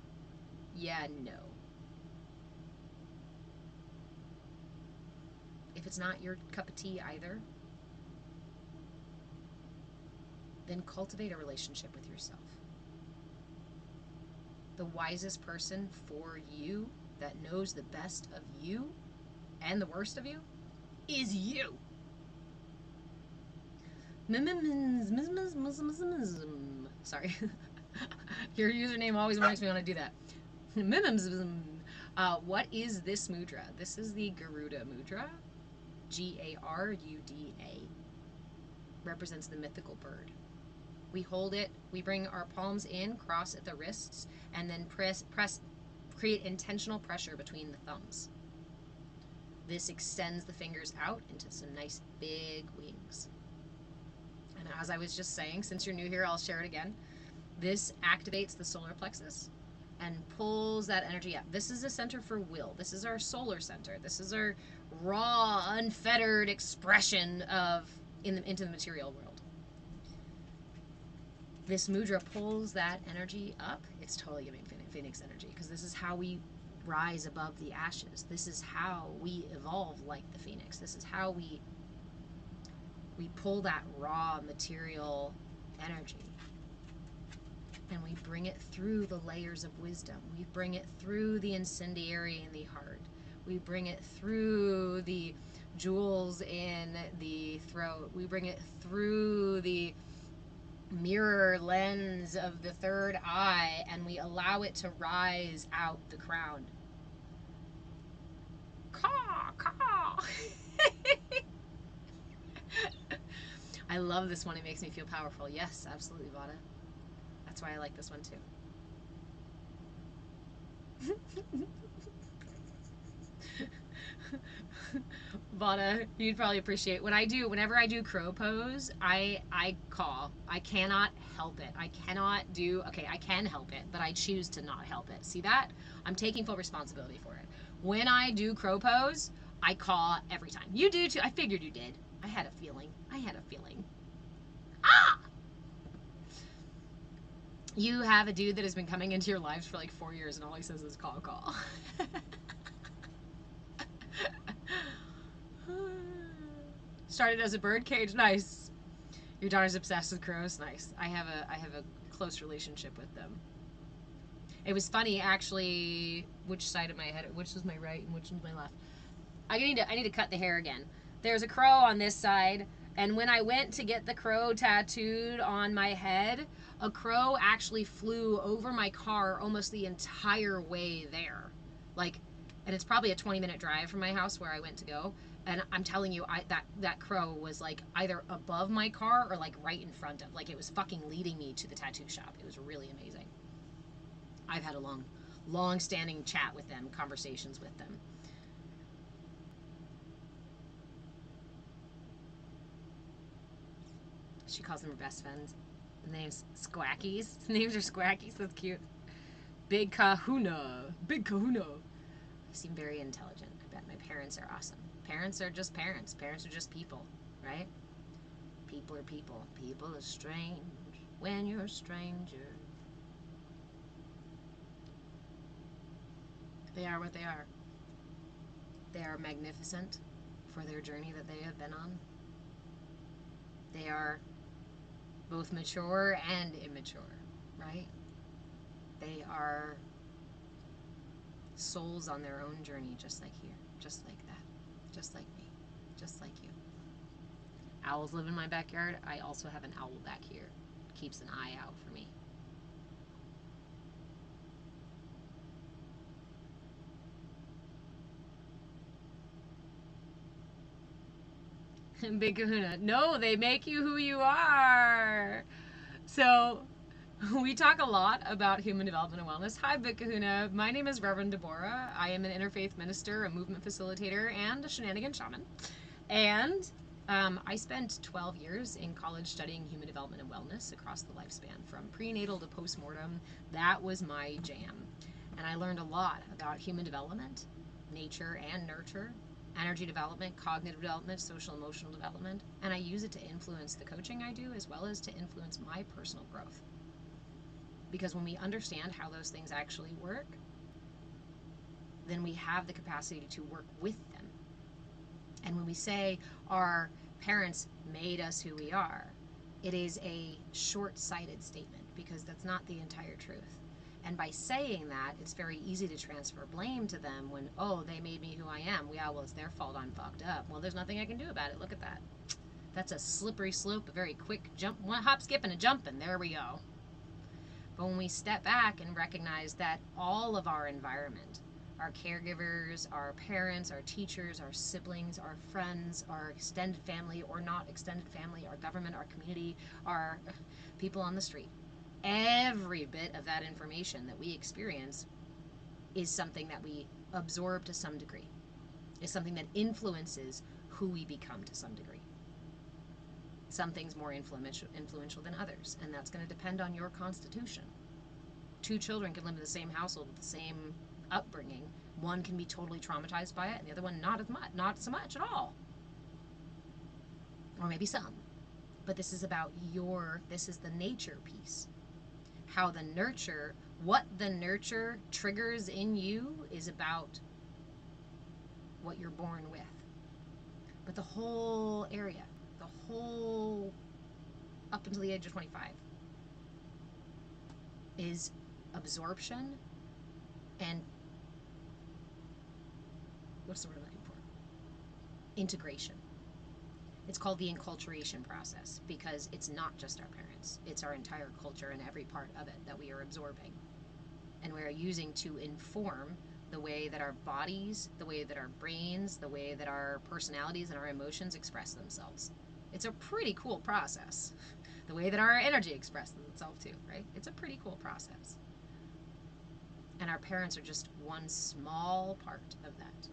Yeah, no. If it's not your cup of tea either, then cultivate a relationship with yourself. The wisest person for you, that knows the best of you and the worst of you, is you. Sorry. Your username always makes me want to do that. What is this mudra? This is the Garuda Mudra. Garuda. Represents the mythical bird. We hold it, we bring our palms in, cross at the wrists, and then press, create intentional pressure between the thumbs. This extends the fingers out into some nice big wings. And as I was just saying, since you're new here, I'll share it again. This activates the solar plexus and pulls that energy up. This is a center for will. This is our solar center. This is our raw, unfettered expression of into the material world. This mudra pulls that energy up. It's totally giving Phoenix energy because this is how we rise above the ashes. This is how we evolve like the Phoenix. This is how we pull that raw material energy and we bring it through the layers of wisdom. We bring it through the incendiary in the heart. We bring it through the jewels in the throat. We bring it through the mirror lens of the third eye, and we allow it to rise out the crown. Caw, caw. I love this one. It makes me feel powerful. Yes, absolutely, Vada. That's why I like this one too. Vana, you'd probably appreciate whenever I do crow pose, I call. I cannot help it. I cannot do okay, I can help it, but I choose to not help it. See that? I'm taking full responsibility for it. When I do crow pose, I call every time. You do too. I figured you did. I had a feeling. Ah! You have a dude that has been coming into your lives for like 4 years and all he says is call, call. Started as a bird cage, nice. Your daughter's obsessed with crows, nice. I have a close relationship with them. It was funny actually. Which side of my head? Which is my right and which is my left? I need to cut the hair again. There's a crow on this side, and when I went to get the crow tattooed on my head, a crow actually flew over my car almost the entire way there, like, and it's probably a 20-minute drive from my house where I went to go. And I'm telling you, that crow was like either above my car or like right in front of, like it was fucking leading me to the tattoo shop. It was really amazing. I've had a long-standing chat with them, conversations with them. She calls them her best friends. The name's Squackies. Names are Squackies. That's cute. Big Kahuna. Big Kahuna. They seem very intelligent. I bet my parents are awesome. Parents are just parents. Parents are just people, right? People are people. People are strange when you're a stranger. They are what they are. They are magnificent for their journey that they have been on. They are both mature and immature, right? They are souls on their own journey, just like you, just like that, just like me, just like you. Owls live in my backyard. I also have an owl back here. Keeps an eye out for me. Big Kahuna. No, they make you who you are. So we talk a lot about human development and wellness. Hi, Big Kahuna. My name is Reverend Deborah. I am an interfaith minister, a movement facilitator, and a shenanigan shaman. And I spent 12 years in college studying human development and wellness across the lifespan, from prenatal to postmortem. That was my jam. And I learned a lot about human development, nature and nurture, energy development, cognitive development, social emotional development, and I use it to influence the coaching I do as well as to influence my personal growth. Because when we understand how those things actually work, then we have the capacity to work with them. And when we say our parents made us who we are, it is a short-sighted statement because that's not the entire truth. And by saying that, it's very easy to transfer blame to them when, oh, they made me who I am. Well, it's their fault I'm fucked up. Well, there's nothing I can do about it. Look at that. That's a slippery slope, a very quick jump, one hop, skip, and a jump, and there we go. But when we step back and recognize that all of our environment, our caregivers, our parents, our teachers, our siblings, our friends, our extended family or not extended family, our government, our community, our people on the street, every bit of that information that we experience is something that we absorb to some degree. Is something that influences who we become to some degree. Some things more influential than others, and that's going to depend on your constitution. 2 children can live in the same household with the same upbringing. One can be totally traumatized by it, and the other one not so much at all. Or maybe some. But this is about this is the nature piece. How the nurture, what the nurture triggers in you is about what you're born with. But the whole area, up until the age of 25, is absorption and, what's the word I'm looking for? Integration. It's called the enculturation process because it's not just our parents. It's our entire culture and every part of it that we are absorbing. And we are using to inform the way that our bodies, the way that our brains, the way that our personalities and our emotions express themselves. It's a pretty cool process. The way that our energy expresses itself too, right? It's a pretty cool process. And our parents are just one small part of that.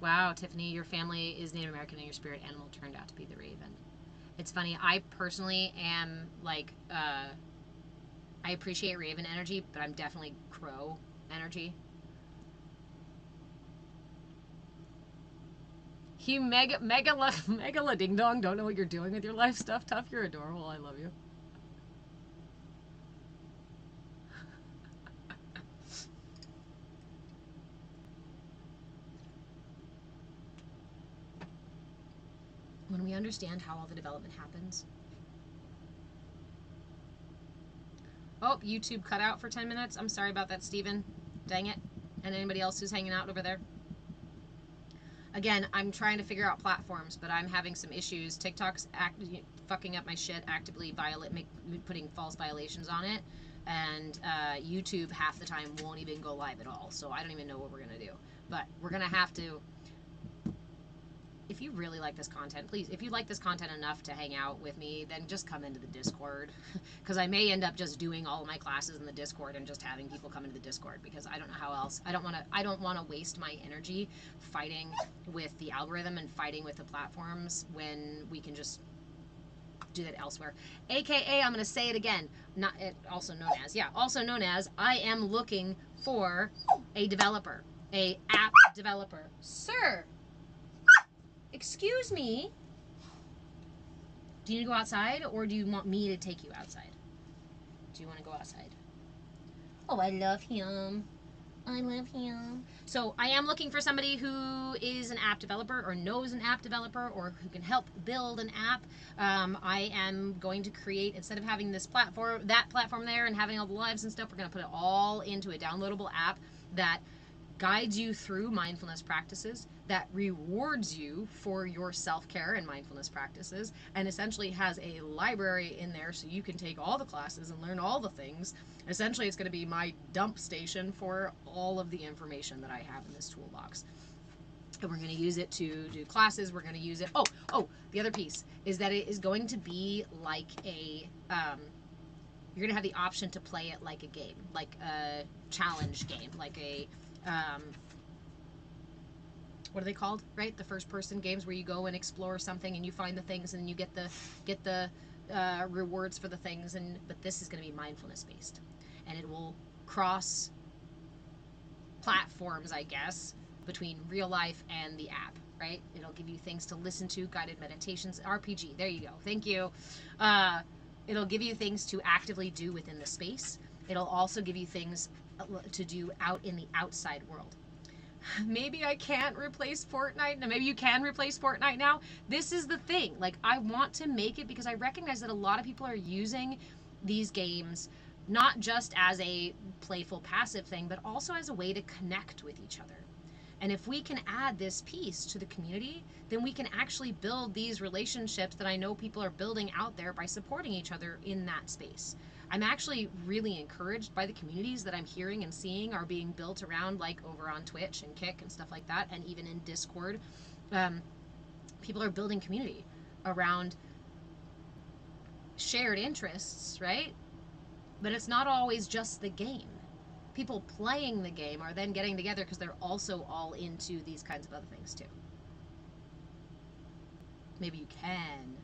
Wow, Tiffany, your family is Native American and your spirit animal turned out to be the raven. It's funny, I personally am like, I appreciate raven energy, but I'm definitely crow energy. You mega ding dong don't know what you're doing with your life stuff. Tough, you're adorable. I love you. When we understand how all the development happens. Oh, YouTube cut out for 10 minutes. I'm sorry about that, Steven. Dang it. And anybody else who's hanging out over there. Again, I'm trying to figure out platforms, but I'm having some issues. TikTok's fucking up my shit, actively putting false violations on it. And YouTube half the time won't even go live at all. So I don't even know what we're going to do. But we're going to have to... If you really like this content, please, if you like this content enough to hang out with me, then just come into the Discord. Because I may end up just doing all of my classes in the Discord and just having people come into the Discord, because I don't know how else. I don't want to waste my energy fighting with the algorithm and fighting with the platforms when we can just do that elsewhere. AKA, I'm going to say it again, also known as, I am looking for a developer, a app developer. Sir, excuse me. Do you need to go outside, or do you want me to take you outside? Do you want to go outside? Oh, I love him. I love him. So I am looking for somebody who is an app developer or knows an app developer or who can help build an app. I am going to create, instead of having that platform there and having all the lives and stuff, we're going to put it all into a downloadable app that guides you through mindfulness practices, that rewards you for your self-care and mindfulness practices, and essentially has a library in there so you can take all the classes and learn all the things. Essentially, it's going to be my dump station for all of the information that I have in this toolbox. And we're going to use it to do classes. We're going to use it. Oh, the other piece is that it is going to be like a, you're going to have the option to play it like a game, like a challenge game, like a, what are they called, right? The first person games where you go and explore something and you find the things and you get the rewards for the things. But this is going to be mindfulness based, and it will cross platforms, I guess, between real life and the app, right? It'll give you things to listen to, guided meditations, RPG. There you go. Thank you. It'll give you things to actively do within the space. It'll also give you things to do out in the outside world. Maybe I can't replace Fortnite. Now, maybe you can replace Fortnite now. This is the thing. Like, I want to make it because I recognize that a lot of people are using these games not just as a playful passive thing, but also as a way to connect with each other. And if we can add this piece to the community, then we can actually build these relationships that I know people are building out there by supporting each other in that space. I'm actually really encouraged by the communities that I'm hearing and seeing are being built around, like over on Twitch and Kick and stuff like that, and even in Discord. People are building community around shared interests, right? But it's not always just the game. People playing the game are then getting together because they're also all into these kinds of other things too. Maybe you can.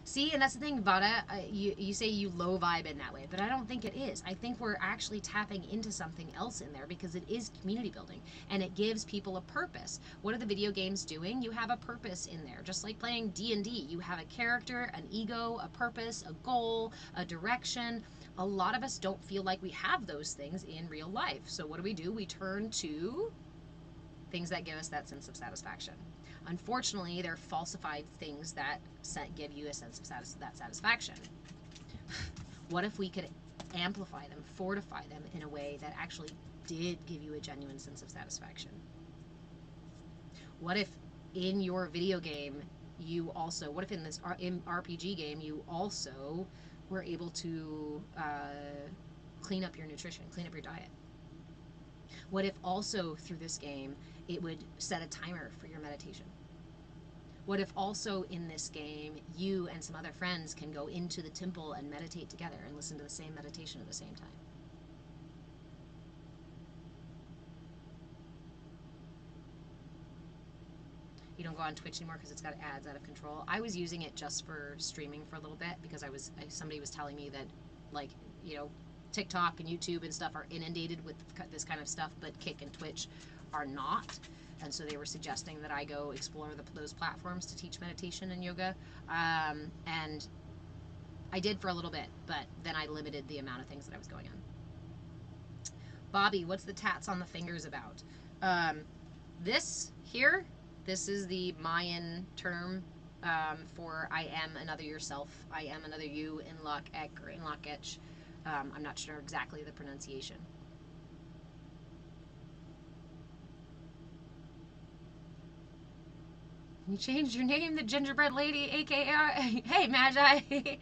See, and that's the thing, Vada, you say you low vibe in that way, but I don't think it is. I think we're actually tapping into something else in there because it is community building and it gives people a purpose. What are the video games doing? You have a purpose in there. Just like playing D&D, you have a character, an ego, a purpose, a goal, a direction. A lot of us don't feel like we have those things in real life. So what do? We turn to things that give us that sense of satisfaction. Unfortunately, they're falsified things that give you a sense of that satisfaction. What if we could amplify them, fortify them in a way that actually did give you a genuine sense of satisfaction? What if in your video game you also, what if in this RPG game you also were able to clean up your nutrition, clean up your diet? What if also through this game it would set a timer for your meditation? What if also in this game, you and some other friends can go into the temple and meditate together and listen to the same meditation at the same time? You don't go on Twitch anymore because it's got ads out of control. I was using it just for streaming for a little bit because somebody was telling me that, like, you know, TikTok and YouTube and stuff are inundated with this kind of stuff, but Kick and Twitch are not. And so they were suggesting that I go explore those platforms to teach meditation and yoga. And I did for a little bit, but then I limited the amount of things that I was going on. Bobby, what's the tats on the fingers about? This here, this is the Mayan term for I am another yourself. I am another you in Lak'ech or in Lak'ech. I'm not sure exactly the pronunciation. You changed your name, the Gingerbread Lady, aka Hey Magi. You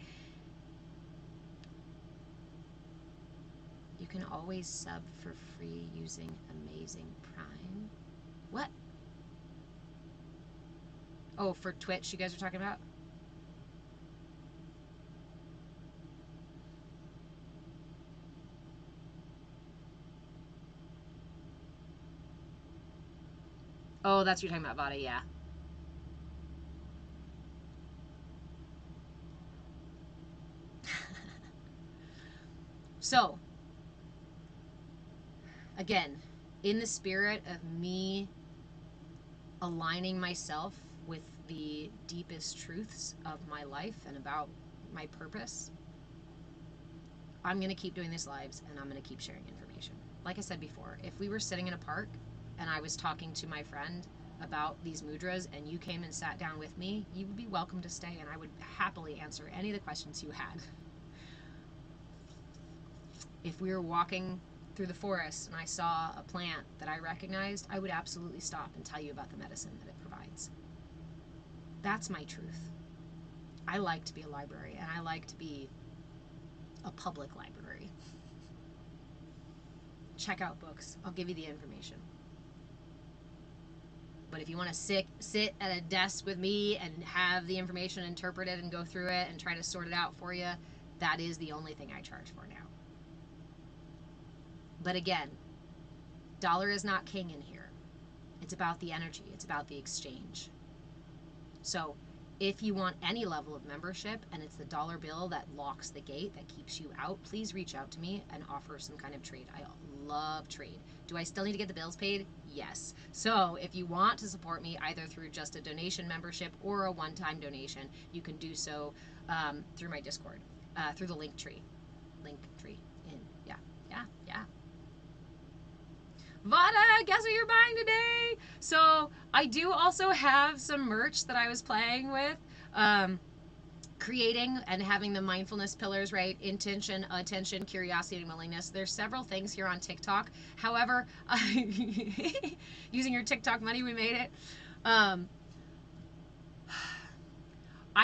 can always sub for free using Amazing Prime. What? Oh, for Twitch you guys are talking about? Oh, that's what you're talking about, Vada, yeah. So, again, in the spirit of me aligning myself with the deepest truths of my life and about my purpose, I'm going to keep doing these lives and I'm going to keep sharing information. Like I said before, if we were sitting in a park and I was talking to my friend about these mudras and you came and sat down with me, you would be welcome to stay and I would happily answer any of the questions you had. If we were walking through the forest and I saw a plant that I recognized, I would absolutely stop and tell you about the medicine that it provides. That's my truth. I like to be a library and I like to be a public library. Check out books. I'll give you the information. But if you want to sit at a desk with me and have the information interpreted and go through it and try to sort it out for you, that is the only thing I charge for now. But again, dollar is not king in here. It's about the energy. It's about the exchange. So if you want any level of membership and it's the dollar bill that locks the gate, that keeps you out, please reach out to me and offer some kind of trade. I love trade. Do I still need to get the bills paid? Yes. So if you want to support me either through just a donation membership or a one-time donation, you can do so through my Discord, through the link tree. Yeah. Vada, guess what you're buying today? So I do also have some merch that I was playing with, creating and having the mindfulness pillars, right? Intention, attention, curiosity, and willingness. There's several things here on TikTok. However, using your TikTok money, we made it. I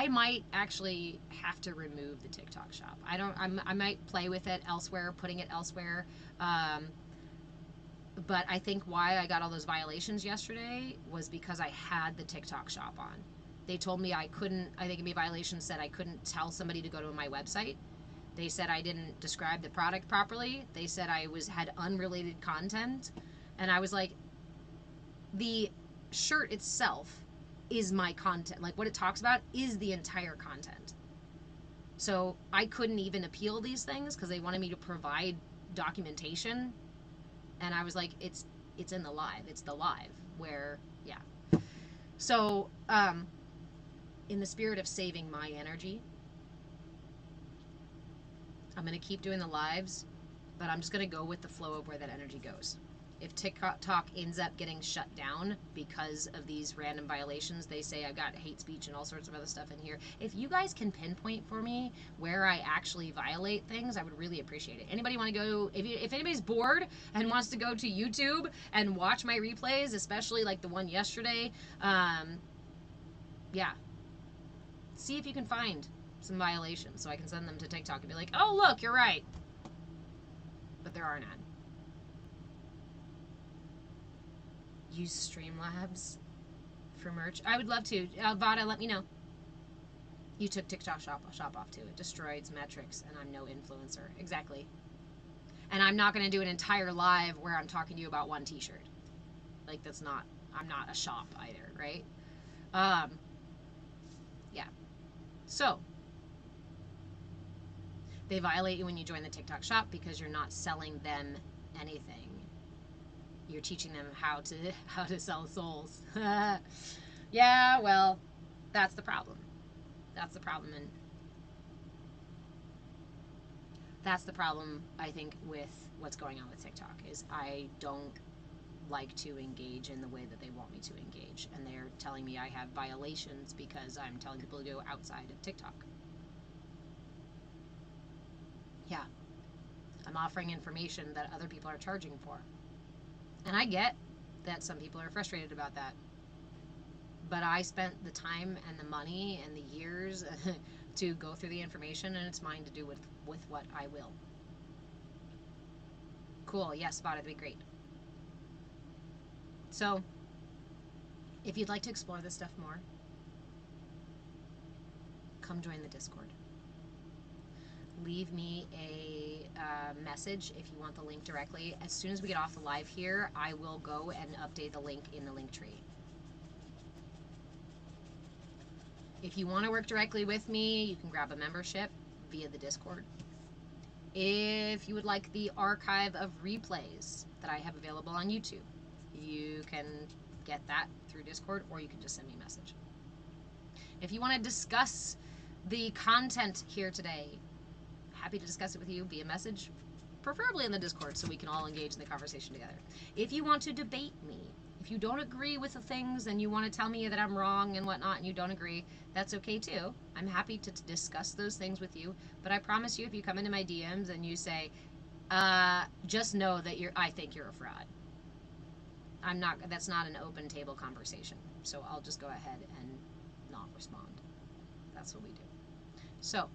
might actually have to remove the TikTok shop. I might play with it elsewhere, putting it elsewhere. But I think why I got all those violations yesterday was because I had the TikTok shop on. They told me I think a violation said I couldn't tell somebody to go to my website. They said I didn't describe the product properly. They said I had unrelated content. And I was like, the shirt itself is my content. Like what it talks about is the entire content. So I couldn't even appeal these things because they wanted me to provide documentation. And I was like, it's in the live. It's the live where, yeah. So, in the spirit of saving my energy, I'm going to keep doing the lives, but I'm just going to go with the flow of where that energy goes. If TikTok ends up getting shut down because of these random violations, they say I've got hate speech and all sorts of other stuff in here. If you guys can pinpoint for me where I actually violate things, I would really appreciate it. Anybody want to go, if anybody's bored and wants to go to YouTube and watch my replays, especially like the one yesterday, yeah. See if you can find some violations so I can send them to TikTok and be like, oh, look, you're right. But there are none. Use Streamlabs for merch. I would love to. Vada, let me know. You took TikTok shop off too. It destroyed its metrics, and I'm no influencer. Exactly. And I'm not going to do an entire live where I'm talking to you about one t-shirt. Like, that's not, I'm not a shop either, right? Yeah. So, they violate you when you join the TikTok shop because you're not selling them anything. You're teaching them how to sell souls. Yeah, well, that's the problem. That's the problem, and that's the problem, I think, with what's going on with TikTok, is I don't like to engage in the way that they want me to engage, and they're telling me I have violations because I'm telling people to go outside of TikTok. Yeah. I'm offering information that other people are charging for. And I get that some people are frustrated about that. But I spent the time and the money and the years to go through the information, and it's mine to do with what I will. Cool. Yes, Spot, it'd be great. So, if you'd like to explore this stuff more, come join the Discord. Leave me a message if you want the link directly. As soon as we get off the live here, I will go and update the link in the link tree. If you want to work directly with me, you can grab a membership via the Discord. If you would like the archive of replays that I have available on YouTube, you can get that through Discord, or you can just send me a message. If you want to discuss the content here today, happy to discuss it with you via message, preferably in the Discord, so we can all engage in the conversation together. If you want to debate me, if you don't agree with the things and you want to tell me that I'm wrong and whatnot, and you don't agree, that's okay too. I'm happy to discuss those things with you. But I promise you, if you come into my DMs and you say, just know that I think you're a fraud. That's not an open table conversation. So I'll just go ahead and not respond. That's what we do. So,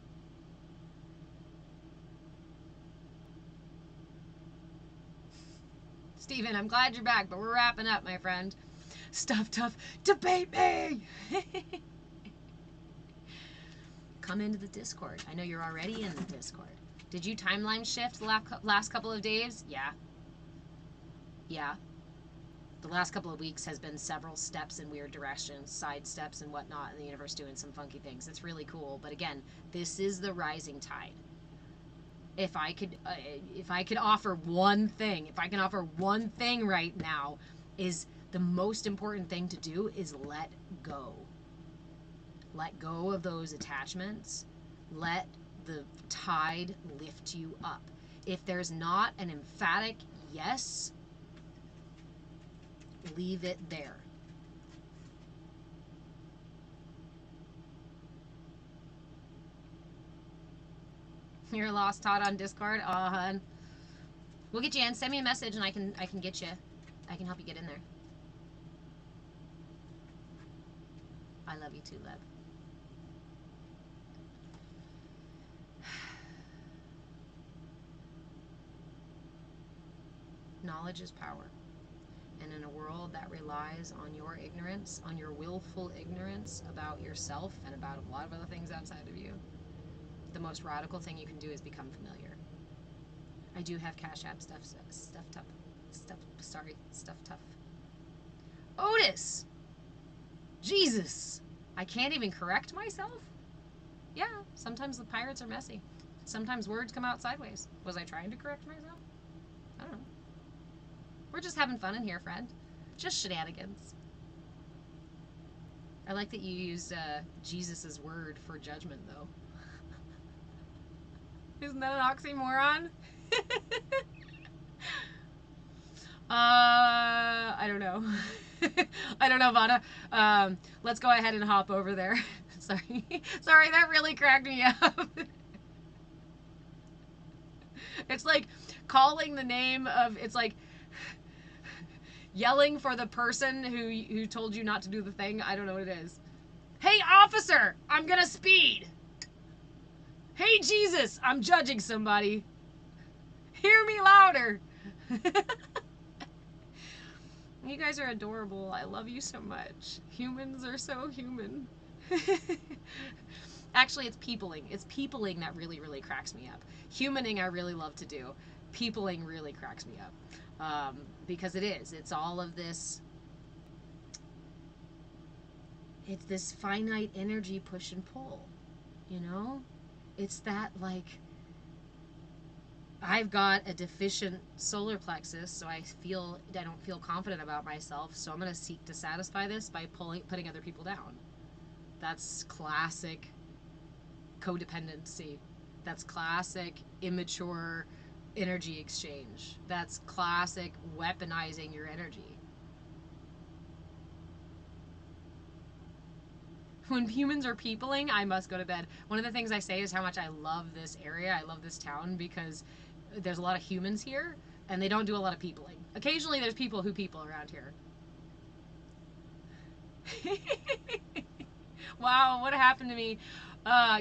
Steven, I'm glad you're back, but we're wrapping up, my friend. Stuff tough, debate me! Come into the Discord. I know you're already in the Discord. Did you timeline shift the last couple of days? Yeah. Yeah. The last couple of weeks has been several steps in weird directions, side steps and whatnot, and the universe doing some funky things. It's really cool. But again, this is the rising tide. If I could offer one thing, if I can offer one thing right now, is the most important thing to do is let go. Let go of those attachments. Let the tide lift you up. If there's not an emphatic yes, leave it there. You're lost, Todd, on Discord. Oh, hun. We'll get you in. Send me a message and I can get you. I can help you get in there. I love you too, Leb. Knowledge is power. And in a world that relies on your ignorance, on your willful ignorance about yourself and about a lot of other things outside of you, the most radical thing you can do is become familiar. I do have Cash App stuff tough. Otis! Jesus! I can't even correct myself? Yeah, sometimes the pirates are messy. Sometimes words come out sideways. Was I trying to correct myself? I don't know. We're just having fun in here, friend. Just shenanigans. I like that you used Jesus' word for judgment, though. Isn't that an oxymoron? I don't know. I don't know, Vana. Let's go ahead and hop over there. Sorry. Sorry, that really cracked me up. It's like calling the name of, it's like yelling for the person who told you not to do the thing. I don't know what it is. Hey, officer, I'm gonna speed. Hey, Jesus, I'm judging somebody. Hear me louder. You guys are adorable. I love you so much. Humans are so human. Actually, it's peopling. It's peopling that really, really cracks me up. Humaning, I really love to do. Peopling really cracks me up. Because it is. It's all of this. It's this finite energy push and pull. You know? It's that, like, I've got a deficient solar plexus, so I don't feel confident about myself, so I'm going to seek to satisfy this by putting other people down. That's classic codependency. That's classic immature energy exchange. That's classic weaponizing your energy. When humans are peopling, I must go to bed. One of the things I say is how much I love this area. I love this town because there's a lot of humans here and they don't do a lot of peopling. Occasionally there's people who people around here. Wow, what happened to me?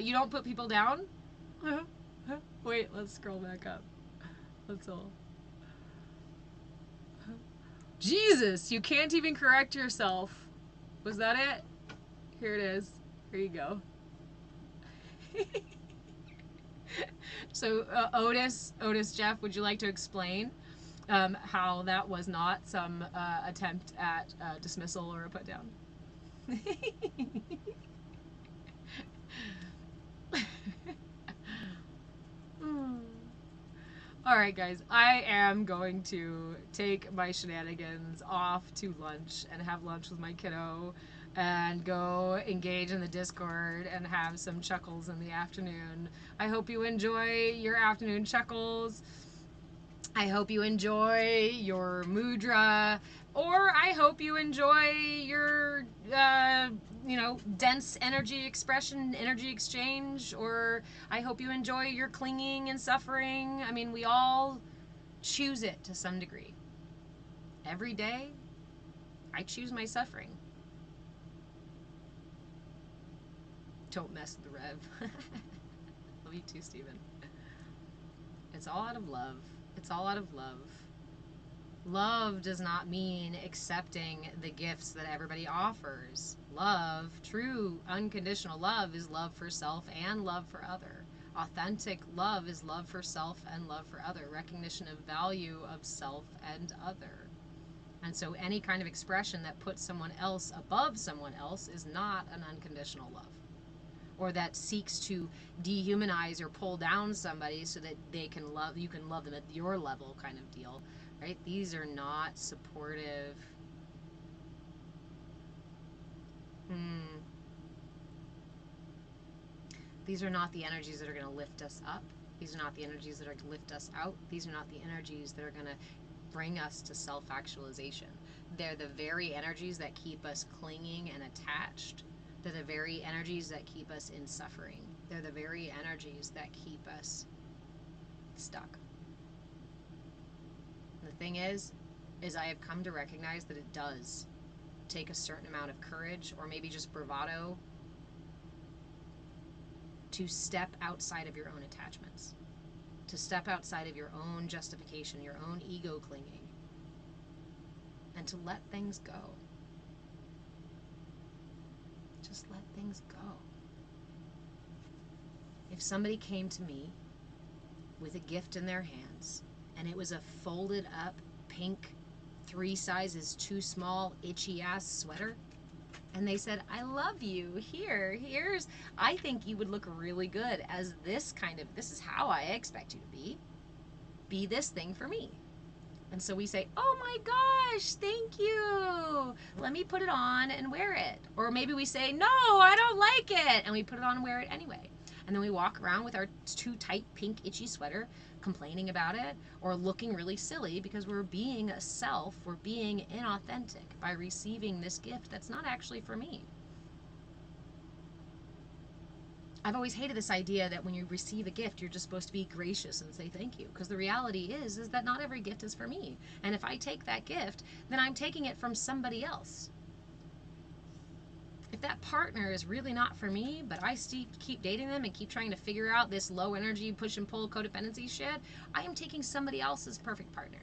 You don't put people down? Wait, let's scroll back up. That's all. Jesus, you can't even correct yourself. Was that it? Here it is. Here you go. So, Otis, Jeff, would you like to explain how that was not some attempt at dismissal or a put down? All right, guys, I am going to take my shenanigans off to lunch and have lunch with my kiddo and go engage in the Discord and have some chuckles in the afternoon. I hope you enjoy your afternoon chuckles. I hope you enjoy your mudra, or I hope you enjoy your, dense energy expression, energy exchange, or I hope you enjoy your clinging and suffering. I mean, we all choose it to some degree. Every day, I choose my suffering. Don't mess with the Rev. Love you too, Stephen. It's all out of love. It's all out of love. Love does not mean accepting the gifts that everybody offers. Love, true unconditional love, is love for self and love for other. Authentic love is love for self and love for other. Recognition of value of self and other. And so any kind of expression that puts someone else above someone else is not an unconditional love. Or that seeks to dehumanize or pull down somebody so that you can love them at your level kind of deal, right? These are not supportive. These are not the energies that are going to lift us up. These are not the energies that are going to lift us out. These are not the energies that are going to bring us to self-actualization. They're the very energies that keep us clinging and attached. They're the very energies that keep us in suffering. They're the very energies that keep us stuck. And the thing is I have come to recognize that it does take a certain amount of courage, or maybe just bravado, to step outside of your own attachments, to step outside of your own justification, your own ego clinging, and to let things go. Just let things go. If somebody came to me with a gift in their hands and it was a folded up pink 3 sizes too small itchy ass sweater, and they said, I love you, here's I think you would look really good as this is how I expect you to be this thing for me. And so we say, oh my gosh, thank you. Let me put it on and wear it. Or maybe we say, no, I don't like it. And we put it on and wear it anyway. And then we walk around with our too tight pink itchy sweater, complaining about it, or looking really silly because we're being a self, we're being inauthentic by receiving this gift that's not actually for me. I've always hated this idea that when you receive a gift, you're just supposed to be gracious and say thank you. Because the reality is that not every gift is for me. And if I take that gift, then I'm taking it from somebody else. If that partner is really not for me, but I keep dating them and keep trying to figure out this low energy push and pull codependency shit, I am taking somebody else's perfect partner.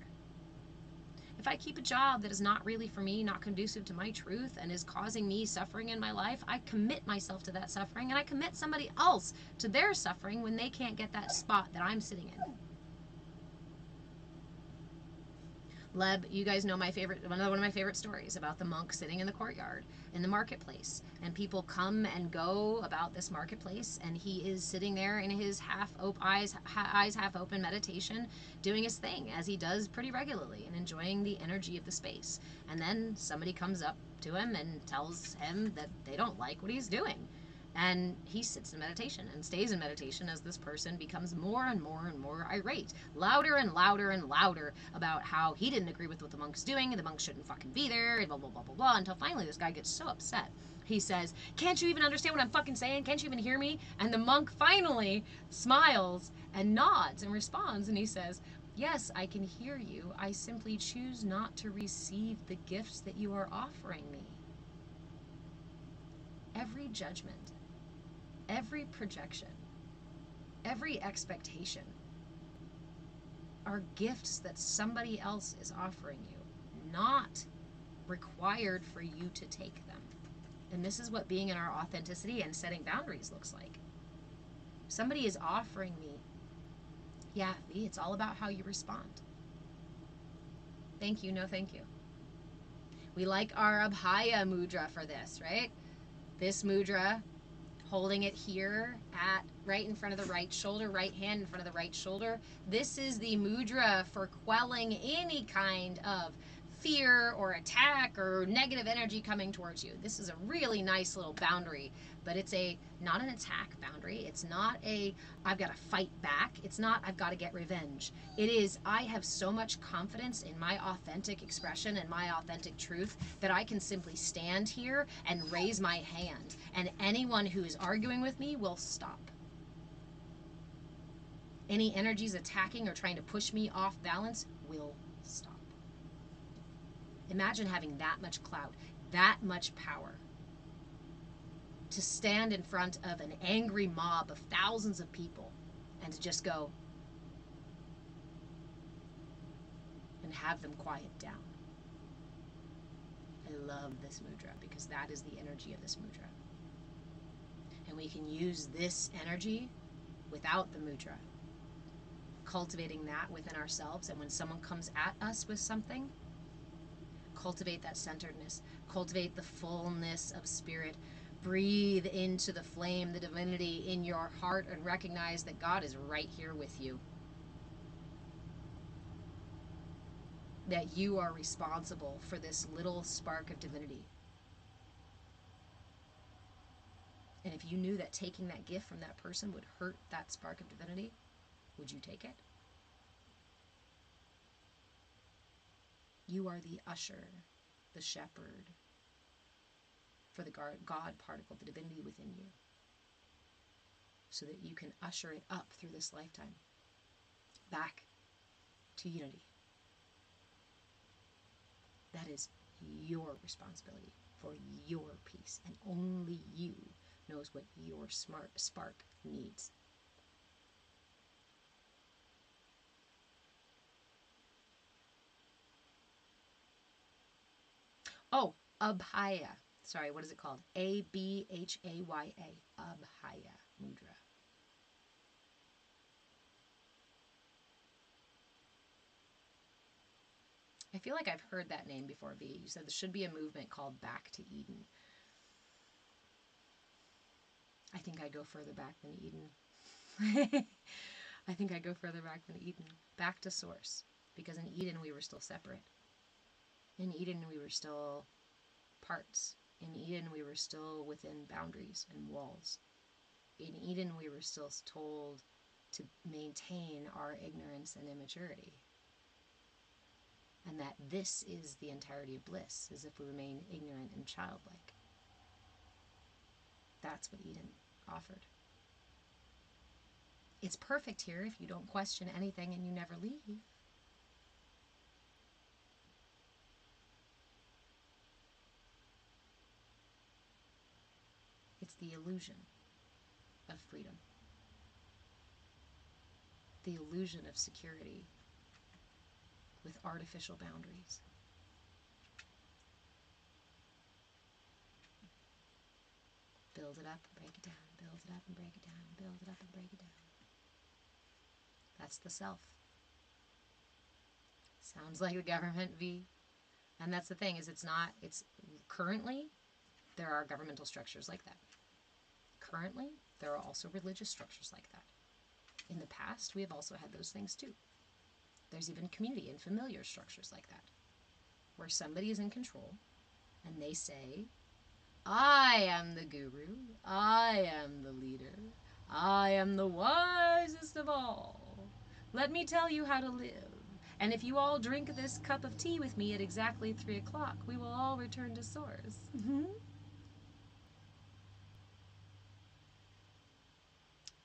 If I keep a job that is not really for me, not conducive to my truth, and is causing me suffering in my life, I commit myself to that suffering, and I commit somebody else to their suffering when they can't get that spot that I'm sitting in. Leb, you guys know my favorite, another one of my favorite stories about the monk sitting in the courtyard in the marketplace, and people come and go about this marketplace, and he is sitting there in his eyes half open meditation, doing his thing as he does pretty regularly, and enjoying the energy of the space. And then somebody comes up to him and tells him that they don't like what he's doing. And he sits in meditation and stays in meditation as this person becomes more and more and more irate, louder and louder and louder about how he didn't agree with what the monk's doing, and the monk shouldn't fucking be there, and blah, blah, blah, blah, blah, until finally this guy gets so upset. He says, "Can't you even understand what I'm fucking saying? Can't you even hear me?" And the monk finally smiles and nods and responds, and he says, "Yes, I can hear you. I simply choose not to receive the gifts that you are offering me." Every judgment, every projection, every expectation are gifts that somebody else is offering you, not required for you to take them. And this is what being in our authenticity and setting boundaries looks like. Somebody is offering me, yeah, V, it's all about how you respond. Thank you, no thank you. We like our Abhaya mudra for this, right? This mudra, holding it here at right in front of the right shoulder, right hand in front of the right shoulder. This is the mudra for quelling any kind of fear or attack or negative energy coming towards you. This is a really nice little boundary, but it's not an attack boundary. It's not I've got to fight back. It's not I've got to get revenge. It is I have so much confidence in my authentic expression and my authentic truth that I can simply stand here and raise my hand, and anyone who is arguing with me will stop. Any energies attacking or trying to push me off balance will stop. Imagine having that much clout, that much power, to stand in front of an angry mob of thousands of people and to just go and have them quiet down. I love this mudra because that is the energy of this mudra. And we can use this energy without the mudra, cultivating that within ourselves. And when someone comes at us with something, cultivate that centeredness, cultivate the fullness of spirit, breathe into the flame, the divinity in your heart, and recognize that God is right here with you. That you are responsible for this little spark of divinity. And if you knew that taking that gift from that person would hurt that spark of divinity, would you take it? You are the usher, the shepherd, for the God particle, the divinity within you, so that you can usher it up through this lifetime, back to unity. That is your responsibility for your peace, and only you knows what your smart spark needs. Oh, Abhaya. Sorry, what is it called? Abhaya. Abhaya Mudra. I feel like I've heard that name before, V. You said there should be a movement called Back to Eden. I think I go further back than Eden. I think I go further back than Eden. Back to source. Because in Eden we were still separate. In Eden we were still parts. In Eden we were still within boundaries and walls. In Eden we were still told to maintain our ignorance and immaturity. And that this is the entirety of bliss, as if we remain ignorant and childlike. That's what Eden offered. It's perfect here if you don't question anything and you never leave. It's the illusion of freedom. The illusion of security with artificial boundaries. Build it up and break it down, build it up and break it down, build it up and break it down. That's the self. Sounds like the government, V. And that's the thing, is it's currently, there are governmental structures like that. Currently, there are also religious structures like that. In the past, we have also had those things too. There's even community and familiar structures like that, where somebody is in control and they say, I am the guru, I am the leader, I am the wisest of all. Let me tell you how to live. And if you all drink this cup of tea with me at exactly 3 o'clock, we will all return to source.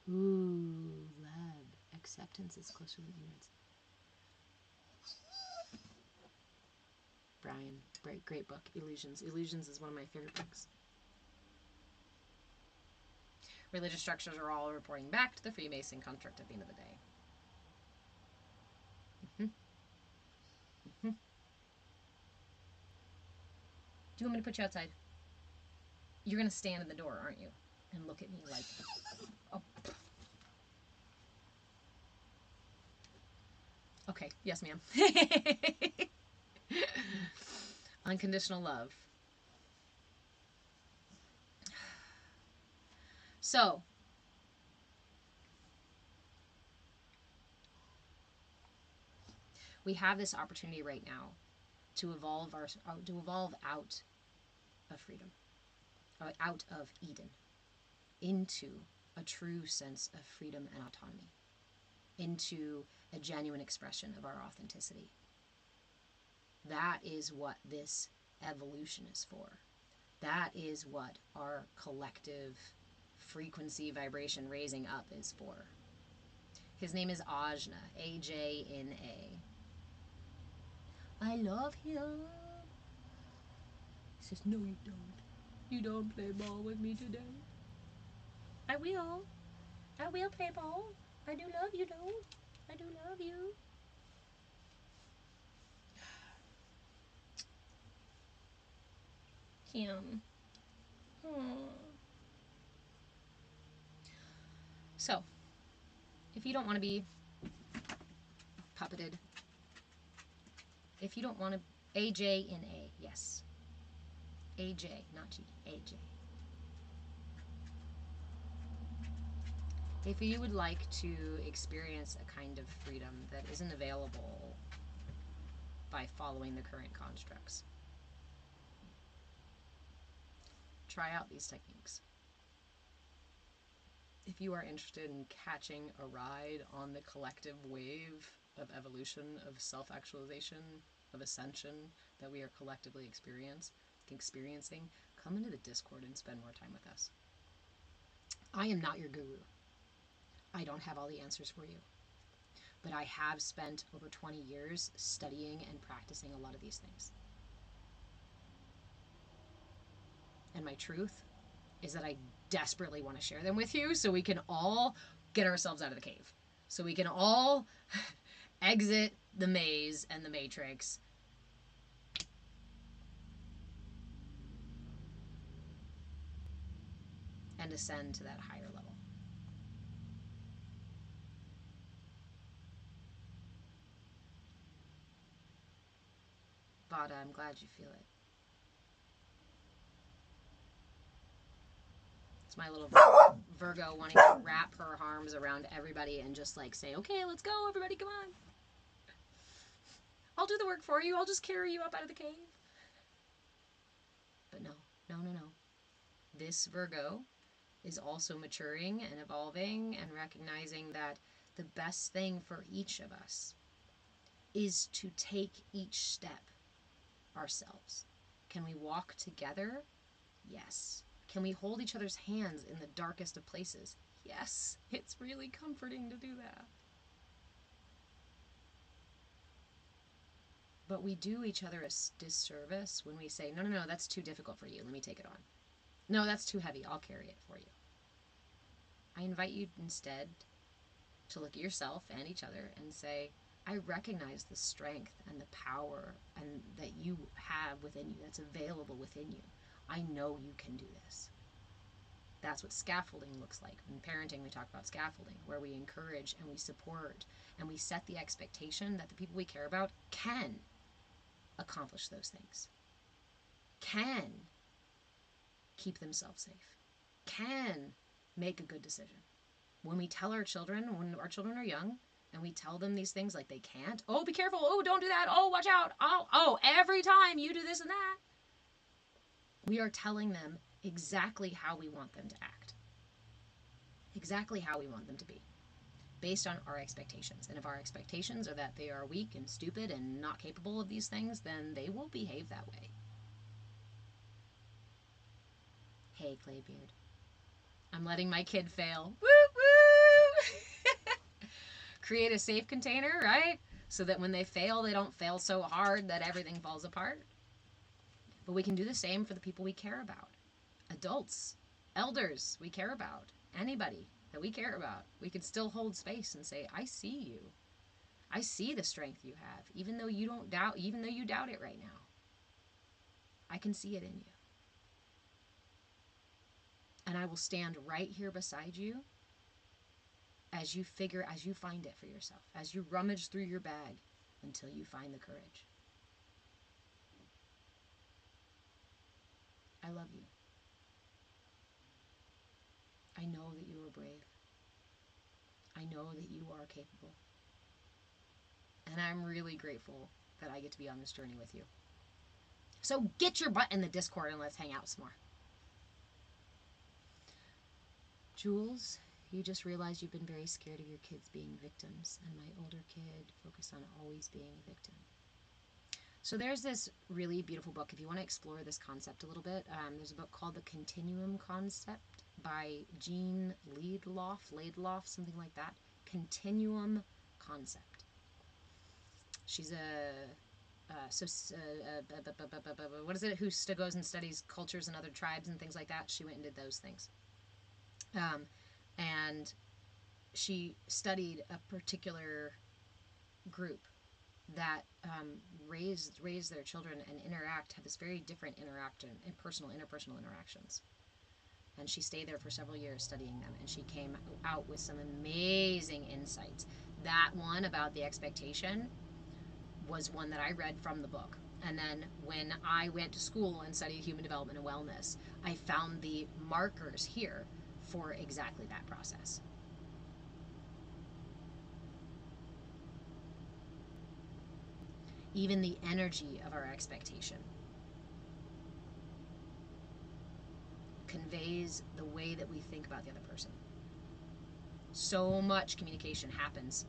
Ooh, love. Acceptance is closer than ignorance. Brian, great book. Illusions. Illusions is one of my favorite books. Religious structures are all reporting back to the Freemason construct at the end of the day. Do you want me to put you outside? You're going to stand in the door, aren't you? And look at me like, oh. Okay, yes, ma'am. Unconditional love. So, we have this opportunity right now to evolve out of freedom, out of Eden, into a true sense of freedom and autonomy, into a genuine expression of our authenticity. That is what this evolution is for. That is what our collective frequency vibration raising up is for. His name is Ajna, A-J-N-A. I love him. He says, no, you don't. You don't play ball with me today. I will. I will play ball. I do love you, though. I do love you. Kim. So, if you don't want to be puppeted, if you don't want to, A-J-N-A, yes. A-J, not G, A-J. If you would like to experience a kind of freedom that isn't available by following the current constructs, try out these techniques. If you are interested in catching a ride on the collective wave of evolution, of self-actualization, of ascension that we are collectively experiencing, come into the Discord and spend more time with us. I am not your guru. I don't have all the answers for you. But I have spent over 20 years studying and practicing a lot of these things. And my truth is that I desperately want to share them with you so we can all get ourselves out of the cave. So we can all exit the maze and the matrix. And ascend to that higher level. Vada, I'm glad you feel it. It's my little Virgo wanting to wrap her arms around everybody and just like say, okay, let's go, everybody, come on. I'll do the work for you. I'll just carry you up out of the cave. But no. This Virgo is also maturing and evolving and recognizing that the best thing for each of us is to take each step ourselves. Can we walk together? Yes. Can we hold each other's hands in the darkest of places? Yes. It's really comforting to do that. But we do each other a disservice when we say, no, that's too difficult for you. Let me take it on. No, that's too heavy. I'll carry it for you. I invite you instead to look at yourself and each other and say, I recognize the strength and the power and that you have within you, that's available within you. I know you can do this. That's what scaffolding looks like. In parenting, we talk about scaffolding, where we encourage and we support and we set the expectation that the people we care about can accomplish those things, can keep themselves safe, can make a good decision. When we tell our children, when our children are young, and we tell them these things like they can't, oh, be careful, oh, don't do that, oh, watch out, oh, every time you do this and that, we are telling them exactly how we want them to act, exactly how we want them to be, based on our expectations. And if our expectations are that they are weak and stupid and not capable of these things, then they will behave that way. Hey, Claybeard. I'm letting my kid fail. Woo woo! Create a safe container, right? So that when they fail, they don't fail so hard that everything falls apart. But we can do the same for the people we care about. Adults, elders we care about, anybody that we care about. We can still hold space and say, I see you. I see the strength you have, even though you don't doubt, even though you doubt it right now. I can see it in you. And I will stand right here beside you as you find it for yourself, as you rummage through your bag until you find the courage. I love you. I know that you are brave. I know that you are capable. And I'm really grateful that I get to be on this journey with you. So get your butt in the Discord and let's hang out some more. Jules, you just realized you've been very scared of your kids being victims, and my older kid focused on always being a victim. So there's this really beautiful book. If you want to explore this concept a little bit, there's a book called The Continuum Concept by Jean Laidlaw, something like that. Continuum Concept. She's what is it? Who goes and studies cultures and other tribes and things like that. She went and did those things. And she studied a particular group that raise their children and have this very different interpersonal interactions. And she stayed there for several years studying them, and she came out with some amazing insights. That one about the expectation was one that I read from the book. And then when I went to school and studied human development and wellness, I found the markers here for exactly that process. Even the energy of our expectation conveys the way that we think about the other person. So much communication happens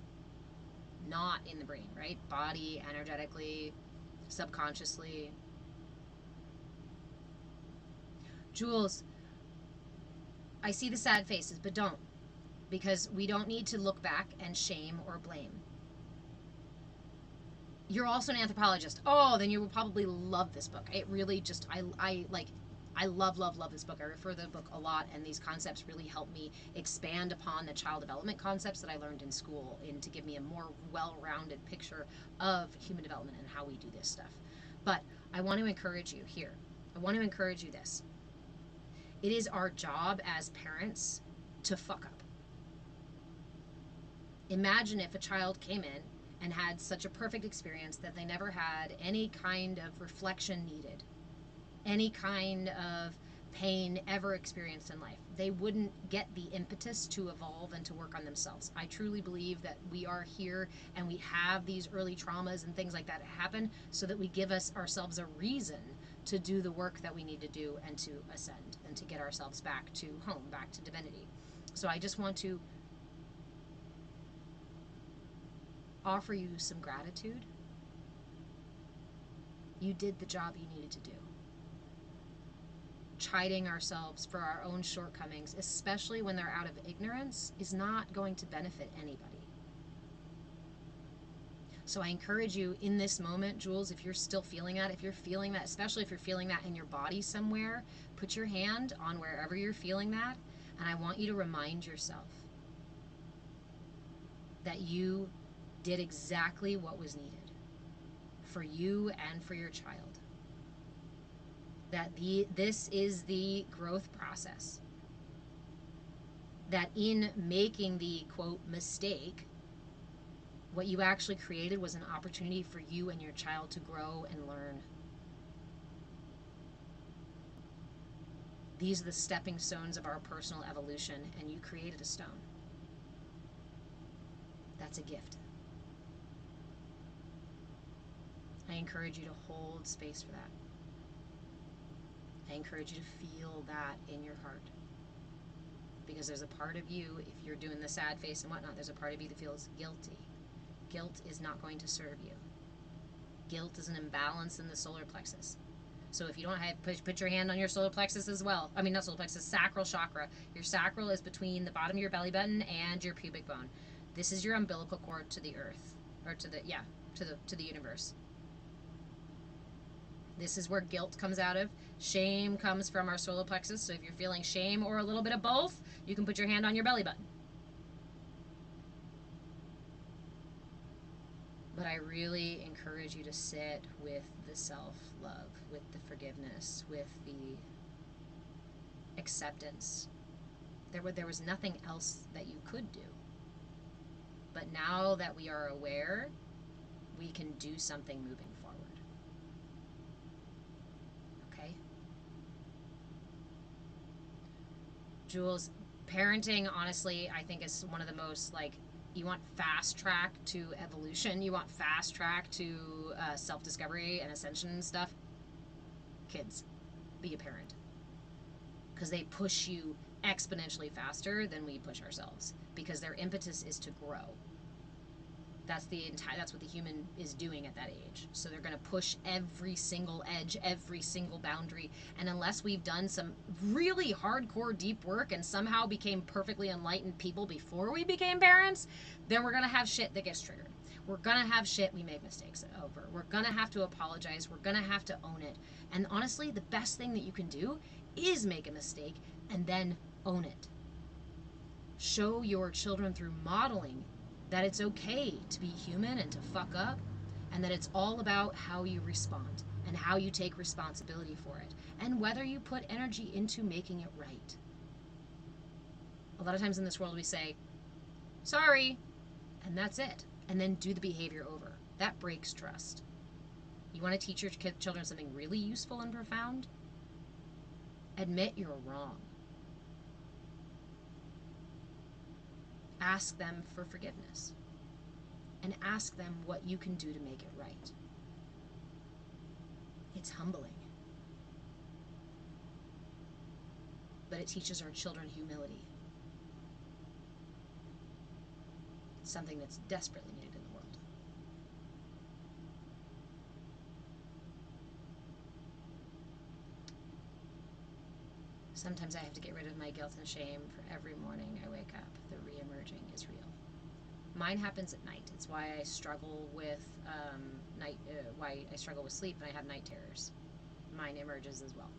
not in the brain, right? Body, energetically, subconsciously. Jules, I see the sad faces, but don't. Because we don't need to look back and shame or blame. You're also an anthropologist. Oh, then you will probably love this book. It really just, I love this book. I refer to the book a lot, and these concepts really help me expand upon the child development concepts that I learned in school, and to give me a more well-rounded picture of human development and how we do this stuff. But I want to encourage you here. I want to encourage you this. It is our job as parents to fuck up. Imagine if a child came in and had such a perfect experience that they never had any kind of reflection needed, any kind of pain ever experienced in life. They wouldn't get the impetus to evolve and to work on themselves. I truly believe that we are here and we have these early traumas and things like that happen so that we give ourselves a reason to do the work that we need to do and to ascend and to get ourselves back to home, back to divinity. So I just want to offer you some gratitude. You did the job you needed to do. Chiding ourselves for our own shortcomings, especially when they're out of ignorance, is not going to benefit anybody. So I encourage you in this moment, Jules, if you're still feeling that, if you're feeling that, especially if you're feeling that in your body somewhere, put your hand on wherever you're feeling that, and I want you to remind yourself that you did exactly what was needed for you and for your child. That this is the growth process. That in making the, quote, mistake, what you actually created was an opportunity for you and your child to grow and learn. These are the stepping stones of our personal evolution, and you created a stone. That's a gift. I encourage you to hold space for that. I encourage you to feel that in your heart. Because there's a part of you, if you're doing the sad face and whatnot, there's a part of you that feels guilty. Guilt is not going to serve you. Guilt is an imbalance in the solar plexus. So if you don't have, put your hand on your solar plexus as well. I mean, not solar plexus, sacral chakra. Your sacral is between the bottom of your belly button and your pubic bone. This is your umbilical cord to the earth, or to the universe. This is where guilt comes out of. Shame comes from our solar plexus. So if you're feeling shame or a little bit of both, you can put your hand on your belly button. But I really encourage you to sit with the self-love, with the forgiveness, with the acceptance. There was nothing else that you could do. But now that we are aware, we can do something moving forward. Okay? Jules, parenting, honestly, I think is one of the most, like, you want fast track to evolution, you want fast track to self-discovery and ascension and stuff. Kids, be a parent. Because they push you exponentially faster than we push ourselves. Because their impetus is to grow. That's what the human is doing at that age. So they're going to push every single edge, every single boundary. And unless we've done some really hardcore deep work and somehow became perfectly enlightened people before we became parents, then we're going to have shit that gets triggered. We're going to have shit we make mistakes over. We're going to have to apologize. We're going to have to own it. And honestly, the best thing that you can do is make a mistake and then own it. Show your children through modeling that it's okay to be human and to fuck up, and that it's all about how you respond and how you take responsibility for it, and whether you put energy into making it right. A lot of times in this world we say, sorry, and that's it, and then do the behavior over. That breaks trust. You want to teach your children something really useful and profound? Admit you're wrong. Ask them for forgiveness. And ask them what you can do to make it right. It's humbling. But it teaches our children humility. It's something that's desperately needed in the world. Sometimes I have to get rid of my guilt and shame for every morning I wake up. The re-emerging is real. Mine happens at night. It's why I struggle with why I struggle with sleep and I have night terrors. Mine emerges as well.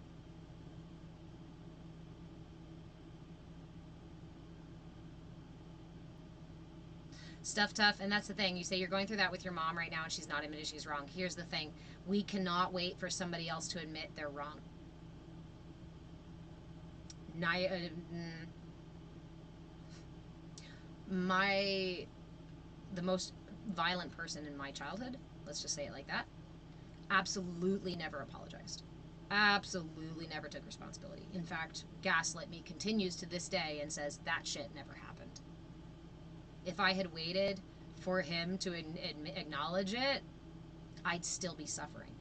Stuff tough, and that's the thing. You say you're going through that with your mom right now and she's not admitted she's wrong. Here's the thing. We cannot wait for somebody else to admit they're wrong. The most violent person in my childhood, let's just say it like that, absolutely never apologized. Absolutely never took responsibility. In fact, gaslit me, continues to this day, and says that shit never happened. If I had waited for him to acknowledge it, I'd still be suffering.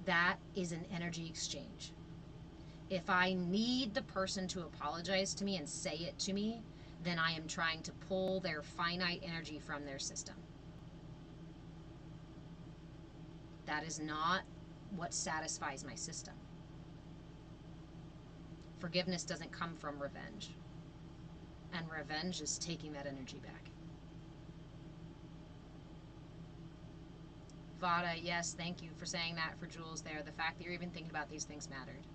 That is an energy exchange. If I need the person to apologize to me and say it to me, then I am trying to pull their finite energy from their system. That is not what satisfies my system. Forgiveness doesn't come from revenge. And revenge is taking that energy back. Vada, yes, thank you for saying that for Jules there. The fact that you're even thinking about these things mattered.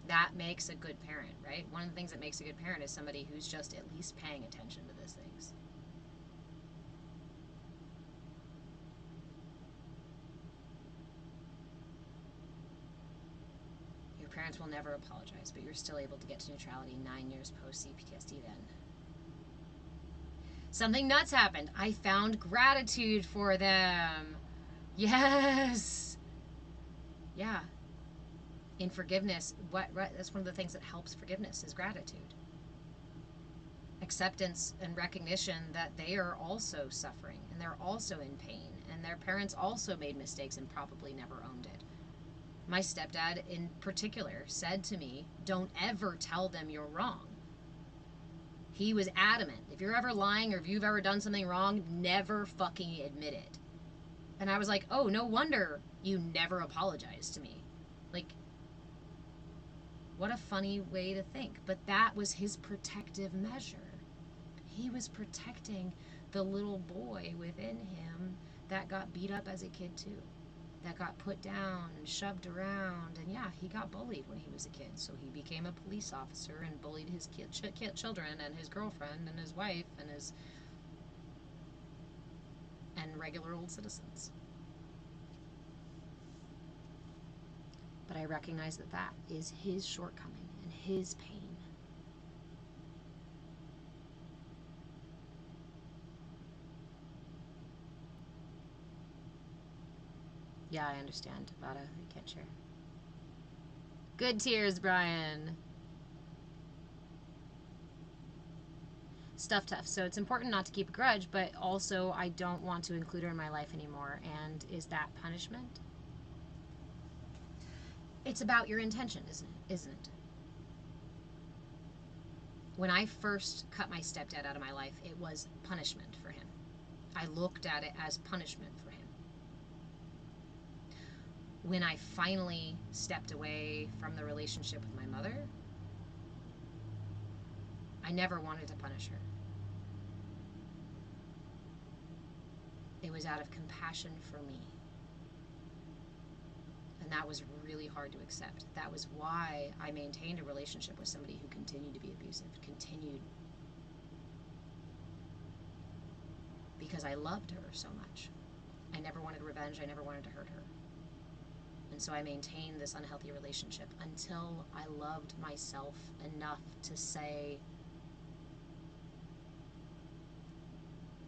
That makes a good parent, right? One of the things that makes a good parent is somebody who's just at least paying attention to these things. Your parents will never apologize, but you're still able to get to neutrality 9 years post CPTSD then. Something nuts happened. I found gratitude for them. Yes. Yeah. In forgiveness, that's one of the things that helps forgiveness is gratitude. Acceptance and recognition that they are also suffering and they're also in pain and their parents also made mistakes and probably never owned it. My stepdad in particular said to me, don't ever tell them you're wrong. He was adamant. If you're ever lying or if you've ever done something wrong, never fucking admit it. And I was like, oh, no wonder you never apologize to me. Like, what a funny way to think. But that was his protective measure. He was protecting the little boy within him that got beat up as a kid too. That got put down and shoved around. And yeah, he got bullied when he was a kid. So he became a police officer and bullied his children and his girlfriend and his wife and regular old citizens. But I recognize that that is his shortcoming and his pain. Yeah, I understand, Vada. I can't share. Good tears, Brian. Stuff tough. So it's important not to keep a grudge, but also I don't want to include her in my life anymore. And is that punishment? It's about your intention, isn't it? When I first cut my stepdad out of my life, it was punishment for him. I looked at it as punishment for him. When I finally stepped away from the relationship with my mother, I never wanted to punish her. It was out of compassion for me. And that was really hard to accept. That was why I maintained a relationship with somebody who continued to be abusive, because I loved her so much. I never wanted revenge. I never wanted to hurt her. And so I maintained this unhealthy relationship until I loved myself enough to say,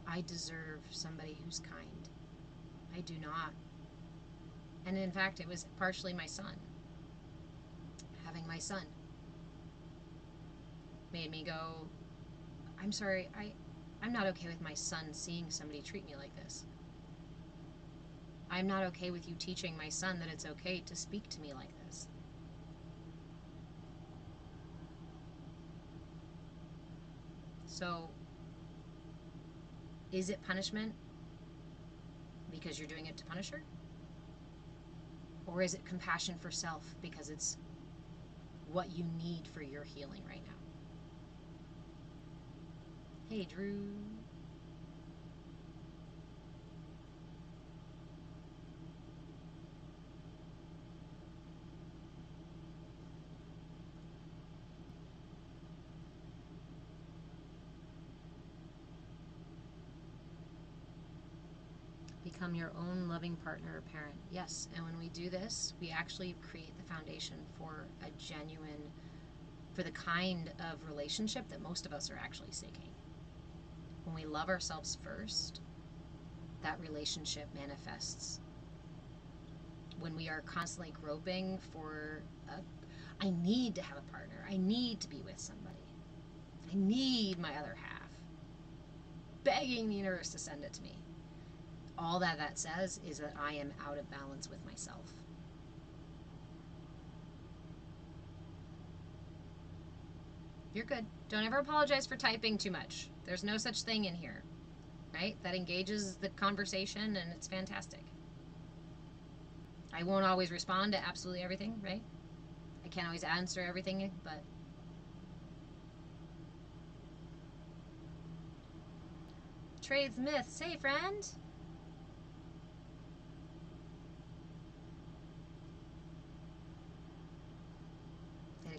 I deserve somebody who's kind. I do not. And in fact, it was partially my son. Having my son made me go, I'm sorry, I'm not okay with my son seeing somebody treat me like this. I'm not okay with you teaching my son that it's okay to speak to me like this. So, is it punishment because you're doing it to punish her? Or is it compassion for self because it's what you need for your healing right now? Hey, Drew. Become your own loving partner or parent. Yes, and when we do this, we actually create the foundation for a genuine, for the kind of relationship that most of us are actually seeking. When we love ourselves first, that relationship manifests. When we are constantly groping for I need to have a partner, I need to be with somebody, I need my other half, begging the universe to send it to me. All that says is that I am out of balance with myself. You're good. Don't ever apologize for typing too much. There's no such thing in here, right? That engages the conversation and it's fantastic. I won't always respond to absolutely everything, right? I can't always answer everything, but Trades myths. Hey, friend.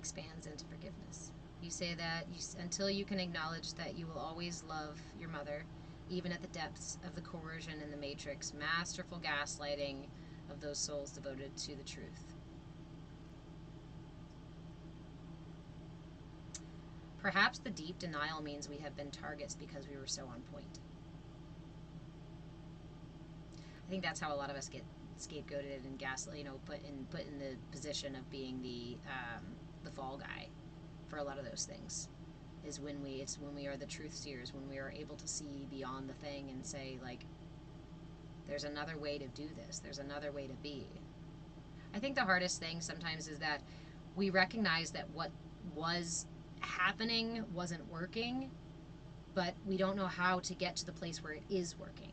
expands into forgiveness. You say that until you can acknowledge that you will always love your mother, even at the depths of the coercion in the matrix, masterful gaslighting of those souls devoted to the truth. Perhaps the deep denial means we have been targets because we were so on point. I think that's how a lot of us get scapegoated and gaslit, put in the position of being the fall guy for a lot of those things. It's when we are the truth seers, when we are able to see beyond the thing and say, like, there's another way to do this, there's another way to be. I think the hardest thing sometimes is that we recognize that what was happening wasn't working, but we don't know how to get to the place where it is working.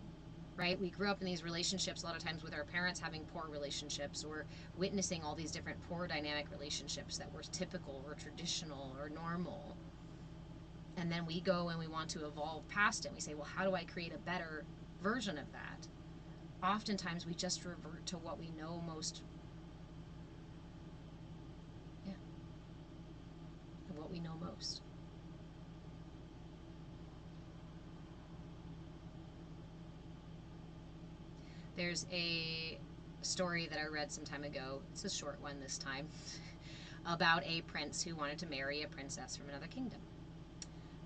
Right? We grew up in these relationships a lot of times with our parents having poor relationships, or witnessing all these different poor dynamic relationships that were typical or traditional or normal. And then we go and we want to evolve past it. And we say, well, how do I create a better version of that? Oftentimes we just revert to what we know most. Yeah. What we know most. There's a story that I read some time ago, it's a short one this time, about a prince who wanted to marry a princess from another kingdom.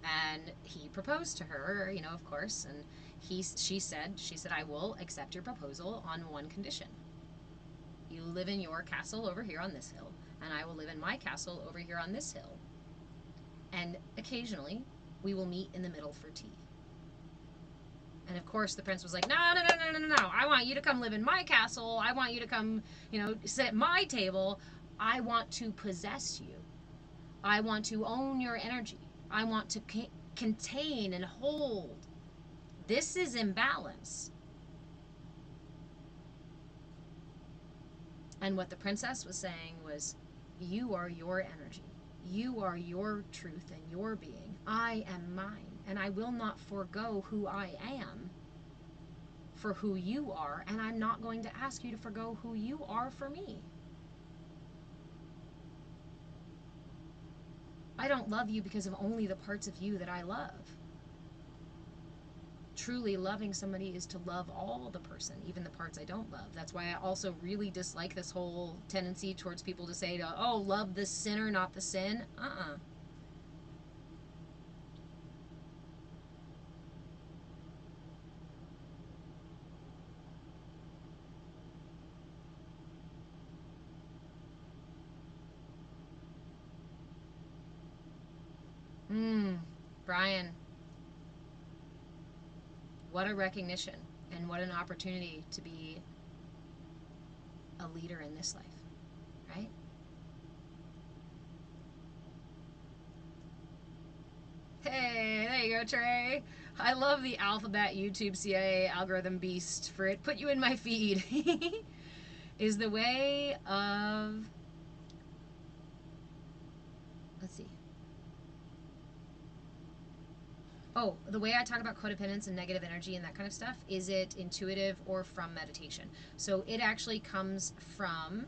And he proposed to her, of course, and she said, I will accept your proposal on one condition. You live in your castle over here on this hill, and I will live in my castle over here on this hill. And occasionally, we will meet in the middle for tea. And of course, the prince was like, no, I want you to come live in my castle. I want you to come, sit at my table. I want to possess you. I want to own your energy. I want to contain and hold. This is imbalance. And what the princess was saying was, you are your energy. You are your truth and your being. I am mine. And I will not forego who I am for who you are, and I'm not going to ask you to forgo who you are for me. I don't love you because of only the parts of you that I love. Truly loving somebody is to love all the person, even the parts I don't love. That's why I also really dislike this whole tendency towards people to say, oh, love the sinner, not the sin. Brian, what a recognition and what an opportunity to be a leader in this life, right? Hey, there you go, Trey. I love the Alphabet YouTube CIA algorithm beast for it. Put you in my feed. Is the way of... Let's see. Oh, the way I talk about codependence and negative energy and that kind of stuff, is it intuitive or from meditation? So it actually comes from...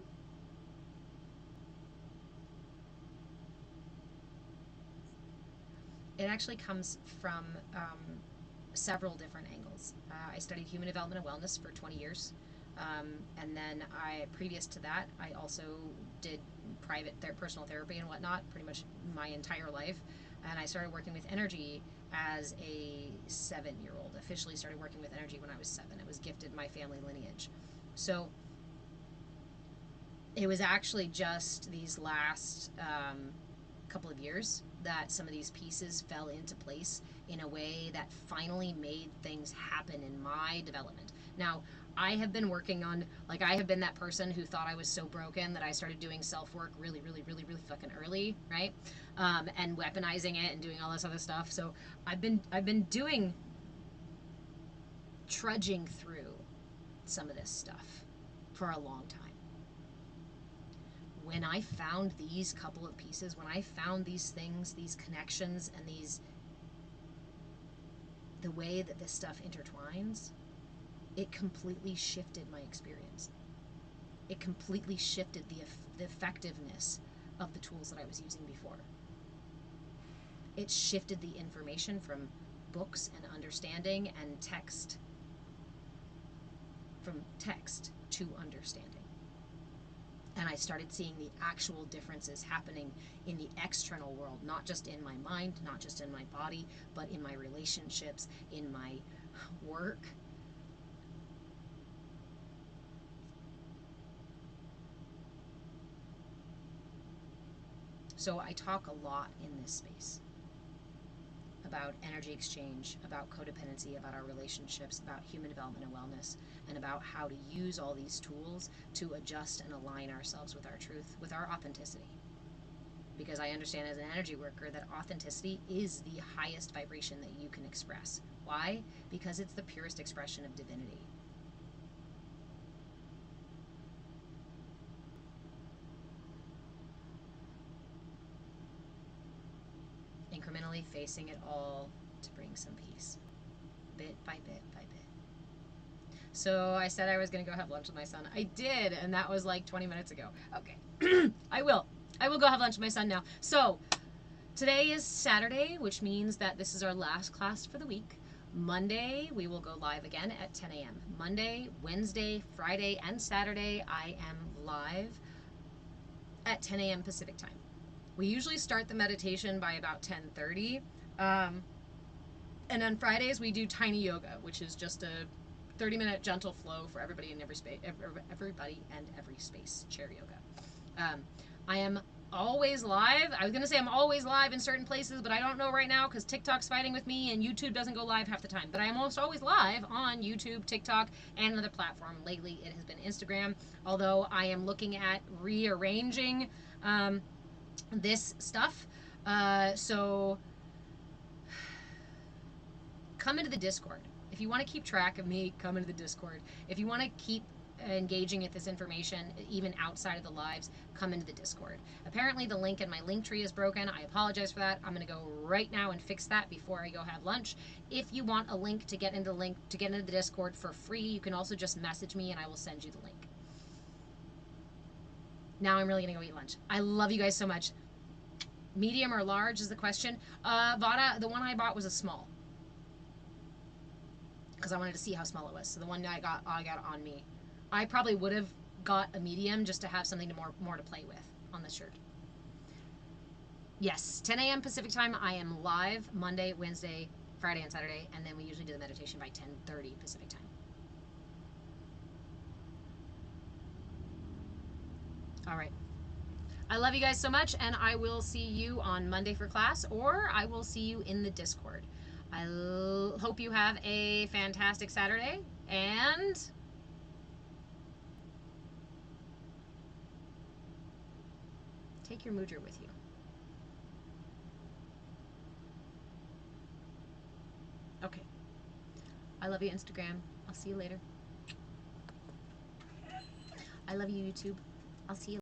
several different angles. I studied human development and wellness for 20 years. And then previous to that, I also did private personal therapy and whatnot pretty much my entire life. And I started working with energy as a 7-year-old. Officially started working with energy when I was 7. It was gifted my family lineage. So it was actually just these last couple of years that some of these pieces fell into place in a way that finally made things happen in my development. Now, I have been working on, I have been that person who thought I was so broken that I started doing self-work really, really, really, really fucking early, right? And weaponizing it and doing all this other stuff. So I've been trudging through some of this stuff for a long time. When I found these couple of pieces, when I found these things, these connections, and the way that this stuff intertwines, it completely shifted my experience. It completely shifted the effectiveness of the tools that I was using before. It shifted the information from books and understanding and text, from text to understanding. And I started seeing the actual differences happening in the external world, not just in my mind, not just in my body, but in my relationships, in my work. So I talk a lot in this space about energy exchange, about codependency, about our relationships, about human development and wellness, and about how to use all these tools to adjust and align ourselves with our truth, with our authenticity. Because I understand as an energy worker that authenticity is the highest vibration that you can express. Why? Because it's the purest expression of divinity. Incrementally facing it all to bring some peace, bit by bit by bit. So I said I was going to go have lunch with my son. I did, and that was like 20 minutes ago. Okay. I will go have lunch with my son now. So today is Saturday, which means that this is our last class for the week. Monday, we will go live again at 10 a.m. Monday, Wednesday, Friday, and Saturday, I am live at 10 a.m. Pacific time. We usually start the meditation by about 10:30. And on Fridays, we do tiny yoga, which is just a 30-minute gentle flow for everybody in every space, everybody and every space, chair yoga. I am always live. I was going to say I'm always live in certain places, but I don't know right now because TikTok's fighting with me and YouTube doesn't go live half the time. But I am almost always live on YouTube, TikTok, and another platform. Lately, it has been Instagram, although I am looking at rearranging this stuff. So come into the Discord. If you want to keep track of me, come into the Discord. If you want to keep engaging with this information, even outside of the lives, come into the Discord. Apparently the link in my link tree is broken. I apologize for that. I'm going to go right now and fix that before I go have lunch. If you want a link to get into the Discord for free, you can also just message me and I will send you the link. Now I'm really going to go eat lunch. I love you guys so much. Medium or large is the question. Vada, the one I bought was a small. Because I wanted to see how small it was. So the one I got on me. I probably would have got a medium just to have something more to play with on the shirt. Yes, 10 a.m. Pacific time. I am live Monday, Wednesday, Friday, and Saturday. And then we usually do the meditation by 10:30 Pacific time. All right. I love you guys so much, and I will see you on Monday for class, or I will see you in the Discord. I hope you have a fantastic Saturday, and take your mudra with you. Okay. I love you, Instagram. I'll see you later. I love you, YouTube. I'll see you